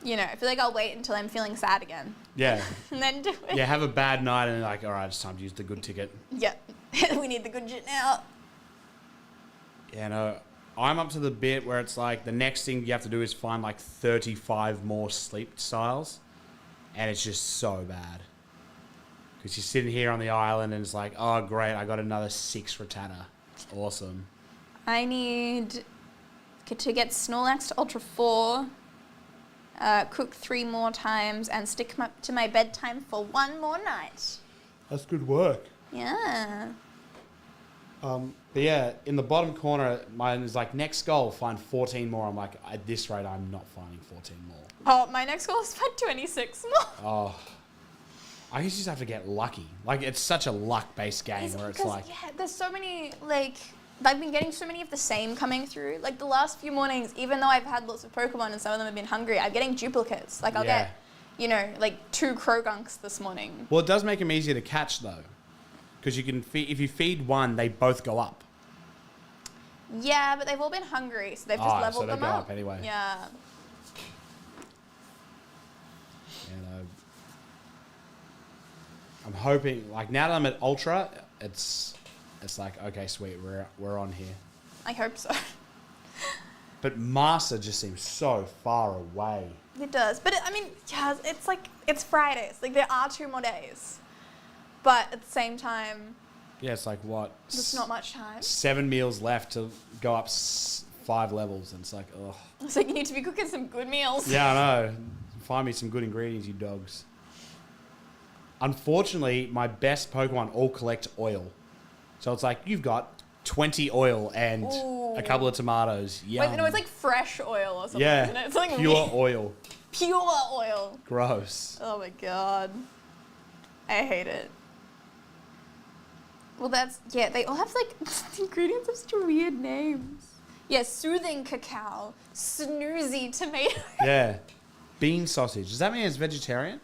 you know, I feel like I'll wait until I'm feeling sad again
Yeah.
and then do it.
Yeah, have a bad night and like, all right, it's time to use the good ticket.
Yeah. We need the good shit now.
Yeah, no, I'm up to the bit where it's like the next thing you have to do is find like 35 more sleep styles, and it's just so bad. Because you're sitting here on the island and it's like, oh great, I got another 6 Rattata. Awesome.
I need to get Snorlax to Ultra 4, cook 3 more times, and stick to my bedtime for 1 more night.
That's good work.
Yeah.
But yeah, in the bottom corner, mine is like, next goal, find 14 more. I'm like, at this rate, I'm not finding 14 more.
Oh, my next goal is find 26 more.
Oh, I guess you just have to get lucky. Like, it's such a luck-based game where it's like,
yeah, there's so many like I've been getting so many of the same coming through. Like the last few mornings, even though I've had lots of Pokemon and some of them have been hungry, I'm getting duplicates. Like I'll get, you know, like 2 Krogunks this morning.
Well, it does make them easier to catch though, because you can if you feed one, they both go up.
Yeah, but they've all been hungry, so they've just leveled
so they
them
go
up.
up anyway.
Yeah.
And I'm hoping, like now that I'm at Ultra, it's like, okay, sweet, we're on here.
I hope so.
But Master just seems so far away.
It does. But I mean, yeah, it's like, it's Fridays. Like there are 2 more days. But at the same time,
Yeah, it's like what?
there's not much time.
7 meals left to go up 5 levels, and it's like, ugh.
So you need to be cooking some good meals.
Yeah, I know. Find me some good ingredients, you dogs. Unfortunately, my best Pokemon all collect oil. So it's like, you've got 20 oil and
Ooh.
a couple of tomatoes. Yum.
Wait, no, it's like fresh oil or something,
yeah,
isn't it? It's like
pure oil.
Pure oil.
Gross.
Oh my god. I hate it. Well, yeah, they all have like, the ingredients have such weird names. Yeah, soothing cacao, snoozy tomato.
Yeah. Bean sausage. Does that mean it's vegetarian?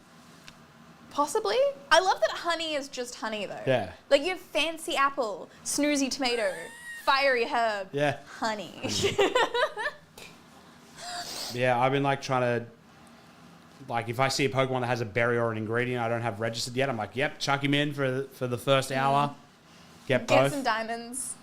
Possibly. I love that honey is just honey though.
Yeah.
Like you have fancy apple, snoozy tomato, fiery herb,
Yeah.
honey.
Yeah, I've been like trying to, like if I see a Pokemon that has a berry or an ingredient I don't have registered yet, I'm like, yep, chuck him in for the first hour. Get both.
Get some diamonds.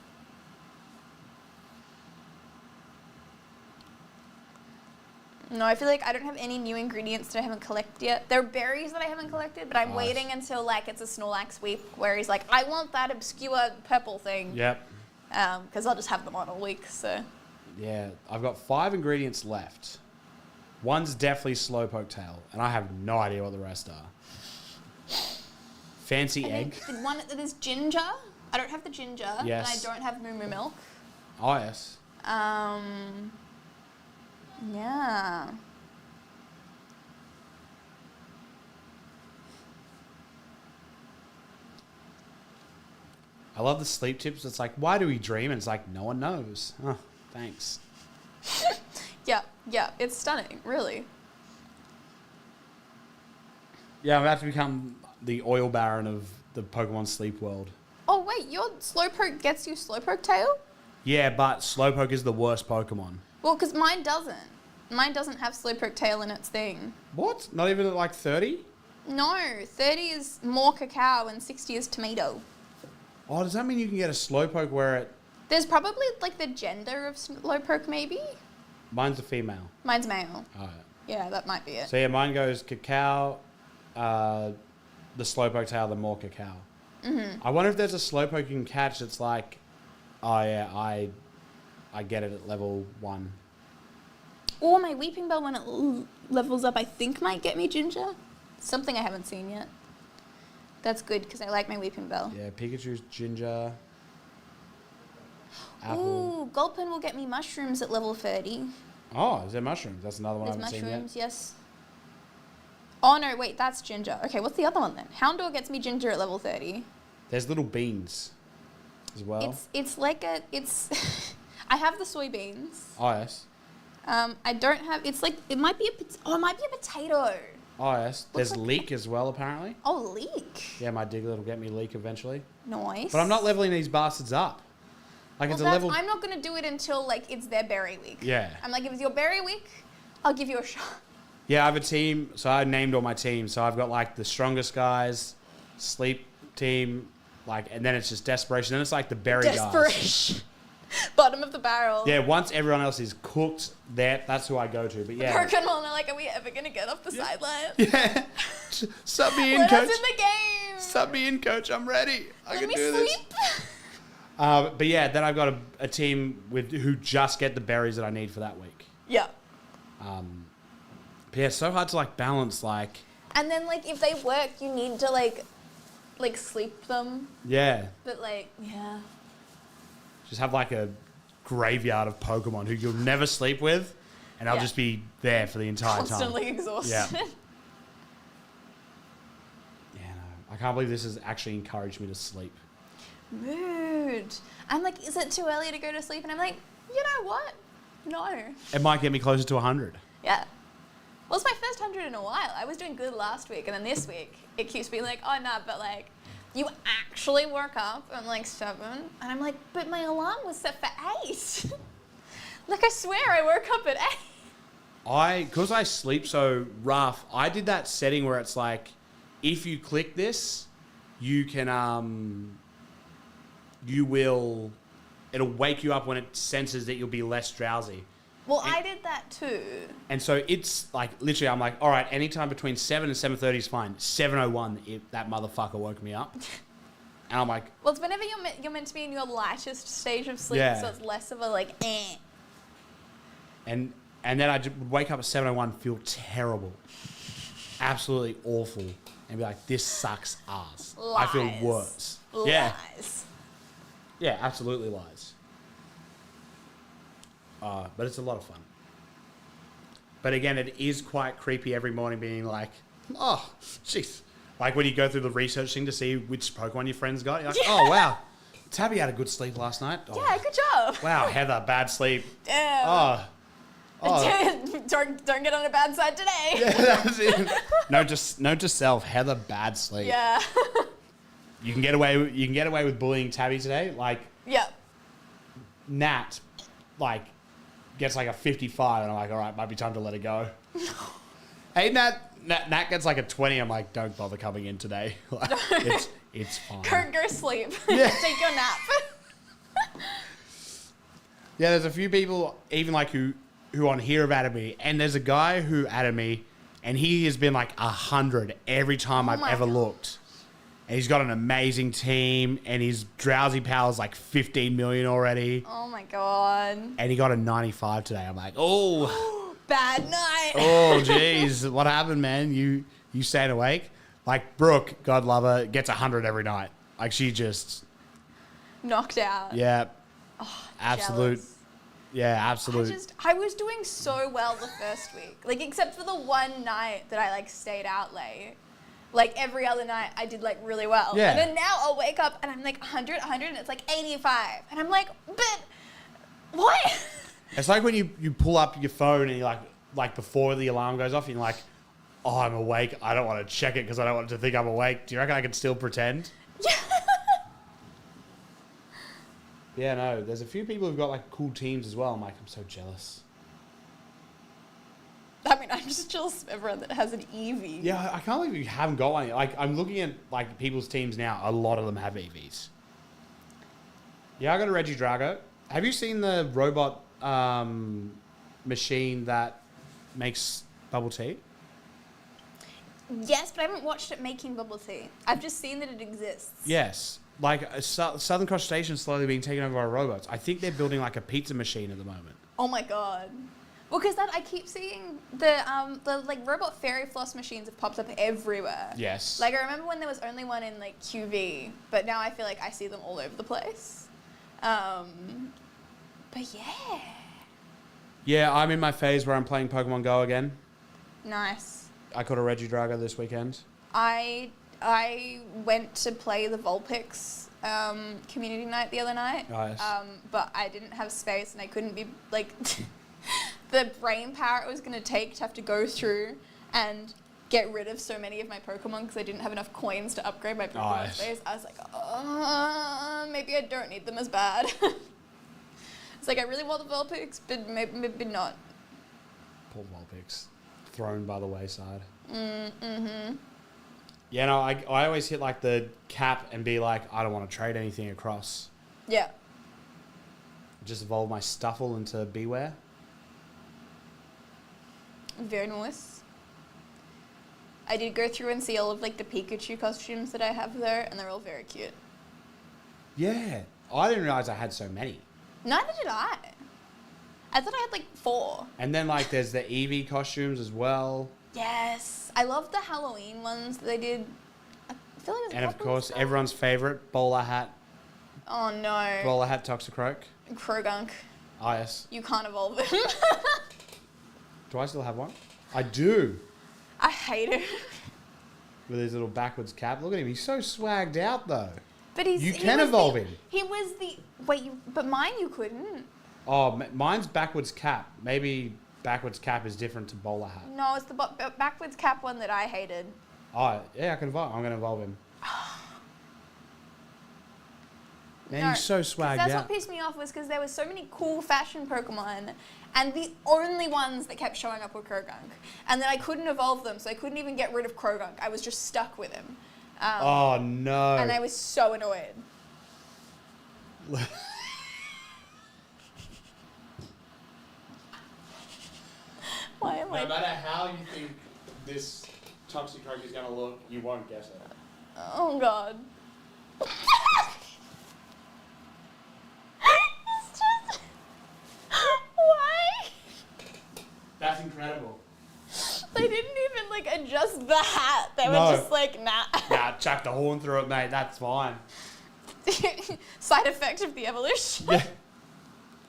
No, I feel like I don't have any new ingredients that I haven't collected yet. There are berries that I haven't collected, but I'm
Nice.
waiting until like it's a Snorlax week where he's like, I want that obscure purple thing.
Yep.
Because I'll just have them on all week, so.
Yeah, I've got 5 ingredients left. One's definitely Slowpoke Tail, and I have no idea what the rest are. Fancy egg.
The one that is ginger. I don't have the ginger.
Yes.
And I don't have Moo Moo Milk.
Oh, yes.
Yeah.
I love the sleep tips. It's like, why do we dream? And it's like, no one knows. Oh, thanks.
Yeah, it's stunning, really.
Yeah, I'm about to become the oil baron of the Pokemon Sleep world.
Oh wait, your Slowpoke gets you Slowpoke Tail?
Yeah, but Slowpoke is the worst Pokemon.
Well, because mine doesn't. Mine doesn't have Slowpoke Tail in its thing.
What? Not even at like 30?
No, 30 is more cacao and 60 is tomato.
Oh, does that mean you can get a Slowpoke where it...
There's probably like the gender of Slowpoke maybe?
Mine's a female.
Mine's male.
Oh,
Yeah, that might be it.
so yeah, mine goes cacao, the Slowpoke Tail, the more cacao. Mm-hmm. I wonder if there's a Slowpoke you can catch that's like, oh yeah, I get it at level 1.
Or my Weeping Bell when it levels up, I think might get me Ginger. Something I haven't seen yet. That's good because I like my Weeping Bell.
Yeah, Pikachu's ginger. Apple.
Ooh, Gulpin will get me mushrooms at level 30.
Oh, is there mushrooms? That's another one
There's
I haven't
mushrooms,
seen yet.
yes. Oh no, wait, that's Ginger. Okay, what's the other one then? Houndour gets me Ginger at level 30.
There's little beans as well.
It's like I have the soybeans.
Oh, yes.
I don't have, it might be a potato.
Oh, yes. There's
like
leek as well, apparently.
Oh, leek.
Yeah, my Diglett will get me leek eventually.
Nice.
But I'm not leveling these bastards up. Like,
Well,
it's a level...
I'm not going to do it until, like, it's their berry week.
Yeah.
I'm like, if it's your berry week, I'll give you a shot.
Yeah, I have a team, so I named all my teams. So I've got, like, the strongest guys, sleep team, like, and then it's just desperation. Then it's, like, the berry guys.
Desperation. Bottom of the barrel.
Yeah, once everyone else is cooked, that's who I go to. But yeah.
Pokemon are like, are we ever going to get off the sideline?
Yeah. Sub me in,
Let
coach.
us in the game.
Sub me in, coach. I'm ready. I
Let
can
me
do
sleep.
this. But yeah, then I've got a team who just get the berries that I need for that week.
Yeah.
But yeah, it's so hard to like balance like.
And then like if they work, you need to like sleep them.
Yeah.
But like, yeah.
Just have like a graveyard of Pokemon who you'll never sleep with, and I'll
Yeah.
just be there for the entire
Constantly
time.
exhausted.
Yeah. Yeah, no. I can't believe this has actually encouraged me to sleep.
Mood. I'm like, is it too early to go to sleep? And I'm like, you know what? No.
It might get me closer to 100.
Yeah. Well, it's my first 100 in a while. I was doing good last week, and then this week, it keeps being like, oh, no, but like, you actually woke up at like 7. And I'm like, but my alarm was set for 8. Like, I swear I woke up at 8.
Because I sleep so rough, I did that setting where it's like, if you click this, you can, it'll wake you up when it senses that you'll be less drowsy.
Well, I did that too.
And so it's like, literally, I'm like, all right, anytime between 7 and 7:30 is fine. 7:01, that motherfucker woke me up. And I'm like...
Well, it's whenever you're meant to be in your lightest stage of sleep, so it's less of a like, eh.
And then I would wake up at 7:01, feel terrible. Absolutely awful. And be like, this sucks ass.
Lies.
I feel worse.
Lies.
Yeah. Yeah, absolutely lies. But it's a lot of fun. But again, it is quite creepy every morning being like, oh, jeez. Like when you go through the research thing to see which Pokemon your friends got, you're like, oh, wow. Tabby had a good sleep last night. Oh,
Yeah, good job.
wow, Heather, bad sleep.
Damn.
Oh.
Don't get on a bad side today.
Yeah, that's it. Note to self, Heather, bad sleep.
Yeah.
You can get away with bullying Tabby today. Like
Yeah.
Nat, like gets like a 55, and I'm like, all right, might be time to let it go. Hey, Nat gets like a 20. I'm like, don't bother coming in today. Like, it's fine.
Go sleep.
Yeah.
Take your nap.
Yeah, there's a few people even like who on here have added me, and there's a guy who added me, and he has been like 100 every time I've ever looked. And he's got an amazing team, and his drowsy power is like 15 million already.
Oh my god.
And he got a 95 today. I'm like, oh.
Bad night.
Oh, jeez. What happened, man? You staying awake? Like, Brooke, God love her, gets 100 every night. Like, she just...
Knocked out.
Yeah. Absolute.
Jealous.
Yeah, absolute.
I was doing so well the first week. Like, except for the one night that I, like, stayed out late. Like, every other night, I did, like, really well.
Yeah.
And then now I'll wake up and I'm like, 100, and it's like 85. And I'm like, but what?
It's like when you pull up your phone and you're like before the alarm goes off, and you're like, oh, I'm awake. I don't want to check it because I don't want it to think I'm awake. Do you reckon I can still pretend?
Yeah.
Yeah, no. There's a few people who've got, like, cool teams as well. I'm like, I'm so jealous.
I mean, I'm just jealous of everyone that has an Eevee.
Yeah, I can't believe you haven't got one. Like, I'm looking at, like, people's teams now. A lot of them have EVs. Yeah, I got a Regidrago. Have you seen the robot machine that makes bubble tea?
Yes, but I haven't watched it making bubble tea. I've just seen that it exists.
Yes. Like, Southern Cross Station slowly being taken over by robots. I think they're building, like, a pizza machine at the moment.
Oh my god. Well, because I keep seeing the like robot fairy floss machines have popped up everywhere.
Yes.
Like I remember when there was only one in like QV, but now I feel like I see them all over the place. But yeah.
Yeah, I'm in my phase where I'm playing Pokemon Go again.
Nice.
I caught a Regidrago this weekend.
I went to play the Vulpix community night the other night.
Nice.
But I didn't have space and I couldn't be like the brain power it was going to take to have to go through and get rid of so many of my Pokemon because I didn't have enough coins to upgrade my Pokemon space. I was like, maybe I don't need them as bad. It's like I really want the Vulpix, but maybe not.
Poor Vulpix. Thrown by the wayside.
Mm-hmm.
Yeah, no, I always hit like the cap and be like, I don't want to trade anything across.
Yeah.
Just evolve my Stuffle into Beware.
Very nice. I did go through and see all of like the Pikachu costumes that I have there, and they're all very cute.
Yeah. I didn't realize I had so many.
Neither did I. I thought I had like 4.
And then like there's the Eevee costumes as well.
Yes. I love the Halloween ones that they did. I feel like it was a
And of
couple
course,
stuff.
everyone's favorite, Bowler Hat.
Oh no.
Bowler Hat Toxicroak.
Krogunk.
Oh, yes.
You can't evolve him.
Do I still have one? I do.
I hate it.
With his little backwards cap. Look at him. He's so swagged out, though.
But he
can
was
evolve him.
He was the but mine you couldn't.
Oh, mine's backwards cap. Maybe backwards cap is different to bowler hat.
No, it's the backwards cap one that I hated.
Oh, yeah, I can evolve. I'm going to evolve him. Man,
No,
he's so
'cause
swagged
that's
out.
what pissed me off was because there were so many cool fashion Pokemon, and the only ones that kept showing up were Krogunk. And then I couldn't evolve them, so I couldn't even get rid of Krogunk. I was just stuck with him.
Oh, no.
And I was so annoyed. Why am
No
I...
matter how you think this Toxicroak is going to look, you won't guess it.
Oh, God. It's just... Why?
That's incredible.
They didn't even, like, adjust the hat. They were
No.
just like, nah.
Nah, chuck the horn through it, mate. That's fine.
Side effect of the evolution.
Yeah.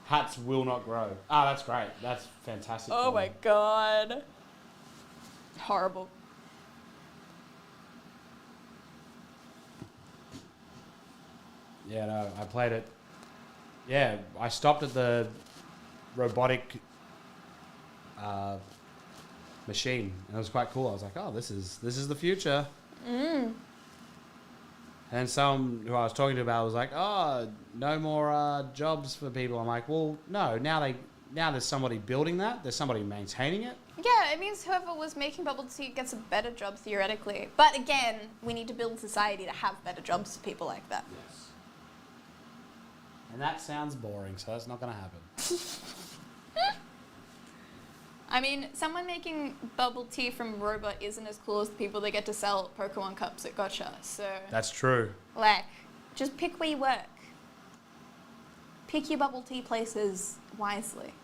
Hats will not grow. Ah, that's great. That's fantastic.
Oh, my God. Horrible.
Yeah, no, I played it. Yeah, I stopped at the robotic machine, and it was quite cool. I was like, oh, this is the future. And someone who I was talking to about was like, oh, no more jobs for people. I'm like, well, no, now there's somebody building that. There's somebody maintaining it.
Yeah, it means whoever was making bubble tea gets a better job theoretically. But again, we need to build society to have better jobs for people like that.
Yes. And that sounds boring, so that's not going to happen.
I mean, someone making bubble tea from robot isn't as cool as the people that get to sell Pokemon cups at Gotcha. So,
That's true.
like, just pick where you work. Pick your bubble tea places wisely.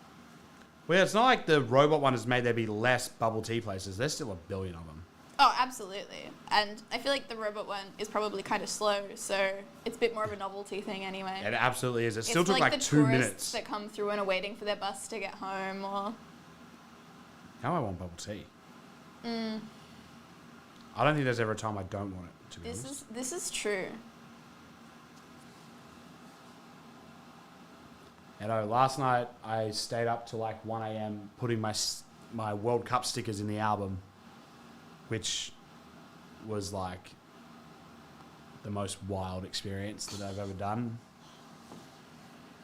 Well, yeah, it's not like the robot one has made there be less bubble tea places. There's still a billion of them.
Oh, absolutely. And I feel like the robot one is probably kind of slow, so it's a bit more of a novelty thing anyway.
It absolutely is. It still
It's
took like
the
2
tourists
minutes.
that come through and are waiting for their bus to get home, or...
Now I want bubble tea. I don't think there's ever a time I don't want it, to be honest.
This is true.
You know, last night I stayed up till like 1 a.m. putting my World Cup stickers in the album, which was like the most wild experience that I've ever done.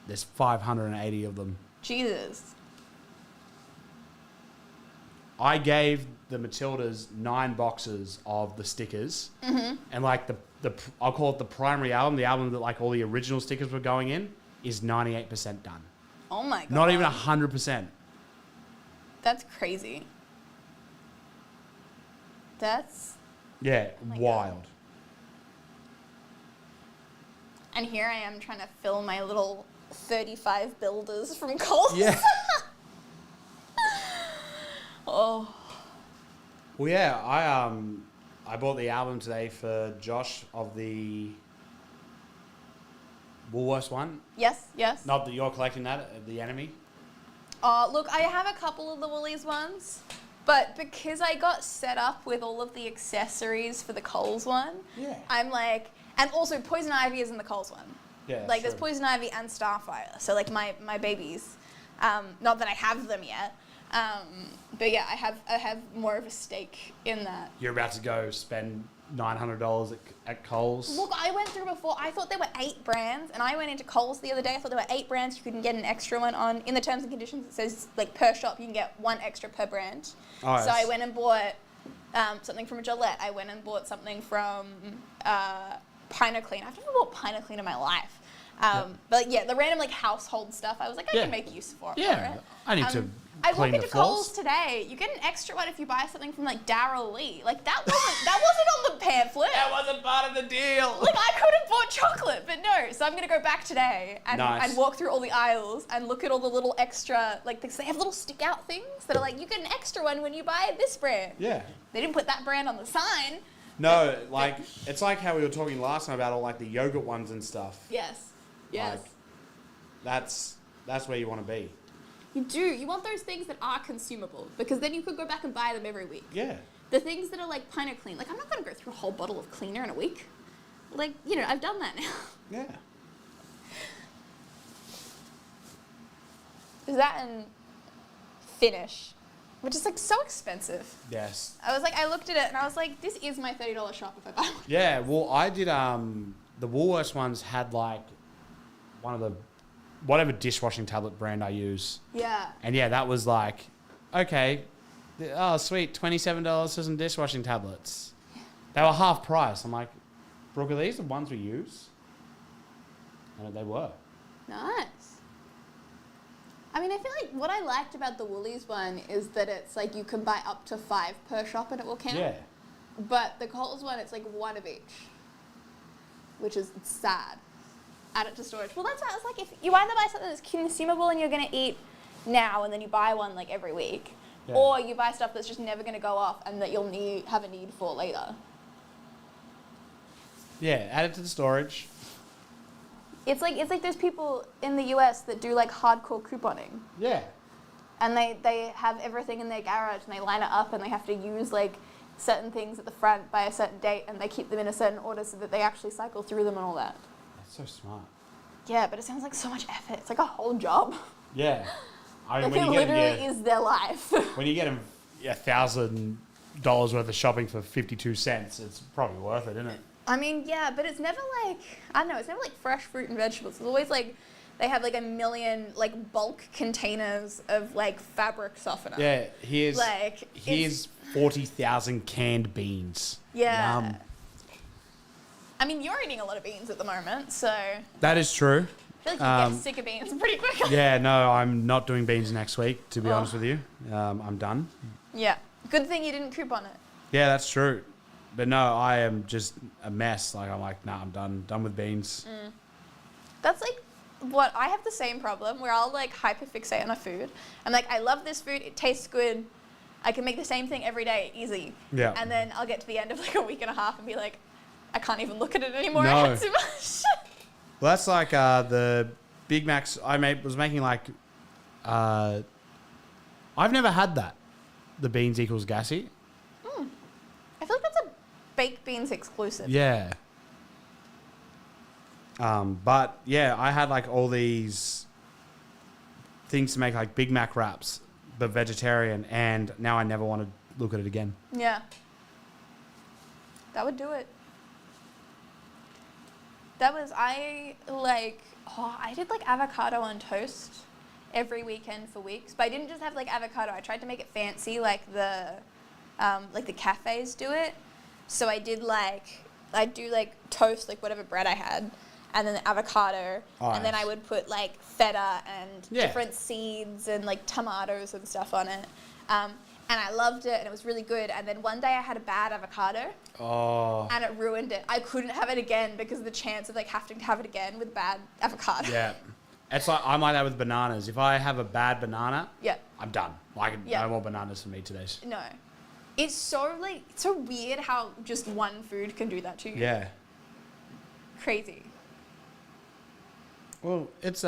There's 580 of them.
Jesus.
I gave the Matildas 9 boxes of the stickers, and like the I'll call it the primary album, the album that like all the original stickers were going in, is 98% done.
Oh my God.
Not even 100%.
That's crazy. That's...
Yeah,
my God.
wild.
And here I am trying to fill my little 35 builders from Coles.
Yeah.
Oh.
Well, yeah, I bought the album today for Josh of the Woolworths one.
Yes, yes.
Not that you're collecting that, the enemy.
Look, I have a couple of the Woolies ones, but because I got set up with all of the accessories for the Coles one,
Yeah.
I'm like... And also, Poison Ivy is in the Coles one.
Yeah,
Like, there's
true.
Poison Ivy and Starfire, so, like, my babies. Not that I have them yet. But yeah, I have more of a stake in that.
You're about to go spend $900 at Coles.
Look, I went through before. I thought there were 8 brands, and I went into Coles the other day. I thought there were 8 brands. You can get an extra one on. In the terms and conditions, it says like per shop you can get 1 extra per brand.
Oh,
so
yes.
I went and bought something from Gillette. I went and bought something from Pinoclean. I've never bought Pinoclean in my life. But yeah, the random like household stuff. I was like, I
Yeah.
can make use for it.
Yeah, I need to
I
clean
walked
the
into Coles
floors.
today. You get an extra one if you buy something from like Darryl Lee. Like that wasn't on the pamphlet.
That wasn't part of the deal.
Like I could have bought chocolate, but no. So I'm gonna go back today and,
Nice.
and walk through all the aisles and look at all the little extra like they have little stick out things that are like you get an extra one when you buy this brand.
Yeah.
They didn't put that brand on the sign.
No, like it's like how we were talking last time about all like the yogurt ones and stuff.
Yes. Yes.
Like, that's where you want to be.
You do. You want those things that are consumable because then you could go back and buy them every week.
Yeah.
The things that are like Pinoclean, like I'm not going to go through a whole bottle of cleaner in a week. like, you know, I've done that now.
Yeah.
Is that and Finish, which is like so expensive.
Yes.
I was like, I looked at it and I was like, this is my $30 shop if I buy one.
Yeah, well, I did, the Woolworths ones had like one of the, whatever dishwashing tablet brand I use.
Yeah.
And yeah, that was like, okay, oh, sweet, $27 for some dishwashing tablets. They were half price. I'm like, Brooke, are these the ones we use? And they were.
Nice. I mean, I feel like what I liked about the Woolies one is that it's like you can buy up to 5 per shop and it will count.
Yeah.
But the Coles one, it's like 1 of each, which is sad. Add it to storage. Well, that's why I was like, if you either buy something that's consumable and you're going to eat now and then you buy one like every week,
Yeah.
or you buy stuff that's just never going to go off and that you'll have a need for later.
Yeah, add it to the storage.
It's like those people in the US that do like hardcore couponing.
Yeah.
And they have everything in their garage and they line it up and they have to use like certain things at the front by a certain date and they keep them in a certain order so that they actually cycle through them and all that.
That's so smart.
Yeah, but it sounds like so much effort. It's like a whole job.
Yeah. I mean,
Like it literally is their life.
when you get them $1,000 worth of shopping for 52 cents, it's probably worth it, isn't it?
I mean, yeah, but it's never like, I don't know, it's never like fresh fruit and vegetables. It's always like, they have like a million like bulk containers of like fabric softener.
Yeah, here's
Like,
here's 40,000 canned beans.
Yeah.
Yum.
I mean, you're eating a lot of beans at the moment, so I
That is true.
feel like you get sick of beans pretty quickly.
Yeah, no, I'm not doing beans next week, to be
Oh.
honest with you. I'm done.
Yeah. Good thing you didn't coupon it.
Yeah, that's true. But no, I am just a mess. Like, I'm like, nah, I'm done with beans.
That's like what I have the same problem where I'll like hyperfixate on a food. I'm like, I love this food, it tastes good. I can make the same thing every day, easy.
Yeah.
And then I'll get to the end of like a week and a half and be like, I can't even look at it anymore.
No.
I had too much.
Well, that's like the Big Macs was making like, I've never had that. The beans equals gassy.
I feel like that's a baked beans exclusive.
Yeah. But yeah, I had like all these things to make like Big Mac wraps, but vegetarian, and now I never want to look at it again.
Yeah. That would do it. I did like avocado on toast every weekend for weeks, but I didn't just have like avocado. I tried to make it fancy like the cafes do it. So I'd do like toast, like whatever bread I had, and then the avocado, and then
Nice.
I would put like feta and
Yeah.
different seeds and like tomatoes and stuff on it. And I loved it and it was really good. And then one day I had a bad avocado
Oh.
and it ruined it. I couldn't have it again because of the chance of like having to have it again with bad avocado.
Yeah. It's like, I'm like that with bananas. If I have a bad banana,
Yeah.
I'm done. Like,
Yeah.
no more bananas for me today.
No. It's so weird how just one food can do that to you.
Yeah.
Crazy.
Well, it's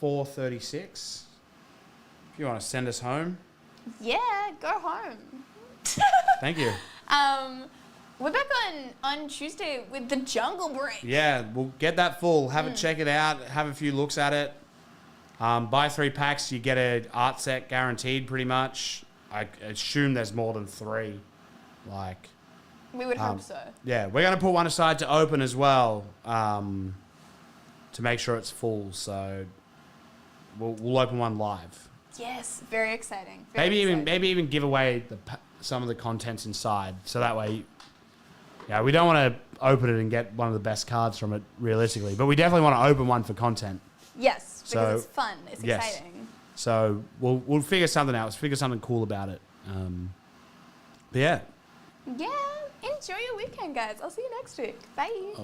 4:36. If you want to send us home,
Yeah, go home.
thank you.
We're back on Tuesday with the Jungle Break.
Yeah, we'll get that full. Have it, check it out. Have a few looks at it. Buy 3 packs, you get an art set guaranteed, pretty much. I assume there's more than 3. Like,
We would hope so.
yeah, we're gonna put one aside to open as well, to make sure it's full. So we'll open one live.
Yes, very exciting.
Maybe even give away some of the contents inside, so that way. Yeah, we don't want to open it and get one of the best cards from it, realistically, but we definitely want to open one for content.
Yes, because
So,
it's fun. It's
yes.
exciting.
So we'll figure something out. Let's figure something cool about it. But yeah.
Yeah, enjoy your weekend, guys. I'll see you next week. Bye.
Oh,